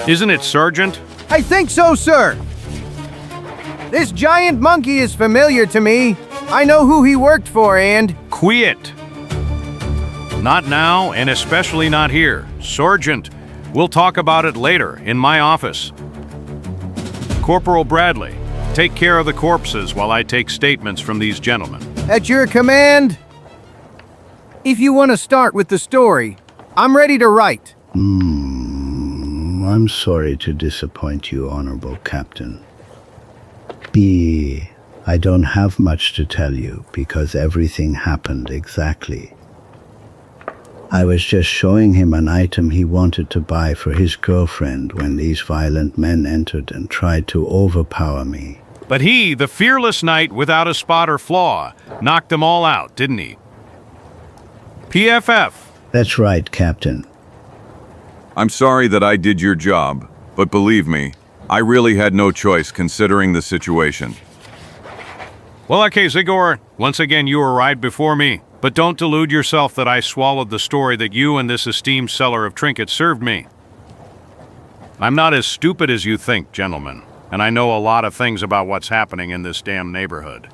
I: Isn't it Sergeant?
A: I think so, sir. This giant monkey is familiar to me. I know who he worked for and...
I: Quit. Not now, and especially not here. Sergeant, we'll talk about it later, in my office. Corporal Bradley, take care of the corpses while I take statements from these gentlemen.
A: At your command. If you want to start with the story, I'm ready to write.
T: I'm sorry to disappoint you, Honorable Captain. I don't have much to tell you because everything happened exactly. I was just showing him an item he wanted to buy for his girlfriend when these violent men entered and tried to overpower me.
I: But he, the fearless knight without a spot or flaw, knocked them all out, didn't he? PFF.
T: That's right, Captain.
D: I'm sorry that I did your job, but believe me, I really had no choice considering the situation.
I: Well, okay, Zagor, once again you arrived before me, but don't delude yourself that I swallowed the story that you and this esteemed seller of trinkets served me. I'm not as stupid as you think, gentlemen, and I know a lot of things about what's happening in this damn neighborhood.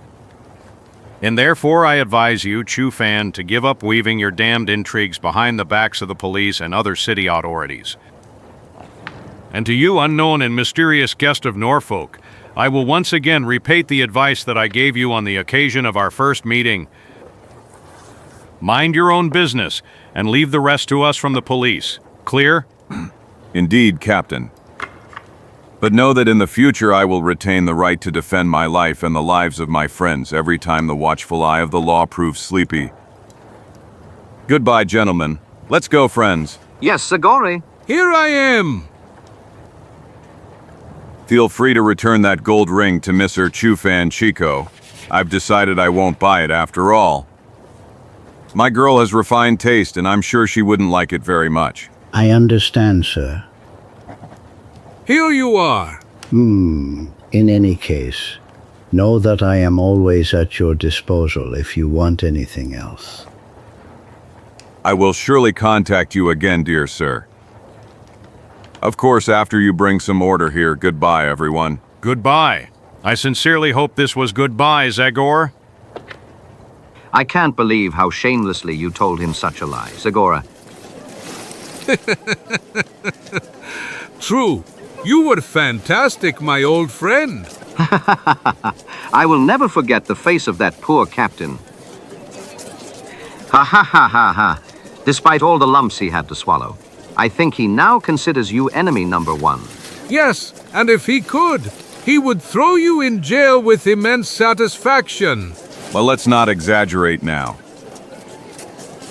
I: And therefore I advise you, Chu Fan, to give up weaving your damned intrigues behind the backs of the police and other city authorities. And to you, unknown and mysterious guest of Norfolk, I will once again repeat the advice that I gave you on the occasion of our first meeting. Mind your own business and leave the rest to us from the police. Clear?
D: Indeed, Captain. But know that in the future I will retain the right to defend my life and the lives of my friends every time the watchful eye of the law proves sleepy. Goodbye, gentlemen. Let's go, friends.
E: Yes, Zagor.
B: Here I am.
D: Feel free to return that gold ring to Mr. Chufan Chico. I've decided I won't buy it after all. My girl has refined taste, and I'm sure she wouldn't like it very much.
T: I understand, sir.
B: Here you are.
T: In any case, know that I am always at your disposal if you want anything else.
D: I will surely contact you again, dear sir. Of course, after you bring some order here. Goodbye, everyone.
I: Goodbye. I sincerely hope this was goodbye, Zagor.
E: I can't believe how shamelessly you told him such a lie, Zagor.
B: True. You were fantastic, my old friend.
E: I will never forget the face of that poor captain. Ha ha ha ha ha. Despite all the lumps he had to swallow, I think he now considers you enemy number one.
B: Yes, and if he could, he would throw you in jail with immense satisfaction.
D: Well, let's not exaggerate now.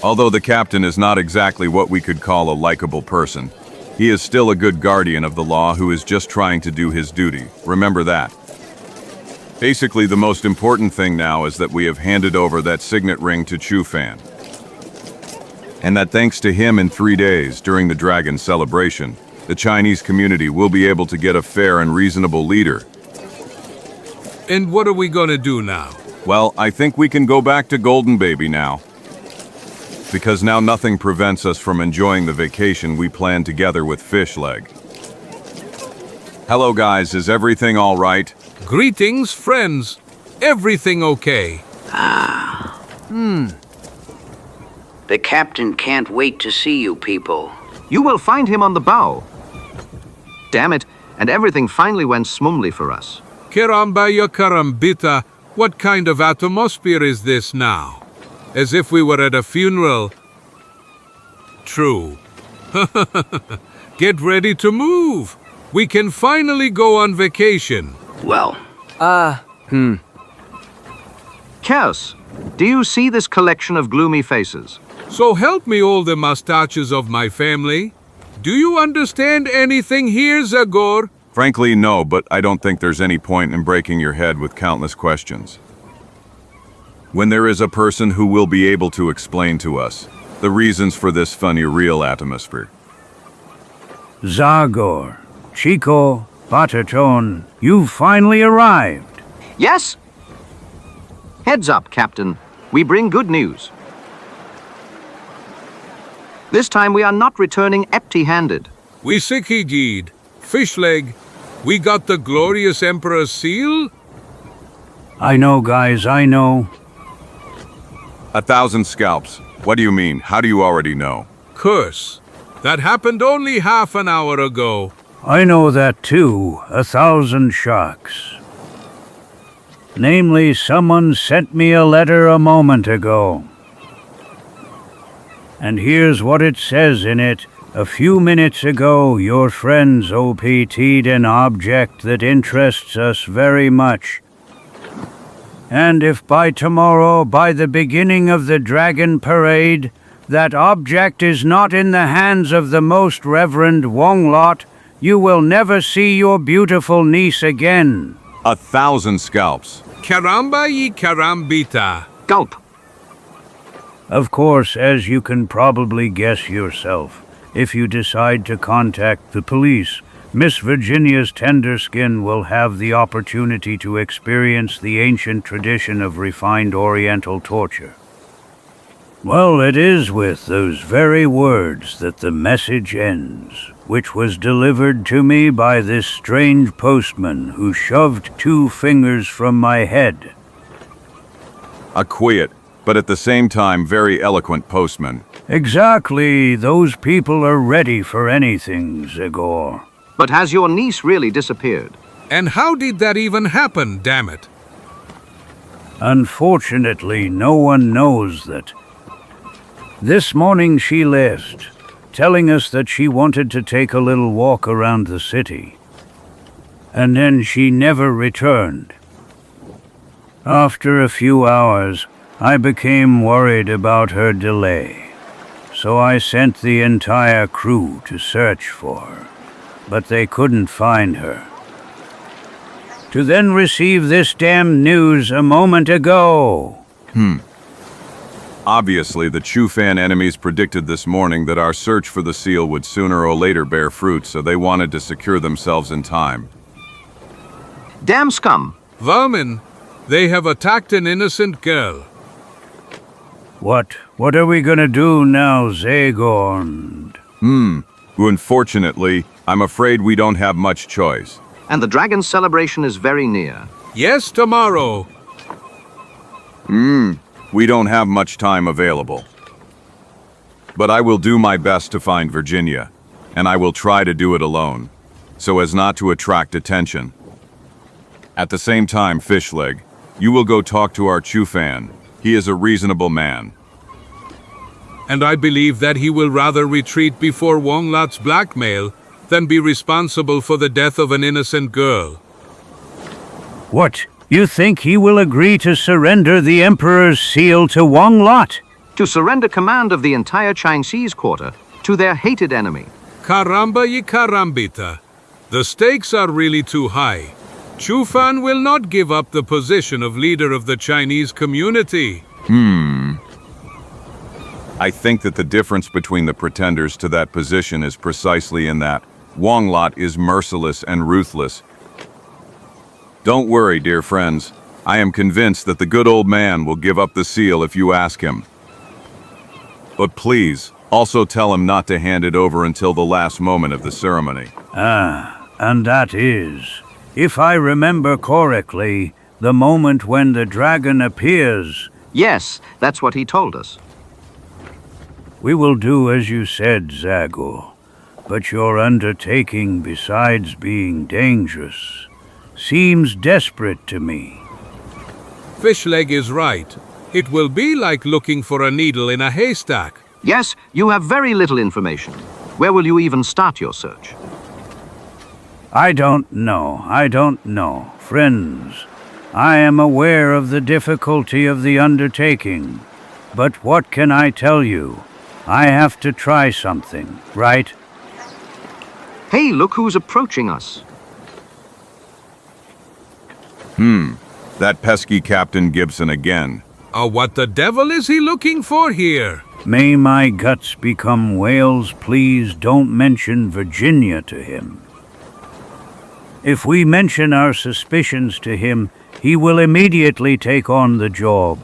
D: Although the captain is not exactly what we could call a likable person, he is still a good guardian of the law who is just trying to do his duty. Remember that. Basically, the most important thing now is that we have handed over that signet ring to Chufan. And that thanks to him in 3 days, during the Dragon celebration, the Chinese community will be able to get a fair and reasonable leader.
B: And what are we gonna do now?
D: Well, I think we can go back to Golden Baby now. Because now nothing prevents us from enjoying the vacation we planned together with Fishleg. Hello guys, is everything all right?
B: Greetings, friends. Everything okay?
P: The captain can't wait to see you people.
E: You will find him on the bow. Damn it, and everything finally went smoothly for us.
B: Karambaya karambita, what kind of atmosphere is this now? As if we were at a funeral. True. Get ready to move. We can finally go on vacation.
P: Well.
E: Chaos, do you see this collection of gloomy faces?
B: So help me all the mustaches of my family. Do you understand anything here, Zagor?
D: Frankly, no, but I don't think there's any point in breaking your head with countless questions. When there is a person who will be able to explain to us the reasons for this funny real atmosphere.
S: Zagor, Chico, Batatone, you've finally arrived.
E: Yes? Heads up, Captain. We bring good news. This time we are not returning empty-handed.
B: We sikijid. Fishleg, we got the glorious Emperor's seal?
S: I know, guys, I know.
D: 1,000 scalps. What do you mean? How do you already know?
B: Curse. That happened only half an hour ago.
S: I know that too. 1,000 sharks. Namely, someone sent me a letter a moment ago. And here's what it says in it. A few minutes ago, your friends OPT'd an object that interests us very much. And if by tomorrow, by the beginning of the Dragon Parade, that object is not in the hands of the Most Reverend Wong-Lot, you will never see your beautiful niece again.
D: 1,000 scalps.
B: Caramba y carambita.
E: Gulp.
S: Of course, as you can probably guess yourself, if you decide to contact the police, Miss Virginia's tender skin will have the opportunity to experience the ancient tradition of refined Oriental torture. Well, it is with those very words that the message ends, which was delivered to me by this strange postman who shoved 2 fingers from my head.
D: A quiet, but at the same time very eloquent postman.
S: Exactly, those people are ready for anything, Zagor.
E: But has your niece really disappeared?
B: And how did that even happen, damn it?
S: Unfortunately, no one knows that. This morning she left, telling us that she wanted to take a little walk around the city. And then she never returned. After a few hours, I became worried about her delay. So I sent the entire crew to search for her. But they couldn't find her. To then receive this damn news a moment ago.
D: Obviously, the Chu-Fan enemies predicted this morning that our search for the seal would sooner or later bear fruit, so they wanted to secure themselves in time.
E: Damn scum!
B: Vermin, they have attacked an innocent girl.
S: What are we gonna do now, Zagor?
D: Unfortunately, I'm afraid we don't have much choice.
E: And the dragon celebration is very near.
B: Yes, tomorrow.
D: We don't have much time available. But I will do my best to find Virginia, and I will try to do it alone, so as not to attract attention. At the same time, Fishleg, you will go talk to our Chu-Fan. He is a reasonable man.
B: And I believe that he will rather retreat before Wong-Lot's blackmail than be responsible for the death of an innocent girl.
S: What? You think he will agree to surrender the Emperor's seal to Wong-Lot?
E: To surrender command of the entire Chinese quarter to their hated enemy.
B: Caramba y carambita. The stakes are really too high. Chu-Fan will not give up the position of leader of the Chinese community.
D: I think that the difference between the pretenders to that position is precisely in that Wong-Lot is merciless and ruthless. Don't worry, dear friends. I am convinced that the good old man will give up the seal if you ask him. But please, also tell him not to hand it over until the last moment of the ceremony.
S: And that is, if I remember correctly, the moment when the dragon appears.
E: Yes, that's what he told us.
S: We will do as you said, Zagor. But your undertaking, besides being dangerous, seems desperate to me.
B: Fishleg is right. It will be like looking for a needle in a haystack.
E: Yes, you have very little information. Where will you even start your search?
S: I don't know. Friends, I am aware of the difficulty of the undertaking. But what can I tell you? I have to try something, right?
E: Hey, look who's approaching us.
D: That pesky Captain Gibson again.
B: What the devil is he looking for here?
S: May my guts become whales, please don't mention Virginia to him. If we mention our suspicions to him, he will immediately take on the job,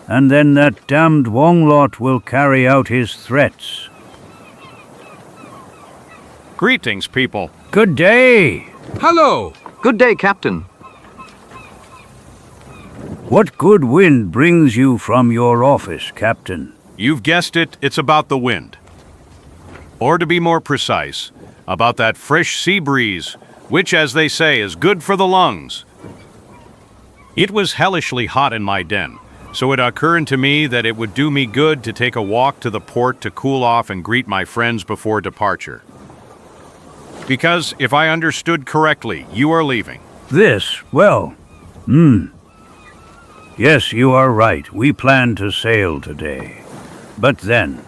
S: and then that damned Wong-Lot will carry out his threats.
I: Greetings, people.
S: Good day.
B: Hello.
E: Good day, Captain.
S: What good wind brings you from your office, Captain?
I: You've guessed it, it's about the wind. Or to be more precise, about that fresh sea breeze, which, as they say, is good for the lungs. It was hellishly hot in my den, so it occurred to me that it would do me good to take a walk to the port to cool off and greet my friends before departure. Because, if I understood correctly, you are leaving.
S: Yes, you are right. We plan to sail today. But then...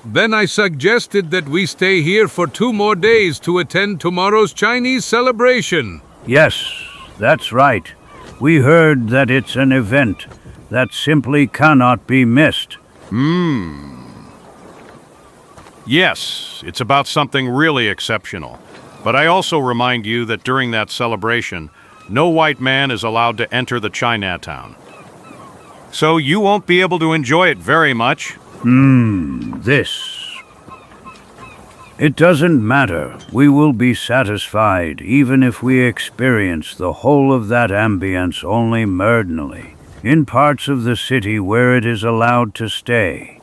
B: Then I suggested that we stay here for 2 more days to attend tomorrow's Chinese celebration.
S: Yes, that's right. We heard that it's an event that simply cannot be missed.
I: Yes, it's about something really exceptional. But I also remind you that during that celebration, no white man is allowed to enter the Chinatown. So you won't be able to enjoy it very much.
S: It doesn't matter. We will be satisfied even if we experience the whole of that ambience only marginally, in parts of the city where it is allowed to stay.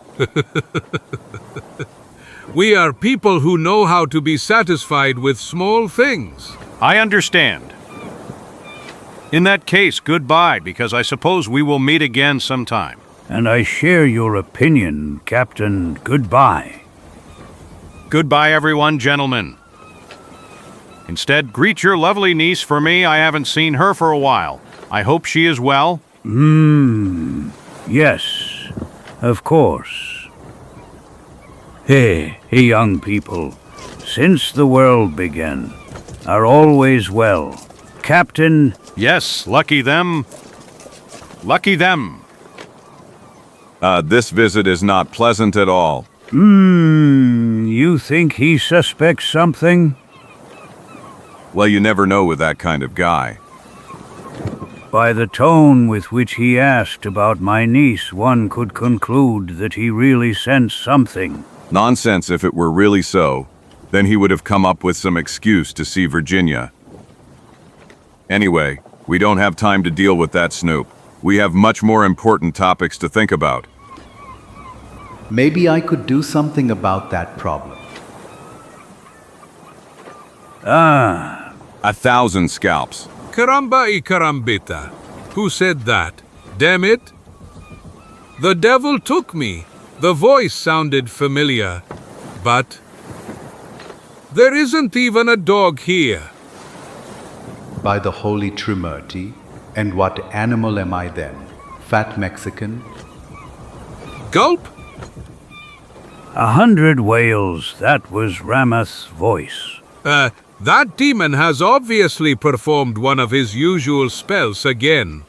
B: We are people who know how to be satisfied with small things.
I: I understand. In that case, goodbye, because I suppose we will meet again sometime.
S: And I share your opinion, Captain. Goodbye.
I: Goodbye, everyone, gentlemen. Instead, greet your lovely niece for me. I haven't seen her for a while. I hope she is well.
S: Yes, of course. Hey, young people, since the world began, are always well. Captain...
I: Yes, lucky them. Lucky them.
D: This visit is not pleasant at all.
S: You think he suspects something?
D: Well, you never know with that kind of guy.
S: By the tone with which he asked about my niece, one could conclude that he really sensed something.
D: Nonsense if it were really so. Then he would have come up with some excuse to see Virginia. Anyway, we don't have time to deal with that snoop. We have much more important topics to think about.
C: Maybe I could do something about that problem.
D: 1,000 scalps.
B: Caramba y carambita. Who said that? Damn it. The devil took me. The voice sounded familiar. But there isn't even a dog here.
C: By the Holy Trimurti, and what animal am I then? Fat Mexican?
B: Gulp?
S: 100 whales, that was Ramath's voice.
B: That demon has obviously performed one of his usual spells again.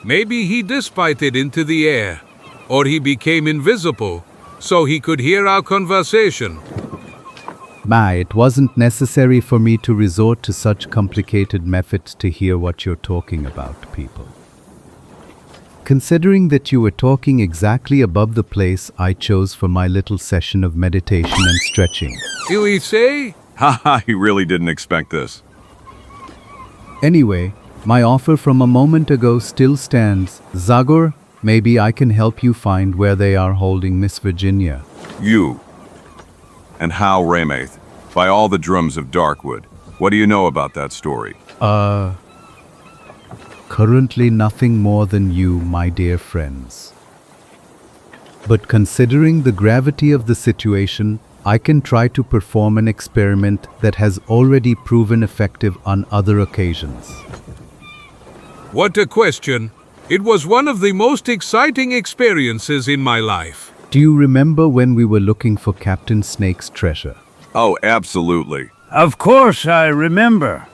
B: Maybe he dissipated into the air, or he became invisible, so he could hear our conversation.
C: It wasn't necessary for me to resort to such complicated methods to hear what you're talking about, people. Considering that you were talking exactly above the place I chose for my little session of meditation and stretching.
B: You say?
D: Haha, he really didn't expect this.
C: Anyway, my offer from a moment ago still stands. Zagor, maybe I can help you find where they are holding Miss Virginia.
D: You. And how, Ramath? By all the drums of Darkwood. What do you know about that story?
C: Currently nothing more than you, my dear friends. But considering the gravity of the situation, I can try to perform an experiment that has already proven effective on other occasions.
B: What a question. It was one of the most exciting experiences in my life.
C: Do you remember when we were looking for Captain Snake's treasure?
D: Oh, absolutely.
S: Of course I remember.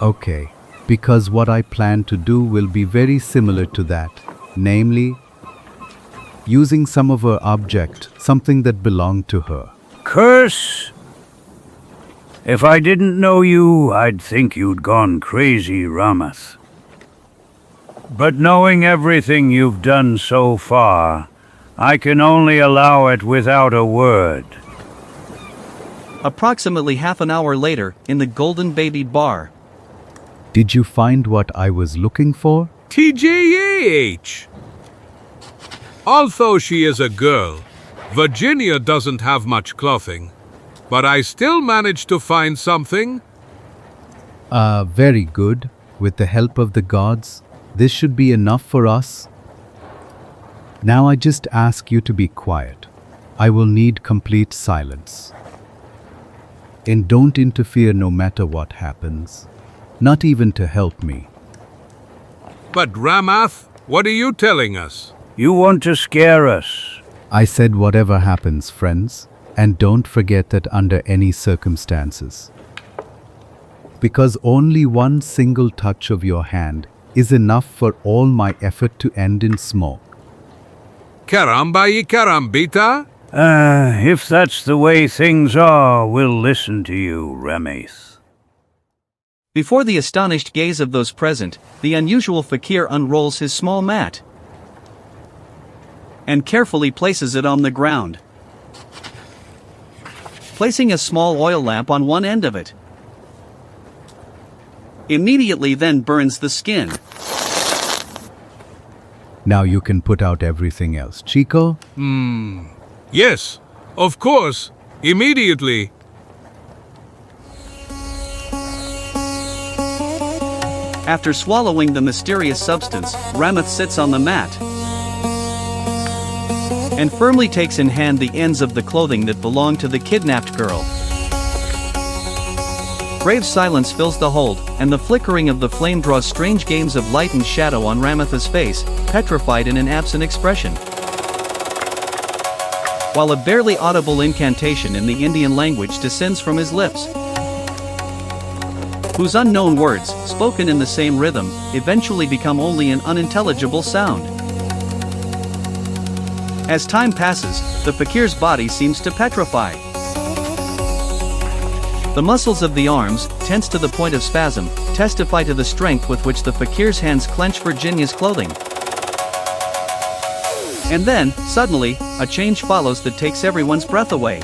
C: Okay, because what I plan to do will be very similar to that, namely, using some of her object, something that belonged to her.
S: Curse! If I didn't know you, I'd think you'd gone crazy, Ramath. But knowing everything you've done so far, I can only allow it without a word.
H: Approximately half an hour later, in the Golden Baby Bar.
U: Did you find what I was looking for?
B: TJH! Although she is a girl, Virginia doesn't have much clothing. But I still managed to find something.
U: Very good. With the help of the gods, this should be enough for us. Now I just ask you to be quiet. I will need complete silence. And don't interfere no matter what happens. Not even to help me.
B: But Ramath, what are you telling us?
S: You want to scare us.
U: I said whatever happens, friends. And don't forget that under any circumstances. Because only one single touch of your hand is enough for all my effort to end in smoke.
B: Caramba y carambita?
S: If that's the way things are, we'll listen to you, Ramath.
H: Before the astonished gaze of those present, the unusual fakir unrolls his small mat and carefully places it on the ground, placing a small oil lamp on one end of it. Immediately then burns the skin.
U: Now you can put out everything else, Chico?
B: Yes, of course. Immediately.
H: After swallowing the mysterious substance, Ramath sits on the mat and firmly takes in hand the ends of the clothing that belong to the kidnapped girl. Grave silence fills the hold, and the flickering of the flame draws strange games of light and shadow on Ramath's face, petrified in an absent expression. While a barely audible incantation in the Indian language descends from his lips, whose unknown words, spoken in the same rhythm, eventually become only an unintelligible sound. As time passes, the fakir's body seems to petrify. The muscles of the arms, tense to the point of spasm, testify to the strength with which the fakir's hands clench Virginia's clothing. And then, suddenly, a change follows that takes everyone's breath away.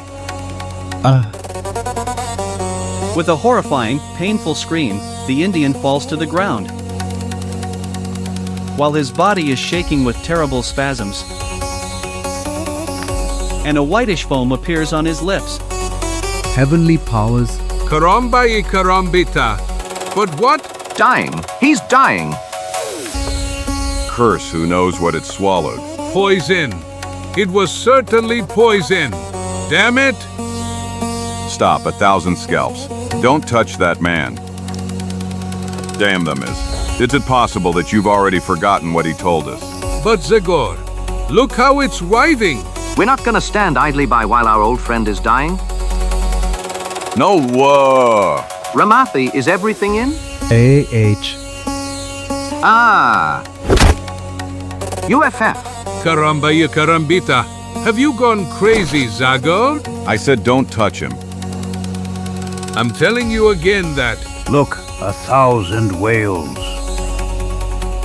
H: With a horrifying, painful scream, the Indian falls to the ground. While his body is shaking with terrible spasms, and a whitish foam appears on his lips.
U: Heavenly powers.
B: Caramba y carambita. But what?
E: Dying. He's dying.
D: Curse who knows what it swallowed.
B: Poison. It was certainly poison. Damn it!
D: Stop, 1,000 scalps. Don't touch that man. Damn them is it possible that you've already forgotten what he told us?
B: But Zagor, look how it's writhing.
E: We're not gonna stand idly by while our old friend is dying.
D: No,
E: Ramathi, is everything in?
U: A.H.
E: UFF.
B: Caramba y carambita. Have you gone crazy, Zagor?
D: I said don't touch him.
B: I'm telling you again that...
S: Look, 1,000 whales.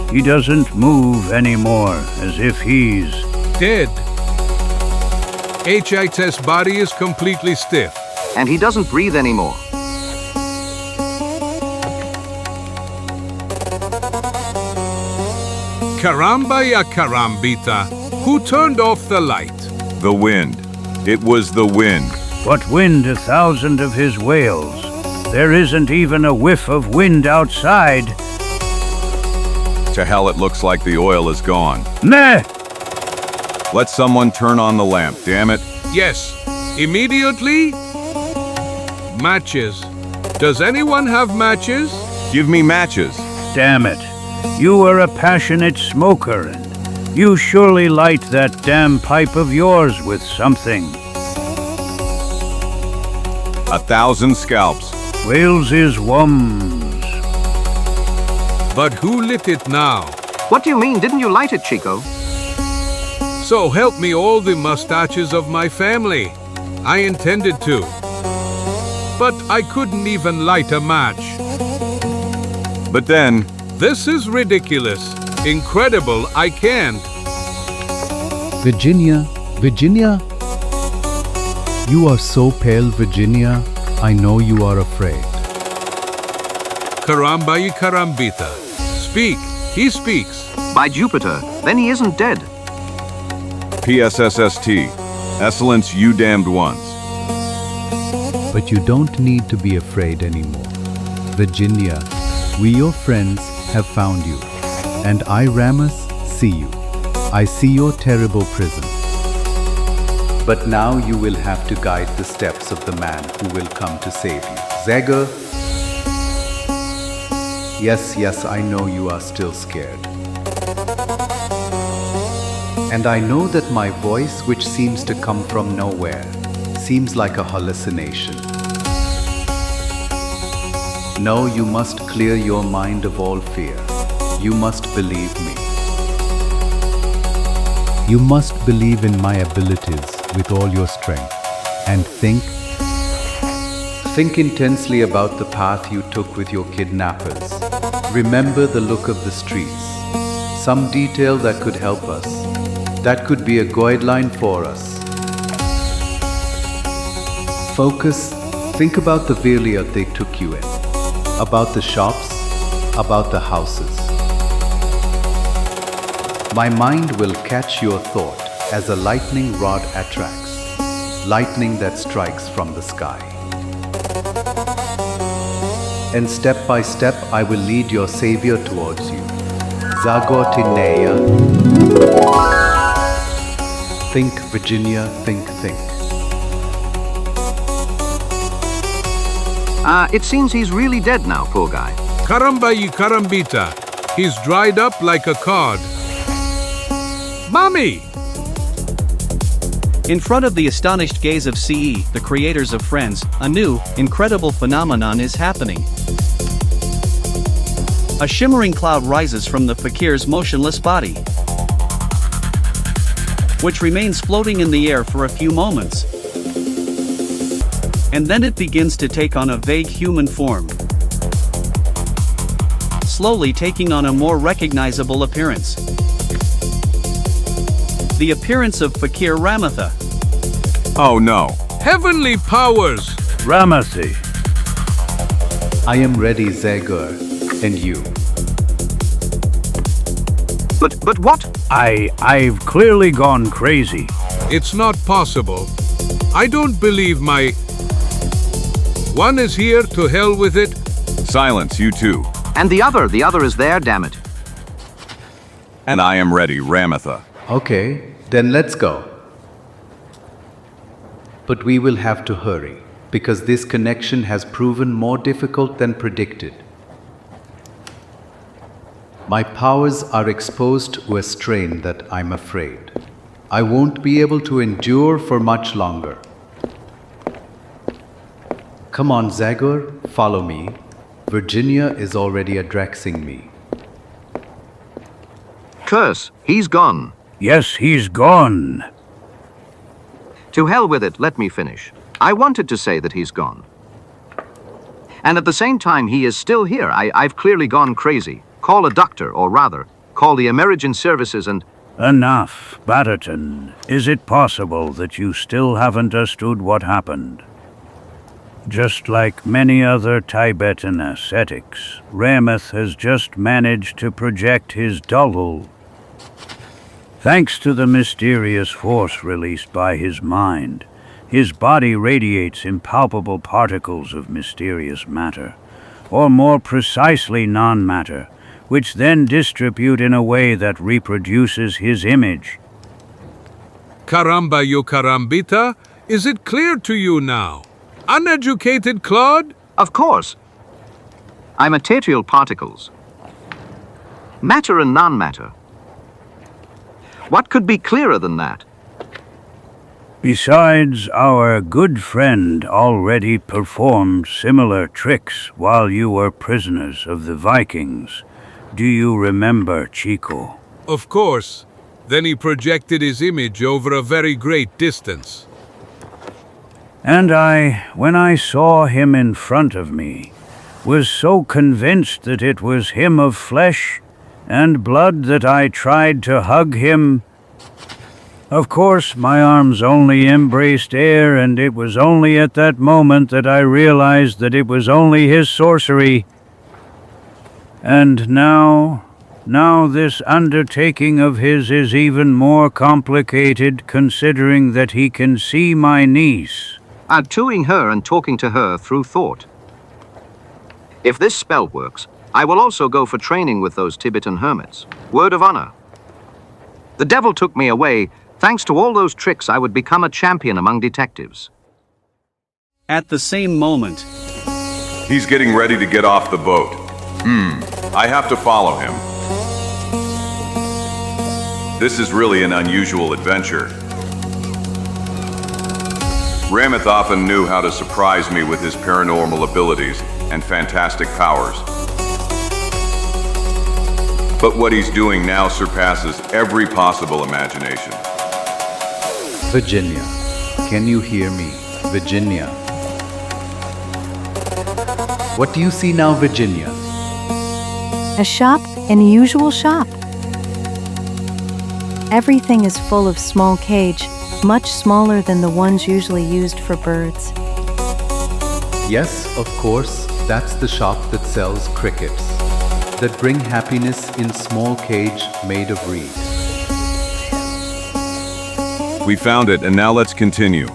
S: He doesn't move anymore, as if he's...
B: dead. HIT's body is completely stiff.
E: And he doesn't breathe anymore.
B: Caramba ya carambita. Who turned off the light?
D: The wind. It was the wind.
S: What wind 1,000 of his whales? There isn't even a whiff of wind outside.
D: To hell, it looks like the oil is gone.
S: Meh!
D: Let someone turn on the lamp, damn it.
B: Yes. Immediately? Matches. Does anyone have matches?
D: Give me matches.
S: Damn it. You are a passionate smoker, and you surely light that damn pipe of yours with something.
D: 1,000 scalps.
S: Wales is wums.
B: But who lit it now?
E: What do you mean? Didn't you light it, Chico?
B: So help me all the mustaches of my family. I intended to. But I couldn't even light a match.
D: But then...
B: This is ridiculous. Incredible, I can't.
U: Virginia. You are so pale, Virginia. I know you are afraid.
B: Karambai Karambita. Speak. He speaks.
E: By Jupiter, then he isn't dead.
D: PSSST. Excellence, you damned ones.
U: But you don't need to be afraid anymore. Virginia, we your friends have found you. And I, Ramus, see you. I see your terrible prison. But now you will have to guide the steps of the man who will come to save you. Zagor. Yes, I know you are still scared. And I know that my voice, which seems to come from nowhere, seems like a hallucination. No, you must clear your mind of all fear. You must believe me. You must believe in my abilities with all your strength. And think intensely about the path you took with your kidnappers. Remember the look of the streets. Some detail that could help us. That could be a guideline for us. Focus. Think about the village they took you in. About the shops. About the houses. My mind will catch your thought as a lightning rod attracts. Lightning that strikes from the sky. And step by step I will lead your savior towards you. Zagor Tineya. Think, Virginia, think.
E: It seems he's really dead now, poor guy.
B: Karambai Karambita. He's dried up like a cod. Mommy!
H: In front of the astonished gaze of CE, the creators of Friends, a new, incredible phenomenon is happening. A shimmering cloud rises from the fakir's motionless body, which remains floating in the air for a few moments. And then it begins to take on a vague human form, slowly taking on a more recognizable appearance. The appearance of Fakir Ramatha.
D: Oh no.
B: Heavenly powers!
S: Ramathi.
U: I am ready, Zagor. And you?
E: But what?
S: I've clearly gone crazy.
B: It's not possible. I don't believe my... One is here, to hell with it.
D: Silence, you two.
E: And the other is there, damn it.
D: And I am ready, Ramatha.
U: Okay, then let's go. But we will have to hurry, because this connection has proven more difficult than predicted. My powers are exposed to a strain that I'm afraid I won't be able to endure for much longer. Come on, Zagor, follow me. Virginia is already addressing me.
E: Curse, he's gone.
S: Yes, he's gone.
E: To hell with it, let me finish. I wanted to say that he's gone. And at the same time, he is still here. I've clearly gone crazy. Call a doctor, or rather, call the emergency services and...
S: Enough, Batterton. Is it possible that you still haven't understood what happened? Just like many other Tibetan ascetics, Ramath has just managed to project his Dulhul. Thanks to the mysterious force released by his mind, his body radiates impalpable particles of mysterious matter, or more precisely non-matter, which then distribute in a way that reproduces his image.
B: Karamba yo Karambita, is it clear to you now? Uneducated clod?
E: Of course. I'm material particles. Matter and non-matter. What could be clearer than that?
S: Besides, our good friend already performed similar tricks while you were prisoners of the Vikings. Do you remember, Chico?
B: Of course. Then he projected his image over a very great distance.
S: And when I saw him in front of me, was so convinced that it was him of flesh and blood that I tried to hug him. Of course, my arms only embraced air, and it was only at that moment that I realized that it was only his sorcery. And now this undertaking of his is even more complicated, considering that he can see my niece.
E: Tattooing her and talking to her through thought. If this spell works, I will also go for training with those Tibetan hermits. Word of honor. The devil took me away. Thanks to all those tricks, I would become a champion among detectives.
H: At the same moment,
D: He's getting ready to get off the boat. I have to follow him. This is really an unusual adventure. Rameth often knew how to surprise me with his paranormal abilities and fantastic powers. But what he's doing now surpasses every possible imagination.
C: Virginia, can you hear me? Virginia. What do you see now, Virginia?
O: A shop, an usual shop. Everything is full of small cage, much smaller than the ones usually used for birds.
C: Yes, of course, that's the shop that sells crickets, that bring happiness in small cage made of reed.
D: We found it, and now let's continue.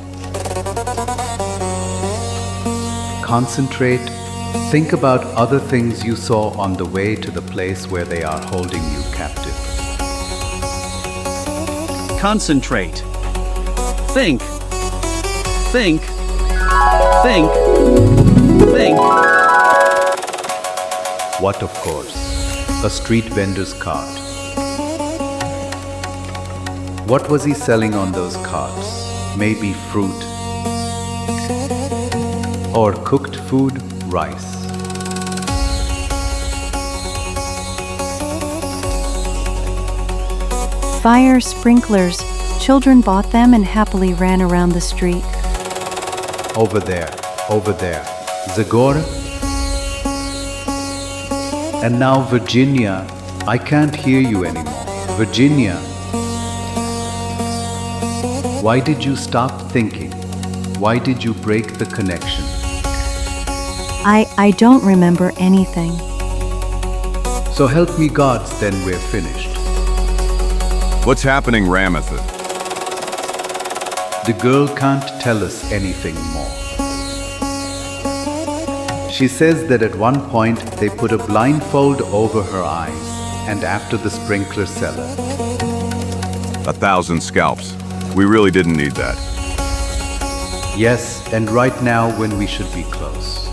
C: Concentrate. Think about other things you saw on the way to the place where they are holding you captive.
H: concentrate. Think. Think. Think. Think.
C: What, of course? A street vendor's cart. What was he selling on those carts? Maybe fruit or cooked food, rice.
O: Fire sprinklers. Children bought them and happily ran around the street.
C: Over there, Zagor. And now Virginia, I can't hear you anymore. Virginia. Why did you stop thinking? Why did you break the connection?
O: I don't remember anything.
C: So help me gods, then we're finished.
D: What's happening, Rameth?
C: The girl can't tell us anything more. She says that at one point they put a blindfold over her eyes, and after the sprinkler cellar.
D: 1,000 scalps. We really didn't need that.
C: Yes, and right now when we should be close.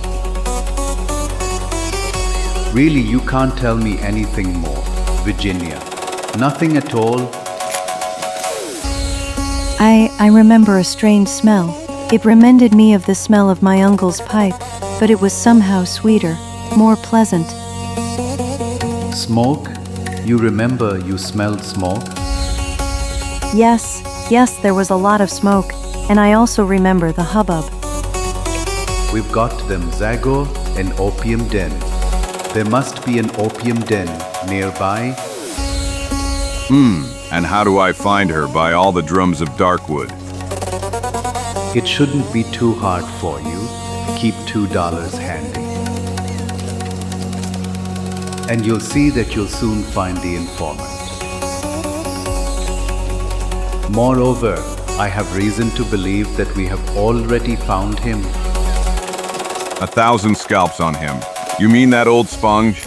C: Really, you can't tell me anything more, Virginia. Nothing at all.
O: I remember a strange smell. It reminded me of the smell of my uncle's pipe, but it was somehow sweeter, more pleasant.
C: Smoke? You remember you smelled smoke?
O: Yes, there was a lot of smoke, and I also remember the hubbub.
C: We've got them, Zagor, an opium den. There must be an opium den nearby.
D: And how do I find her by all the drums of Darkwood?
C: It shouldn't be too hard for you. Keep $2 handy. And you'll see that you'll soon find the informant. Moreover, I have reason to believe that we have already found him.
D: 1,000 scalps on him. You mean that old sponge?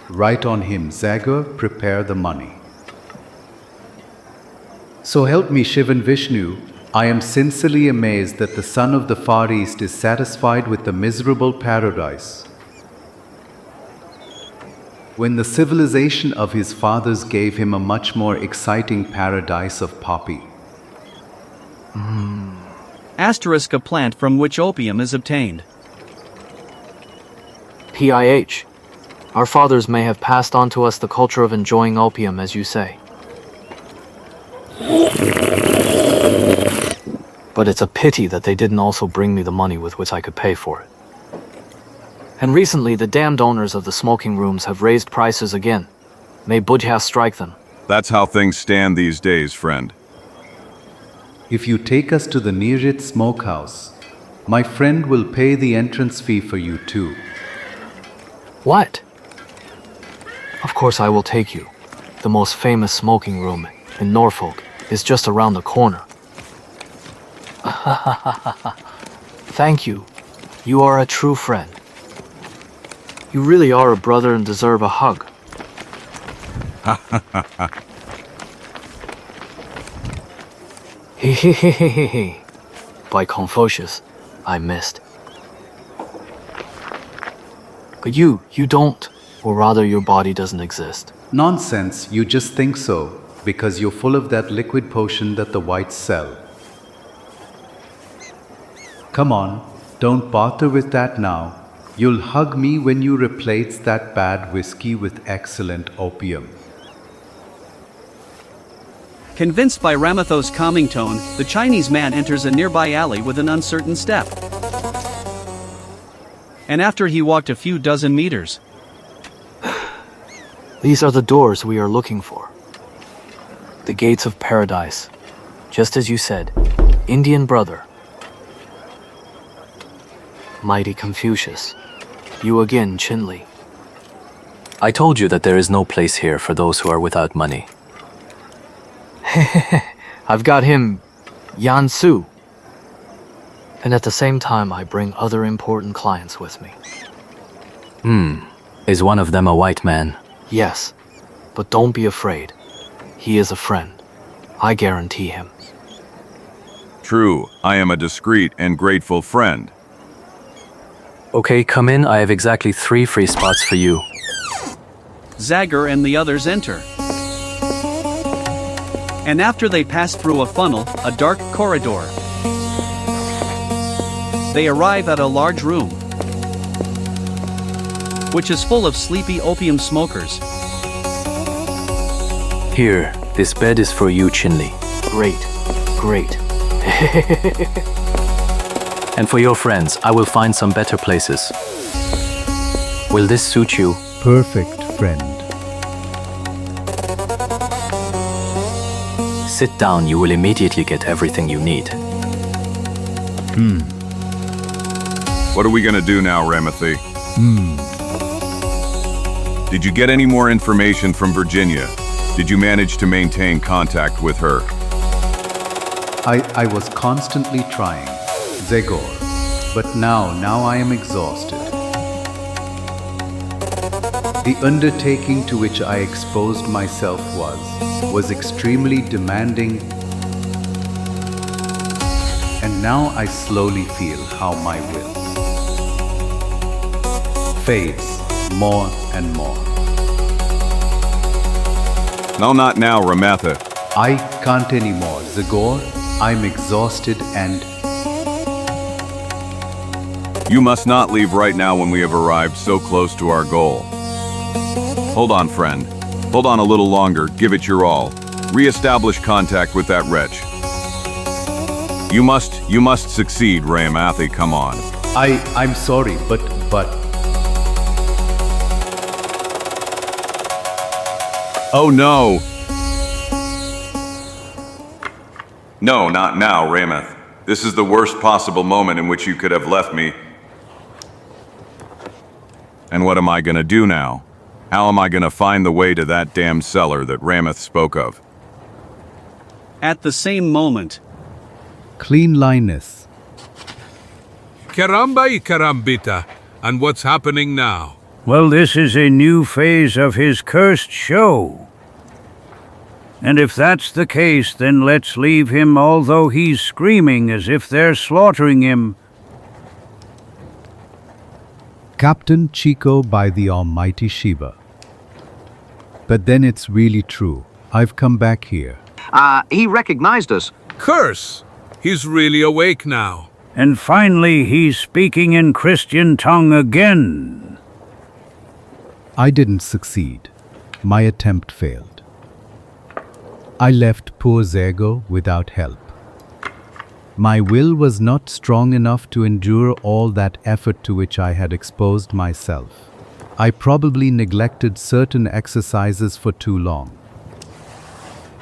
C: Right on him, Zagor, prepare the money. So help me, Shiv and Vishnu, I am sincerely amazed that the son of the Far East is satisfied with the miserable paradise. When the civilization of his fathers gave him a much more exciting paradise of poppy.
H: Asterisk, a plant from which opium is obtained.
F: PIH. Our fathers may have passed on to us the culture of enjoying opium, as you say. But it's a pity that they didn't also bring me the money with which I could pay for it. And recently, the damned owners of the smoking rooms have raised prices again. May Budhya strike them.
D: That's how things stand these days, friend.
G: If you take us to the nearest smokehouse, my friend will pay the entrance fee for you too.
F: What? Of course I will take you. The most famous smoking room in Norfolk is just around the corner. Thank you. You are a true friend. You really are a brother and deserve a hug. Hehehehe. By Confucius, I missed. But you don't, or rather your body doesn't exist.
G: Nonsense, you just think so, because you're full of that liquid potion that the whites sell. Come on, don't bother with that now. You'll hug me when you replace that bad whiskey with excellent opium.
H: Convinced by Ramatho's calming tone, the Chinese man enters a nearby alley with an uncertain step. And after he walked a few dozen meters,
F: These are the doors we are looking for. The gates of paradise. Just as you said, Indian brother. Mighty Confucius. You again, Chinli.
N: I told you that there is no place here for those who are without money.
F: I've got him, Yan Su. And at the same time, I bring other important clients with me.
N: Is one of them a white man?
F: Yes, but don't be afraid. He is a friend. I guarantee him.
D: True, I am a discreet and grateful friend.
N: Okay, come in. I have exactly 3 free spots for you.
H: Zagor and the others enter. And after they pass through a funnel, a dark corridor, they arrive at a large room, which is full of sleepy opium smokers.
N: Here, this bed is for you, Chinli.
F: Great.
N: And for your friends, I will find some better places. Will this suit you?
U: Perfect, friend.
N: Sit down, you will immediately get everything you need.
D: What are we gonna do now, Ramathi? Did you get any more information from Virginia? Did you manage to maintain contact with her?
G: I was constantly trying, Zagor, but now I am exhausted. The undertaking to which I exposed myself was extremely demanding, and now I slowly feel how my will fades more and more.
D: No, not now, Ramatha.
G: I can't anymore, Zagor. I'm exhausted and...
D: You must not leave right now when we have arrived so close to our goal. Hold on, friend. Hold on a little longer, give it your all. Re-establish contact with that wretch. You must succeed, Ramathi, come on.
G: I'm sorry, but...
D: Oh no! No, not now, Ramath. This is the worst possible moment in which you could have left me. And what am I gonna do now? How am I gonna find the way to that damned cellar that Ramath spoke of?
H: At the same moment,
U: Clean Linus.
B: Caramba y carambita. And what's happening now?
S: Well, this is a new phase of his cursed show. And if that's the case, then let's leave him, although he's screaming as if they're slaughtering him.
U: Captain Chico by the almighty Shiva. But then it's really true. I've come back here.
E: He recognized us.
B: Curse! He's really awake now.
S: And finally, he's speaking in Christian tongue again.
U: I didn't succeed. My attempt failed. I left poor Zagor without help. My will was not strong enough to endure all that effort to which I had exposed myself. I probably neglected certain exercises for too long.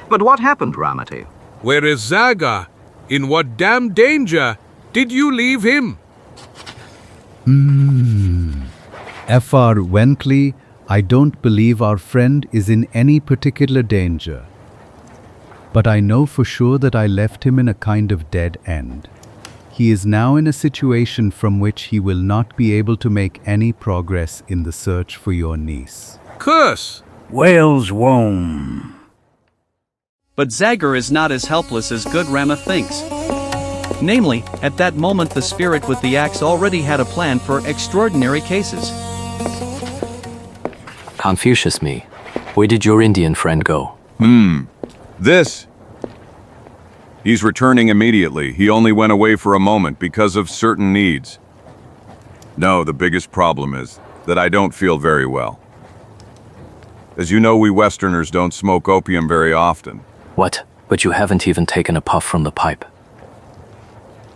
E: But what happened, Ramati?
B: Where is Zagor? In what damn danger did you leave him?
G: Fr. Wentley, I don't believe our friend is in any particular danger. But I know for sure that I left him in a kind of dead end. He is now in a situation from which he will not be able to make any progress in the search for your niece.
B: Curse!
S: Wales won't.
H: But Zagor is not as helpless as good Rama thinks. Namely, at that moment the spirit with the axe already had a plan for extraordinary cases.
N: Confucius me. Where did your Indian friend go?
D: This. He's returning immediately. He only went away for a moment because of certain needs. No, the biggest problem is that I don't feel very well. As you know, we Westerners don't smoke opium very often.
N: What? But you haven't even taken a puff from the pipe.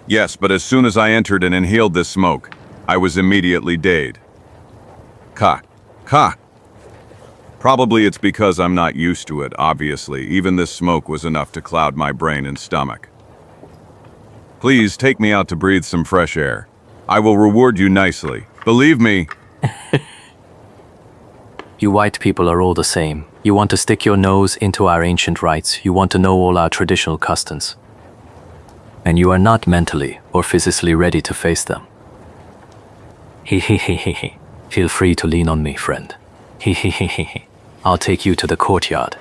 D: Yes, but as soon as I entered and inhaled this smoke, I was immediately dazed. Ka. Probably it's because I'm not used to it, obviously. Even this smoke was enough to cloud my brain and stomach. Please take me out to breathe some fresh air. I will reward you nicely. Believe me.
N: You white people are all the same. You want to stick your nose into our ancient rites. You want to know all our traditional customs. And you are not mentally or physically ready to face them. Feel free to lean on me, friend. I'll take you to the courtyard.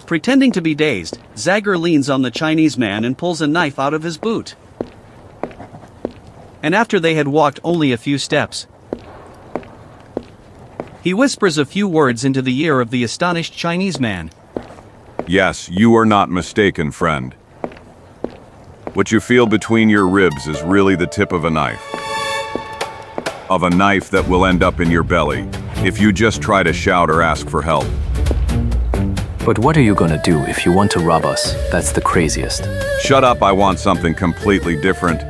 H: Pretending to be dazed, Zagor leans on the Chinese man and pulls a knife out of his boot. And after they had walked only a few steps, he whispers a few words into the ear of the astonished Chinese man.
D: Yes, you are not mistaken, friend. What you feel between your ribs is really the tip of a knife. Of a knife that will end up in your belly if you just try to shout or ask for help.
N: But what are you gonna do if you want to rob us? That's the craziest.
D: Shut up, I want something completely different.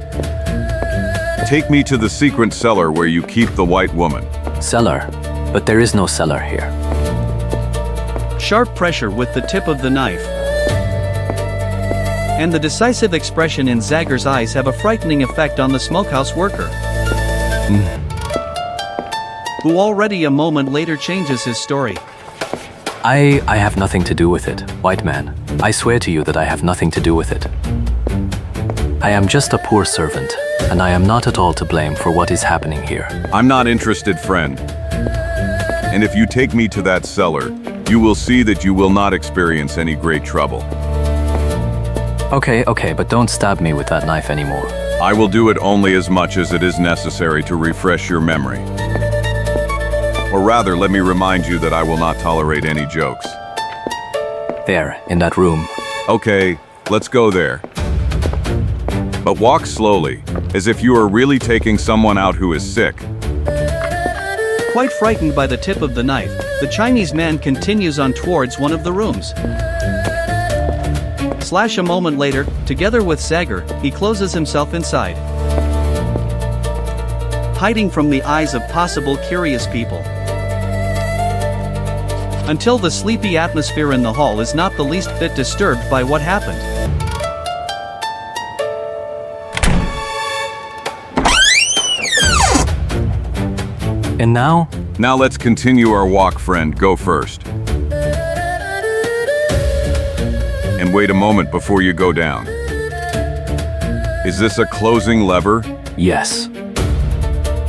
D: Take me to the secret cellar where you keep the white woman.
N: Cellar? But there is no cellar here.
H: Sharp pressure with the tip of the knife and the decisive expression in Zagor's eyes have a frightening effect on the smokehouse worker, who already a moment later changes his story.
N: I have nothing to do with it, white man. I swear to you that I have nothing to do with it. I am just a poor servant, and I am not at all to blame for what is happening here.
D: I'm not interested, friend. And if you take me to that cellar, you will see that you will not experience any great trouble.
N: Okay, but don't stab me with that knife anymore.
D: I will do it only as much as it is necessary to refresh your memory. Or rather, let me remind you that I will not tolerate any jokes.
N: There, in that room.
D: Okay, let's go there. But walk slowly, as if you are really taking someone out who is sick.
H: Quite frightened by the tip of the knife, the Chinese man continues on towards one of the rooms. A moment later, together with Zagor, he closes himself inside, hiding from the eyes of possible curious people, until the sleepy atmosphere in the hall is not the least bit disturbed by what happened.
N: And now?
D: Now let's continue our walk, friend. Go first. And wait a moment before you go down. Is this a closing lever?
N: Yes.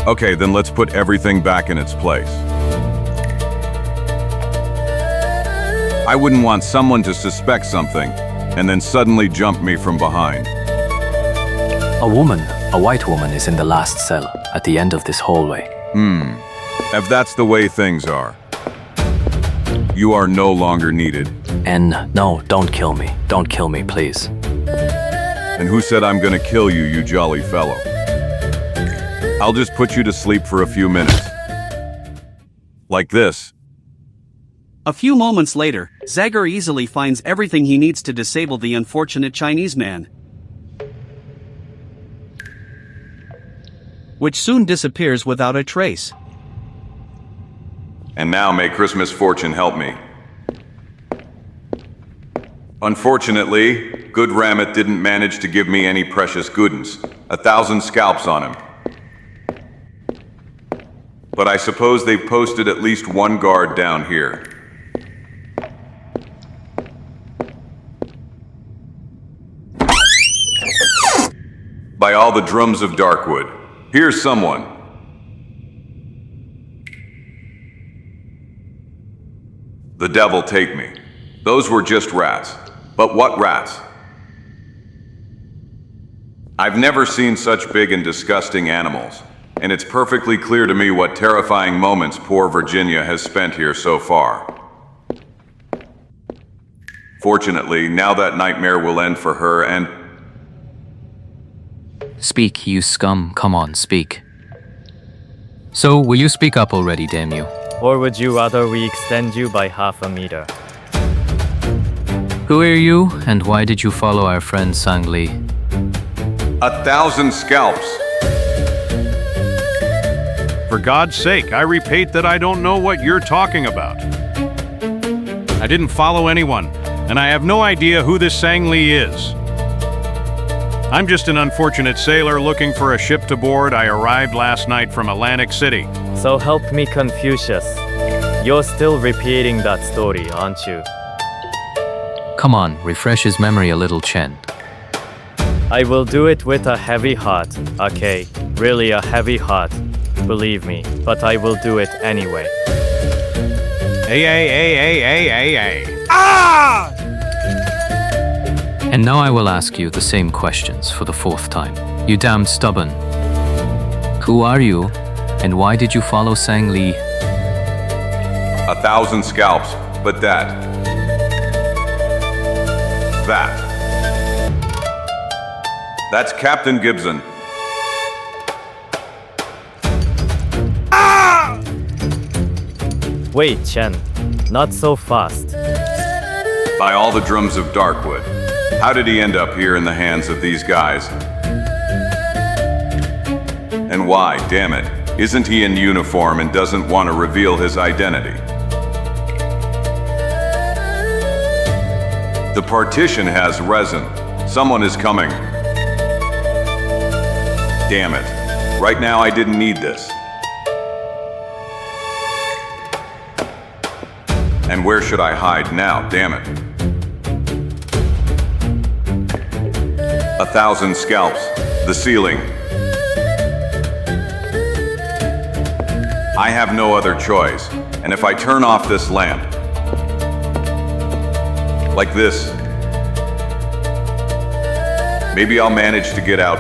D: Okay, then let's put everything back in its place. I wouldn't want someone to suspect something and then suddenly jump me from behind.
N: A woman, a white woman, is in the last cell, at the end of this hallway.
D: If that's the way things are, you are no longer needed.
N: And no, don't kill me. Don't kill me, please.
D: And who said I'm gonna kill you, you jolly fellow? I'll just put you to sleep for a few minutes. Like this.
H: A few moments later, Zagor easily finds everything he needs to disable the unfortunate Chinese man, which soon disappears without a trace.
D: And now may Christmas fortune help me. Unfortunately, good Ramit didn't manage to give me any precious goodens. 1,000 scalps on him. But I suppose they've posted at least one guard down here. By all the drums of Darkwood, here's someone. The devil take me. Those were just rats. But what rats? I've never seen such big and disgusting animals, and it's perfectly clear to me what terrifying moments poor Virginia has spent here so far. Fortunately, now that nightmare will end for her and...
N: Speak, you scum. Come on, speak. So, will you speak up already, damn you?
M: Or would you rather we extend you by half a meter?
N: Who are you, and why did you follow our friend Sang Li?
D: 1,000 scalps.
I: For God's sake, I repeat that I don't know what you're talking about. I didn't follow anyone, and I have no idea who this Sang Li is. I'm just an unfortunate sailor looking for a ship to board. I arrived last night from Atlantic City.
M: So help me, Confucius. You're still repeating that story, aren't you?
N: Come on, refresh his memory a little, Chen.
M: I will do it with a heavy heart, okay? Really a heavy heart. Believe me, but I will do it anyway.
I: Ah!
N: And now I will ask you the same questions for the 4th time. You damned stubborn. Who are you, and why did you follow Sang Li?
D: 1,000 scalps, but that. That's Captain Gibson.
I: Ah!
M: Wait, Chen. Not so fast.
D: By all the drums of Darkwood. How did he end up here in the hands of these guys? And why, damn it, isn't he in uniform and doesn't want to reveal his identity? The partition has resin. Someone is coming. Damn it. Right now I didn't need this. And where should I hide now, damn it? 1,000 scalps. The ceiling. I have no other choice. And if I turn off this lamp, like this, maybe I'll manage to get out.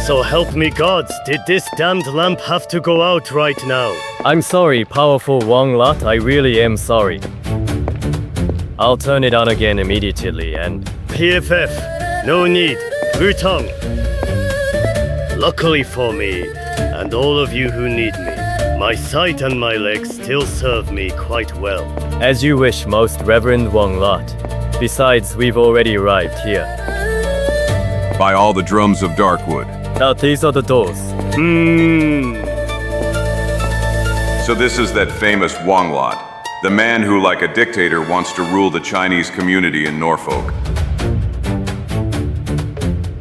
K: So help me gods, did this damned lamp have to go out right now?
M: I'm sorry, powerful Wong-Lot, I really am sorry. I'll turn it on again immediately and...
K: PFF, no need, Wutong. Luckily for me, and all of you who need me, my sight and my legs still serve me quite well.
M: As you wish, most Reverend Wong-Lot. Besides, we've already arrived here.
D: By all the drums of Darkwood.
M: Now these are the doors.
D: So this is that famous Wong-Lot, the man who, like a dictator, wants to rule the Chinese community in Norfolk.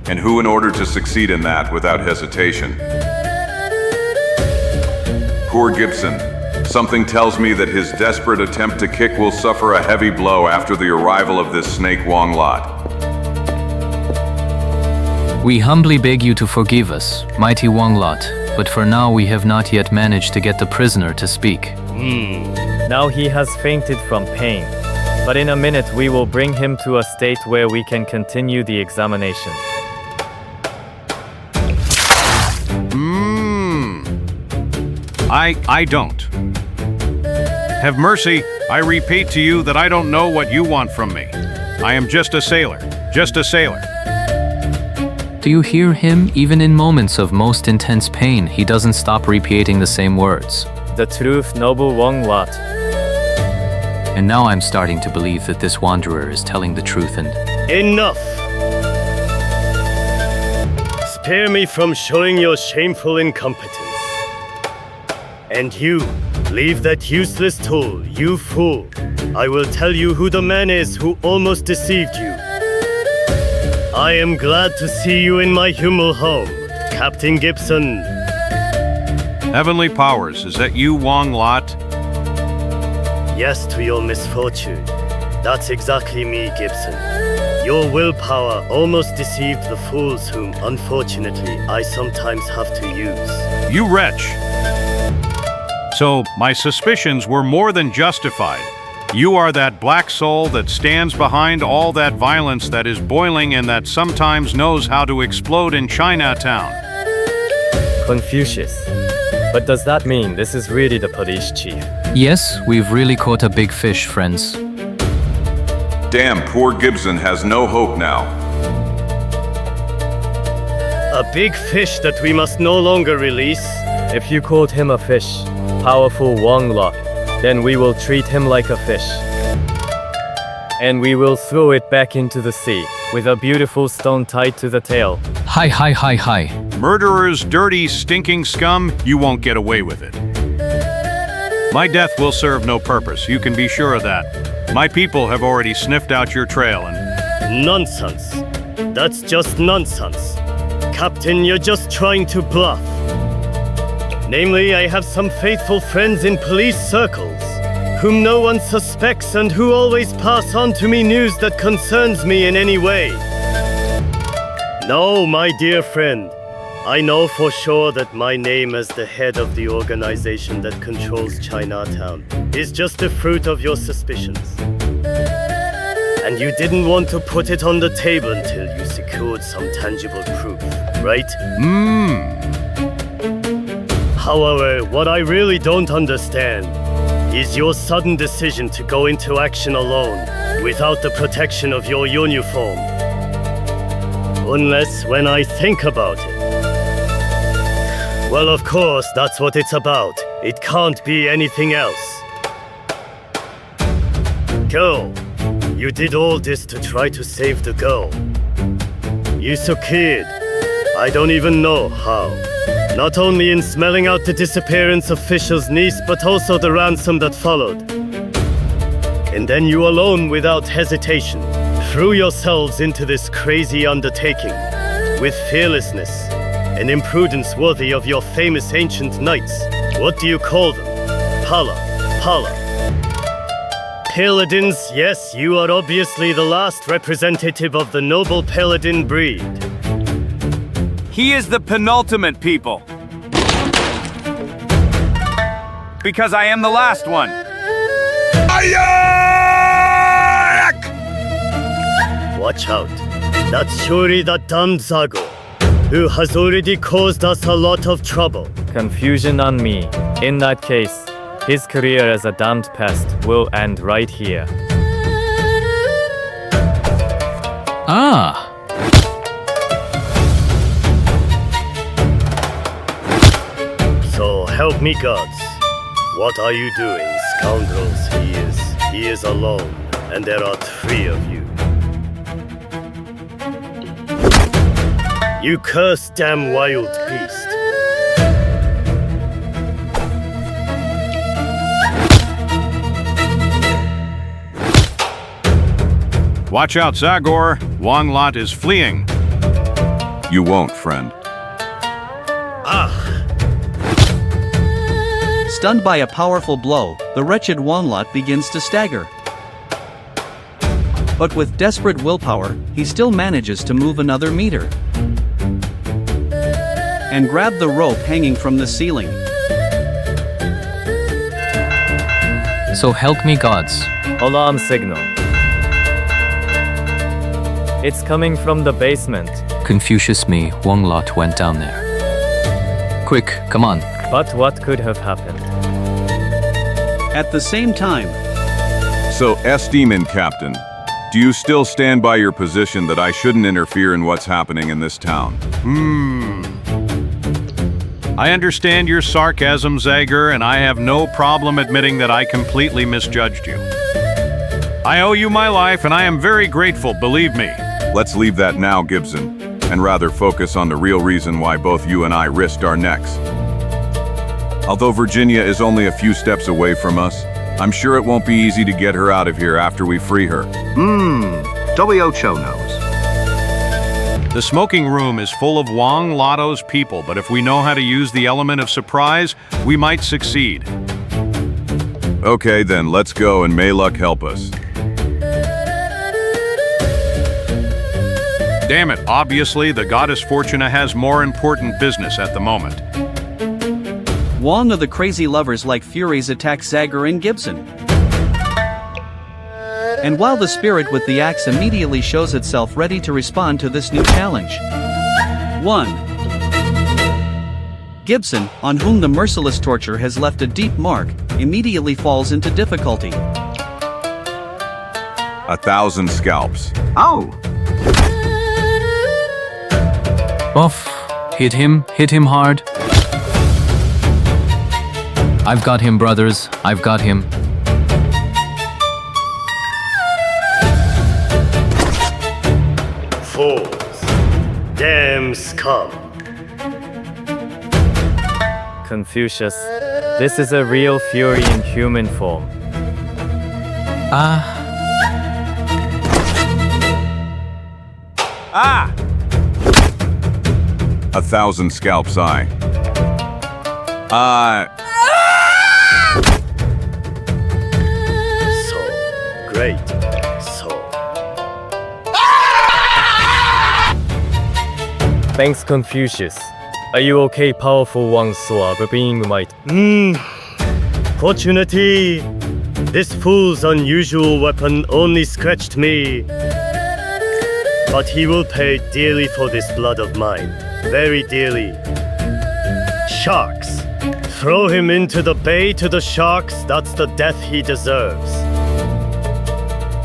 D: And who, in order to succeed in that without hesitation. Poor Gibson. Something tells me that his desperate attempt to kick will suffer a heavy blow after the arrival of this snake Wong-Lot.
N: We humbly beg you to forgive us, mighty Wong-Lot, but for now we have not yet managed to get the prisoner to speak.
M: Now he has fainted from pain, but in a minute we will bring him to a state where we can continue the examination.
I: I don't. Have mercy, I repeat to you that I don't know what you want from me. I am just a sailor, just a sailor.
N: Do you hear him? Even in moments of most intense pain, he doesn't stop repeating the same words.
M: The truth, noble Wong-Lot.
N: And now I'm starting to believe that this wanderer is telling the truth and...
K: Enough! Spare me from showing your shameful incompetence. And you, leave that useless tool, you fool. I will tell you who the man is who almost deceived you. I am glad to see you in my humble home, Captain Gibson.
J: Heavenly powers, is that you, Wong-Lot?
K: Yes, to your misfortune. That's exactly me, Gibson. Your willpower almost deceived the fools whom, unfortunately, I sometimes have to use.
J: You wretch! So, my suspicions were more than justified. You are that black soul that stands behind all that violence that is boiling and that sometimes knows how to explode in Chinatown.
M: Confucius. But does that mean this is really the police chief?
N: Yes, we've really caught a big fish, friends.
D: Damn, poor Gibson has no hope now.
K: A big fish that we must no longer release?
M: If you called him a fish, powerful Wong-Lot, then we will treat him like a fish. And we will throw it back into the sea, with a beautiful stone tied to the tail.
N: Hi.
J: Murderers, dirty, stinking scum, you won't get away with it. My death will serve no purpose, you can be sure of that. My people have already sniffed out your trail and...
K: Nonsense. That's just nonsense. Captain, you're just trying to bluff. Namely, I have some faithful friends in police circles, whom no one suspects and who always pass on to me news that concerns me in any way. No, my dear friend. I know for sure that my name as the head of the organization that controls Chinatown is just the fruit of your suspicions. And you didn't want to put it on the table until you secured some tangible proof, right? However, what I really don't understand is your sudden decision to go into action alone without the protection of your uniform. Unless when I think about it. Well, of course, that's what it's about. It can't be anything else. Girl, you did all this to try to save the girl. You succeeded. I don't even know how. Not only in smelling out the disappearance of Fisher's niece, but also the ransom that followed. And then you alone, without hesitation, threw yourselves into this crazy undertaking, with fearlessness, an imprudence worthy of your famous ancient knights. What do you call them? Pala. Paladins, yes, you are obviously the last representative of the noble paladin breed.
V: He is the penultimate, people. Because I am the last one.
K: Watch out. That's surely that damned Zagor, who has already caused us a lot of trouble.
M: Confusion on me. In that case, his career as a damned pest will end right here.
K: So help me gods. What are you doing, scoundrels? He is alone, and there are 3 of you. You cursed damn wild beast.
J: Watch out, Zagor! Wong-Lot is fleeing.
D: You won't, friend.
H: Stunned by a powerful blow, the wretched Wong-Lot begins to stagger. But with desperate willpower, he still manages to move another meter and grab the rope hanging from the ceiling.
N: So help me gods.
M: Alarm signal. It's coming from the basement.
N: Confucius me, Wong-Lot went down there. Quick, come on.
M: But what could have happened?
H: At the same time...
D: So, S-Demon Captain, do you still stand by your position that I shouldn't interfere in what's happening in this town?
J: I understand your sarcasm, Zagor, and I have no problem admitting that I completely misjudged you. I owe you my life, and I am very grateful, believe me.
D: Let's leave that now, Gibson, and rather focus on the real reason why both you and I risked our necks. Although Virginia is only a few steps away from us, I'm sure it won't be easy to get her out of here after we free her.
E: Cho knows.
J: The smoking room is full of Wong-Lot's people, but if we know how to use the element of surprise, we might succeed.
D: Okay, then let's go and may luck help us.
J: Damn it, obviously the goddess Fortuna has more important business at the moment.
H: One of the crazy lovers like furies attack Zagor and Gibson. And while the spirit with the axe immediately shows itself ready to respond to this new challenge. 1. Gibson, on whom the merciless torture has left a deep mark, immediately falls into difficulty.
D: 1,000 scalps.
E: Oh!
N: Off. Hit him hard. I've got him, brothers. I've got him.
K: Fools. Damn scum.
M: Confucius, this is a real fury in human form.
D: Ah! 1,000 scalps, I.
K: So great. So.
M: Thanks, Confucius. Are you okay, powerful Wang Sua, being might?
K: Fortunately, this fool's unusual weapon only scratched me. But he will pay dearly for this blood of mine. Very dearly. Sharks. Throw him into the bay to the sharks, that's the death he deserves.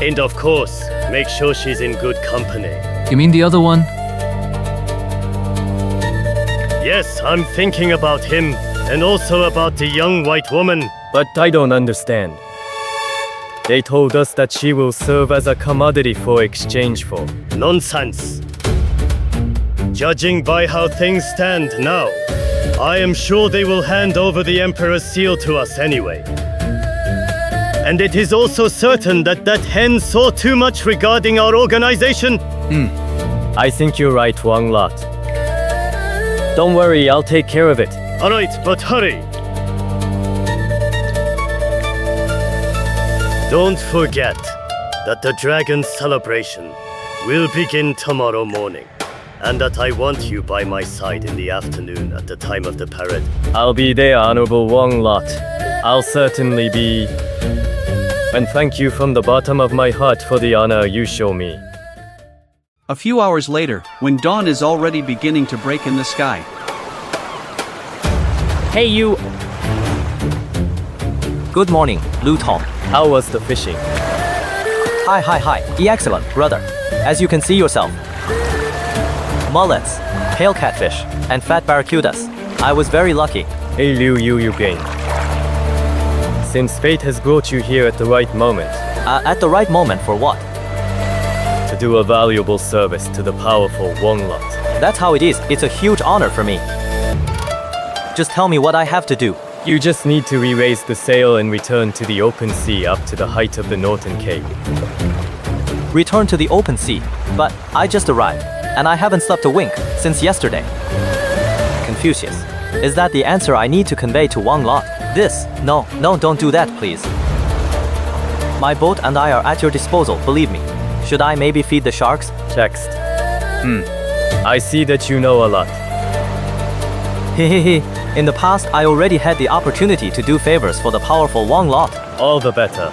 K: And of course, make sure she's in good company.
N: You mean the other one?
K: Yes, I'm thinking about him, and also about the young white woman.
M: But I don't understand. They told us that she will serve as a commodity for exchange for.
K: Nonsense. Judging by how things stand now, I am sure they will hand over the Emperor's seal to us anyway. And it is also certain that that hen saw too much regarding our organization.
M: I think you're right, Wong-Lot. Don't worry, I'll take care of it.
K: Alright, but hurry. Don't forget that the dragon celebration will begin tomorrow morning, and that I want you by my side in the afternoon at the time of the parade.
M: I'll be there, Honorable Wong-Lot. I'll certainly be. And thank you from the bottom of my heart for the honor you show me.
H: A few hours later, when dawn is already beginning to break in the sky.
L: Hey you! Good morning, Lu Tong.
M: How was the fishing?
L: Hi. Excellent, brother. As you can see yourself. Mullets, pale catfish, and fat barracudas. I was very lucky.
M: Hey Liu Yu Gain. Since fate has brought you here at the right moment.
L: At the right moment for what?
M: To do a valuable service to the powerful Wong-Lot.
L: That's how it is. It's a huge honor for me. Just tell me what I have to do.
M: You just need to re-raise the sail and return to the open sea up to the height of the Northern Cape.
L: Return to the open sea? But I just arrived, and I haven't slept a wink since yesterday. Confucius, is that the answer I need to convey to Wong-Lot? No, don't do that, please. My boat and I are at your disposal, believe me. Should I maybe feed the sharks?
M: Text. I see that you know a lot.
L: Hehehe. In the past, I already had the opportunity to do favors for the powerful Wong-Lot.
M: All the better.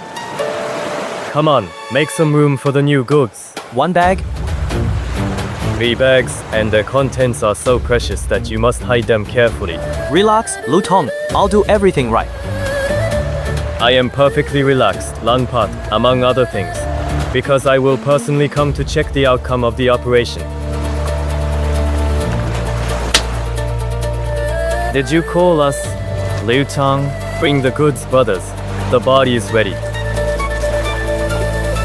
M: Come on, make some room for the new goods.
L: 1 bag?
M: 3 bags, and their contents are so precious that you must hide them carefully.
L: Relax, Lu Tong. I'll do everything right.
M: I am perfectly relaxed, Lan Pat, among other things, because I will personally come to check the outcome of the operation. Did you call us? Liu Tong? Bring the goods, brothers. The body is ready.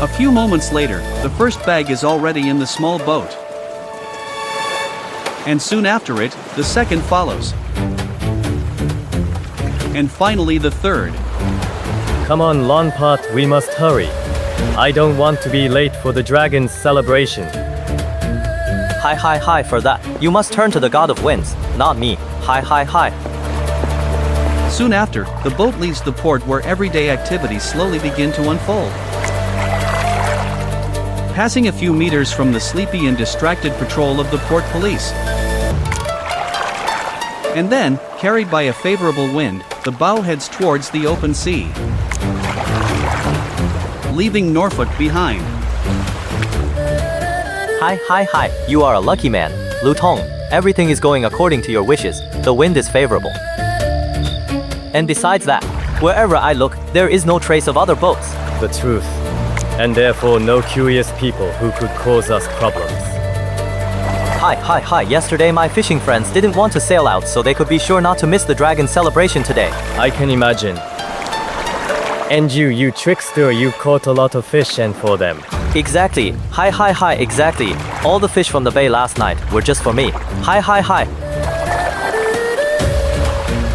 H: A few moments later, the first bag is already in the small boat. And soon after it, the second follows. and finally the third.
M: Come on, Lonpot, we must hurry. I don't want to be late for the dragon's celebration.
L: Hi for that. You must turn to the god of winds, not me. Hi.
H: Soon after, the boat leaves the port where everyday activities slowly begin to unfold. Passing a few meters from the sleepy and distracted patrol of the port police. And then, carried by a favorable wind, the bow heads towards the open sea, leaving Norfolk behind.
L: Hi. You are a lucky man. Lu Tong, everything is going according to your wishes. The wind is favorable. And besides that, wherever I look, there is no trace of other boats.
M: The truth. And therefore no curious people who could cause us problems.
L: Hi. Yesterday my fishing friends didn't want to sail out so they could be sure not to miss the dragon celebration today.
M: I can imagine. And you trickster, you caught a lot of fish and for them.
L: Exactly. Hi, exactly. All the fish from the bay last night were just for me. Hi.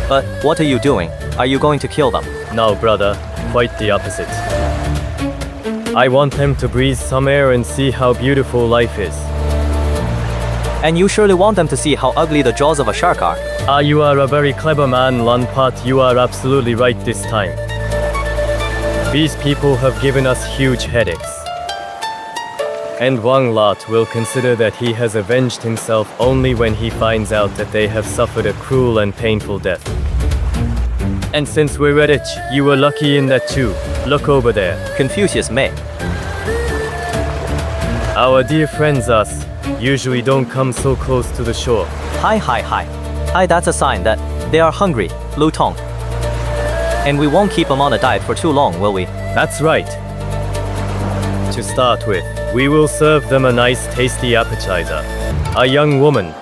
L: But what are you doing? Are you going to kill them?
M: No, brother. Quite the opposite. I want them to breathe some air and see how beautiful life is.
L: And you surely want them to see how ugly the jaws of a shark are.
M: You are a very clever man, Lonpot. You are absolutely right this time. These people have given us huge headaches. And Wong-Lot will consider that he has avenged himself only when he finds out that they have suffered a cruel and painful death. And since we're at it, you were lucky in that too. Look over there.
L: Confucius May.
M: Our dear friends us usually don't come so close to the shore.
L: Hi, that's a sign that they are hungry, Lu Tong. And we won't keep them on a diet for too long, will we?
M: That's right. To start with, we will serve them a nice tasty appetizer. A young woman.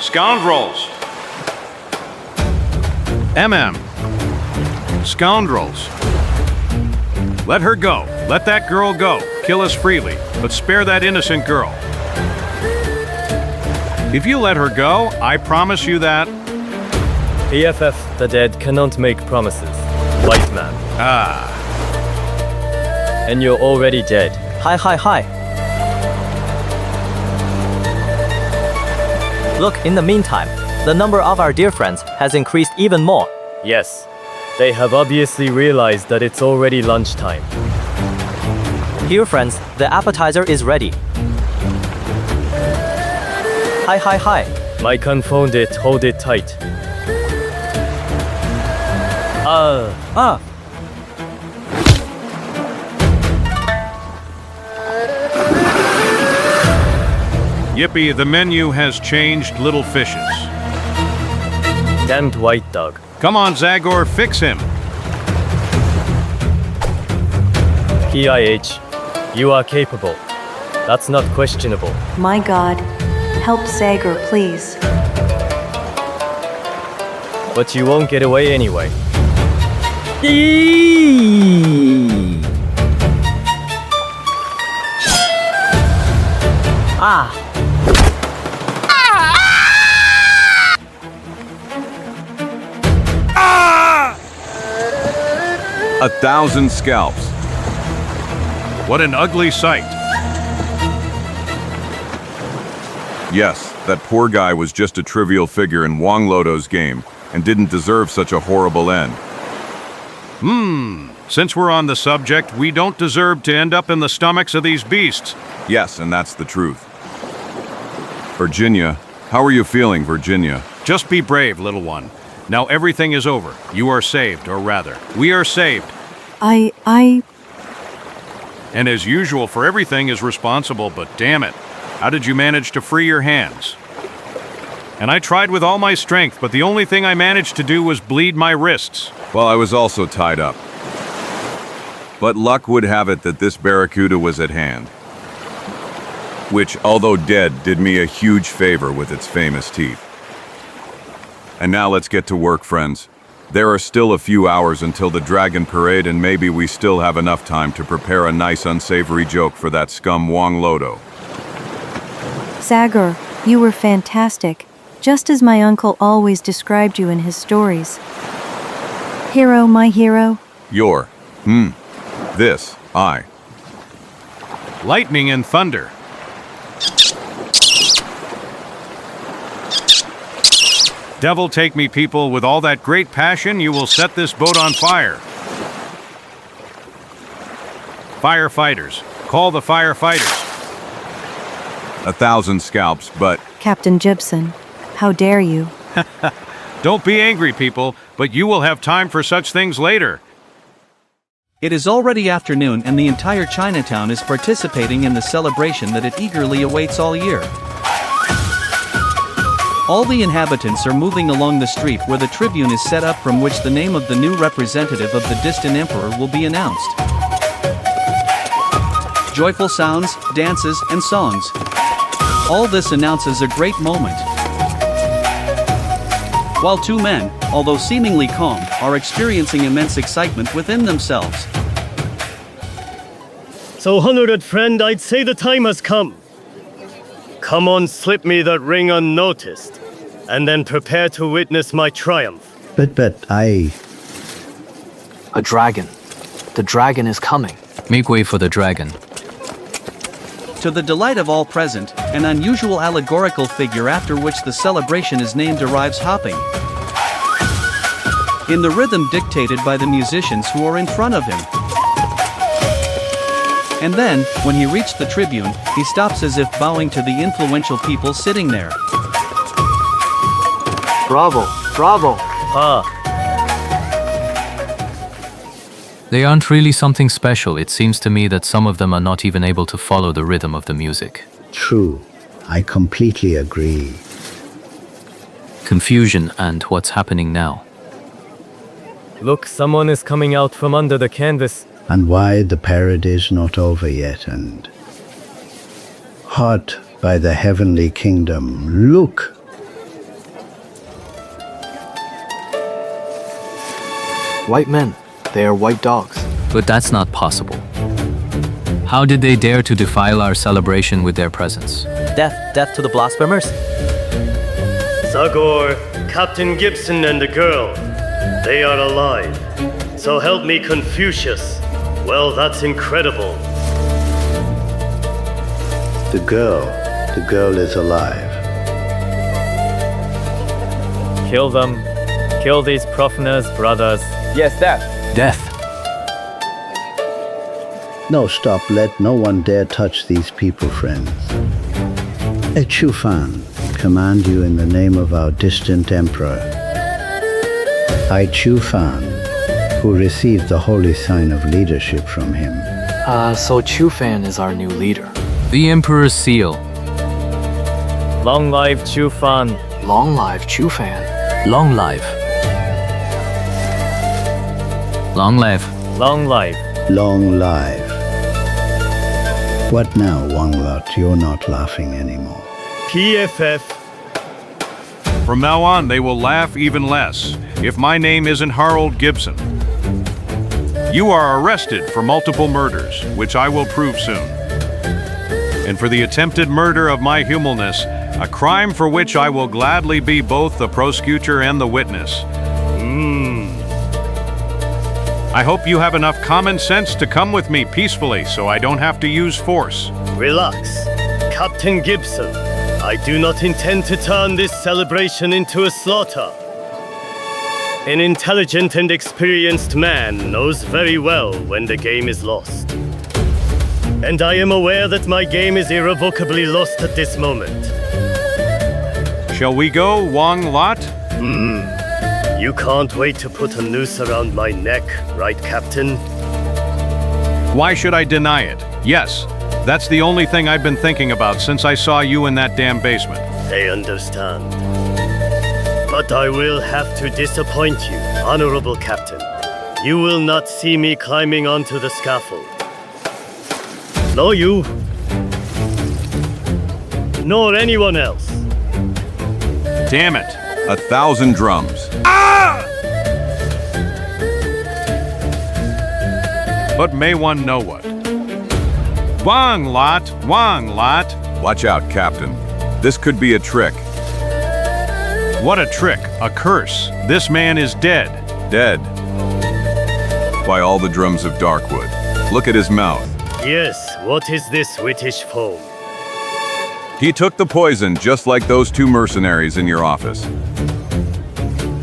J: Scoundrels! Scoundrels. Let her go. Let that girl go. Kill us freely, but spare that innocent girl. If you let her go, I promise you that...
M: PFF, the dead cannot make promises. White man. And you're already dead.
L: Hi. Look, in the meantime, the number of our dear friends has increased even more.
M: Yes. They have obviously realized that it's already lunchtime.
L: Here, friends, the appetizer is ready. Hi.
M: My confound it, hold it tight.
J: Yippee, the menu has changed, little fishes.
M: Damned white dog.
J: Come on, Zagor, fix him.
M: PIH, you are capable. That's not questionable.
O: My God. Help Zagor, please.
M: But you won't get away anyway.
D: A 1,000 scalps.
J: What an ugly sight.
D: Yes, that poor guy was just a trivial figure in Wong-Lot's game and didn't deserve such a horrible end.
J: Since we're on the subject, we don't deserve to end up in the stomachs of these beasts.
D: Yes, and that's the truth. Virginia, how are you feeling, Virginia?
J: Just be brave, little one. Now everything is over. You are saved, or rather, we are saved.
O: I...
J: And as usual, for everything is responsible, but damn it. How did you manage to free your hands? And I tried with all my strength, but the only thing I managed to do was bleed my wrists.
D: Well, I was also tied up. But luck would have it that this barracuda was at hand, which, although dead, did me a huge favor with its famous teeth. And now let's get to work, friends. There are still a few hours until the Dragon Parade, and maybe we still have enough time to prepare a nice unsavory joke for that scum Wong-Lot.
O: Zagor, you were fantastic. just as my uncle always described you in his stories. Hero, my hero.
D: Your. This. I.
J: Lightning and thunder. Devil take me, people, with all that great passion, you will set this boat on fire. Firefighters, call the firefighters.
D: 1,000 scalps, but...
O: Captain Gibson, how dare you?
J: Don't be angry, people, but you will have time for such things later.
H: It is already afternoon and the entire Chinatown is participating in the celebration that it eagerly awaits all year. All the inhabitants are moving along the street where the tribune is set up from which the name of the new representative of the distant emperor will be announced. Joyful sounds, dances, and songs. All this announces a great moment. While two men, although seemingly calm, are experiencing immense excitement within themselves.
K: So, honored friend, I'd say the time has come. Come on, slip me that ring unnoticed, and then prepare to witness my triumph.
T: But I...
F: A dragon. The dragon is coming.
N: Make way for the dragon.
H: To the delight of all present, an unusual allegorical figure after which the celebration is named arrives hopping. In the rhythm dictated by the musicians who are in front of him. And then, when he reached the tribune, he stops as if bowing to the influential people sitting there.
F: Bravo, bravo.
N: They aren't really something special. It seems to me that some of them are not even able to follow the rhythm of the music.
T: True. I completely agree.
N: Confusion and what's happening now.
M: Look, someone is coming out from under the canvas.
T: And why the parade is not over yet, and... Hot by the heavenly kingdom, look!
F: White men. They are white dogs.
N: But that's not possible. How did they dare to defile our celebration with their presence?
L: Death, death to the blasphemers.
K: Zagor, Captain Gibson and the girl, they are alive. So help me, Confucius. Well, that's incredible.
T: The girl is alive.
M: Kill them. Kill these profaners, brothers.
V: Yes, Death.
N: Death.
T: No, stop. Let no one dare touch these people, friends. A Chu Fan, command you in the name of our distant emperor. I Chu Fan, who received the holy sign of leadership from him.
F: So Chu Fan is our new leader.
N: The Emperor's seal.
M: Long live Chu Fan.
F: Long live Chu Fan.
N: Long live. Long live.
M: Long live.
T: Long live. What now, Wong-Lot? You're not laughing anymore.
K: PFF.
J: From now on, they will laugh even less if my name isn't Harold Gibson. You are arrested for multiple murders, which I will prove soon. And for the attempted murder of my humaneness, a crime for which I will gladly be both the prosecutor and the witness. I hope you have enough common sense to come with me peacefully so I don't have to use force.
K: Relax. Captain Gibson, I do not intend to turn this celebration into a slaughter. An intelligent and experienced man knows very well when the game is lost. And I am aware that my game is irrevocably lost at this moment.
J: Shall we go, Wong-Lot?
K: You can't wait to put a noose around my neck, right, Captain?
J: Why should I deny it? Yes, that's the only thing I've been thinking about since I saw you in that damn basement.
K: I understand. But I will have to disappoint you, Honorable Captain. You will not see me climbing onto the scaffold. No you. Nor anyone else.
J: Damn it.
D: 1,000 drums.
J: But may one know what? Wong-Lot, Wong-Lot.
D: Watch out, Captain. This could be a trick.
J: What a trick, a curse. This man is dead.
D: Dead. By all the drums of Darkwood. Look at his mouth.
K: Yes, what is this whitish foam?
D: He took the poison just like those two mercenaries in your office.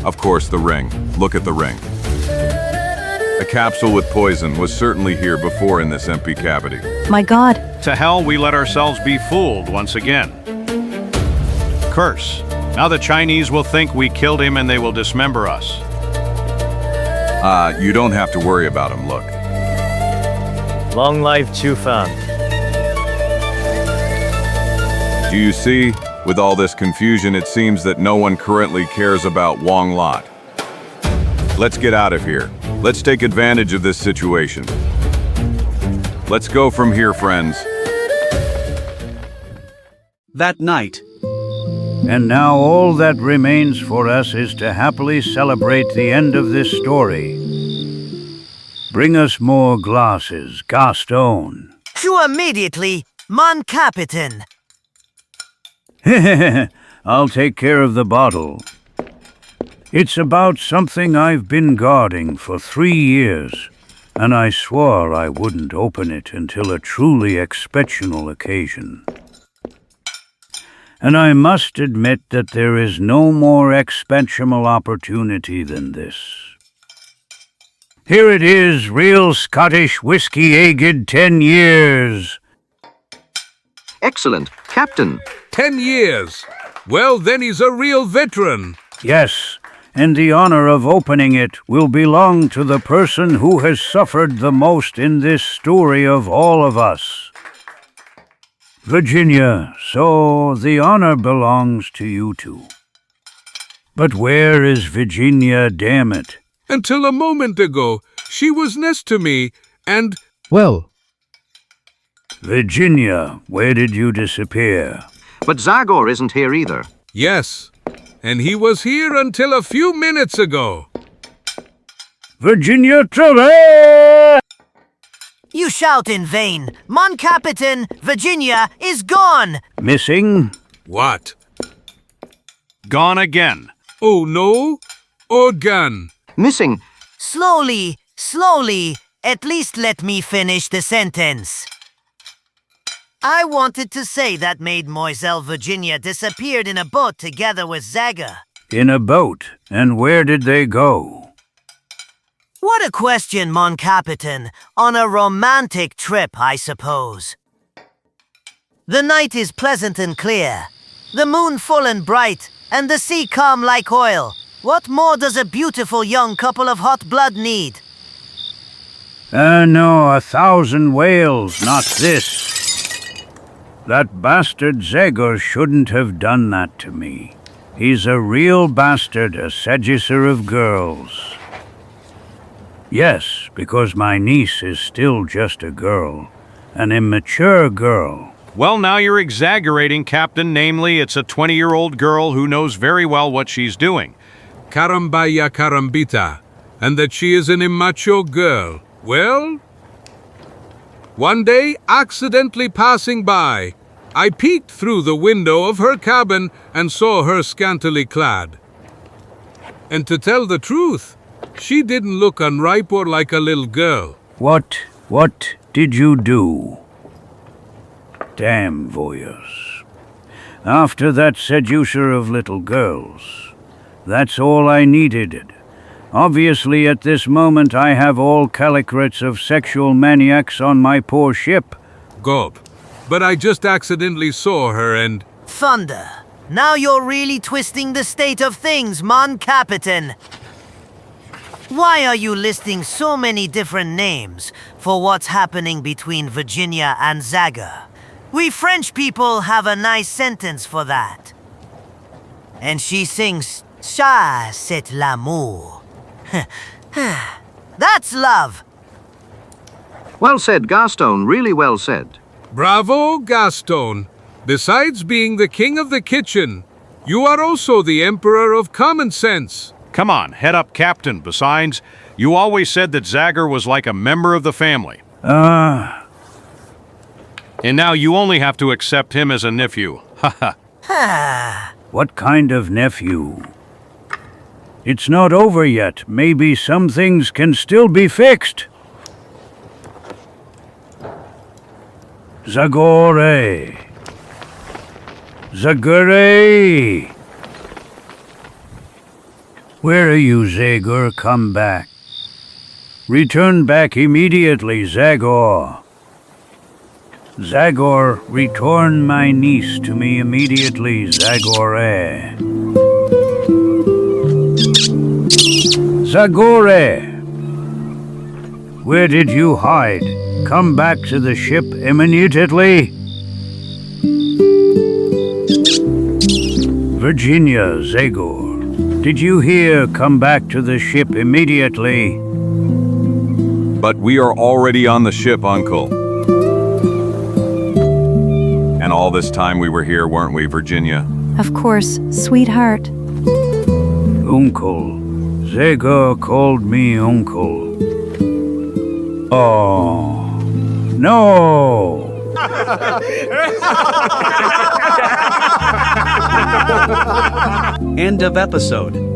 D: Of course, the ring. Look at the ring. A capsule with poison was certainly here before in this empty cavity.
O: My God.
J: To hell, we let ourselves be fooled once again. Curse. Now the Chinese will think we killed him and they will dismember us.
D: You don't have to worry about him, look.
M: Long life, Chu Fan.
D: Do you see? With all this confusion, it seems that no one currently cares about Wong-Lot. Let's get out of here. Let's take advantage of this situation. Let's go from here, friends.
H: That night.
S: And now all that remains for us is to happily celebrate the end of this story. Bring us more glasses, Gaston.
Q: To immediately, mon captain.
S: I'll take care of the bottle. It's about something I've been guarding for 3 years, and I swore I wouldn't open it until a truly exceptional occasion. And I must admit that there is no more exceptional opportunity than this. Here it is, real Scottish whiskey aged 10 years.
E: Excellent. Captain.
B: 10 years. Well, then he's a real veteran.
S: Yes, and the honor of opening it will belong to the person who has suffered the most in this story of all of us. Virginia, so the honor belongs to you two. But where is Virginia, damn it?
B: Until a moment ago, she was next to me, and...
G: Well...
S: Virginia, where did you disappear?
E: But Zagor isn't here either.
B: Yes, and he was here until a few minutes ago.
S: Virginia Trevor!
Q: You shout in vain. Mon captain, Virginia is gone.
S: Missing?
B: What?
J: Gone again.
B: Oh no? Or gone?
E: Missing.
Q: Slowly, slowly. At least let me finish the sentence. I wanted to say that Mademoiselle Virginia disappeared in a boat together with Zagor.
S: In a boat? And where did they go?
Q: What a question, mon captain. On a romantic trip, I suppose. The night is pleasant and clear, the moon full and bright, and the sea calm like oil. What more does a beautiful young couple of hot blood need?
S: No, 1,000 whales, not this. That bastard Zagor shouldn't have done that to me. He's a real bastard, a seducer of girls. Yes, because my niece is still just a girl. An immature girl.
J: Well, now you're exaggerating, Captain. Namely, it's a 20-year-old girl who knows very well what she's doing.
B: Carambaya carambita. And that she is an immature girl. Well? One day, accidentally passing by, I peeked through the window of her cabin and saw her scantily clad. And to tell the truth, she didn't look unripe or like a little girl.
S: What did you do? Damn voyeurs. After that seducer of little girls, that's all I needed. Obviously, at this moment, I have all calibrates of sexual maniacs on my poor ship.
B: Gulp. But I just accidentally saw her and...
Q: Thunder. Now you're really twisting the state of things, mon captain. Why are you listing so many different names for what's happening between Virginia and Zagor? We French people have a nice sentence for that. And she sings, "Ça, c'est l'amour." That's love.
E: Well said, Gaston. Really well said.
B: Bravo, Gaston. Besides being the king of the kitchen, you are also the emperor of common sense.
J: Come on, head up, Captain. Besides, you always said that Zagor was like a member of the family. And now you only have to accept him as a nephew. Ha ha.
S: What kind of nephew? It's not over yet. Maybe some things can still be fixed. Zagor! Zagor! Where are you, Zagor? Come back. Return back immediately, Zagor. Zagor, return my niece to me immediately, Zagor. Zagor! Where did you hide? Come back to the ship immediately. Virginia, Zagor, did you hear? Come back to the ship immediately.
D: But we are already on the ship, Uncle. And all this time we were here, weren't we, Virginia?
O: Of course, sweetheart.
S: Uncle. Zagor called me uncle. Oh, no!
H: End of episode.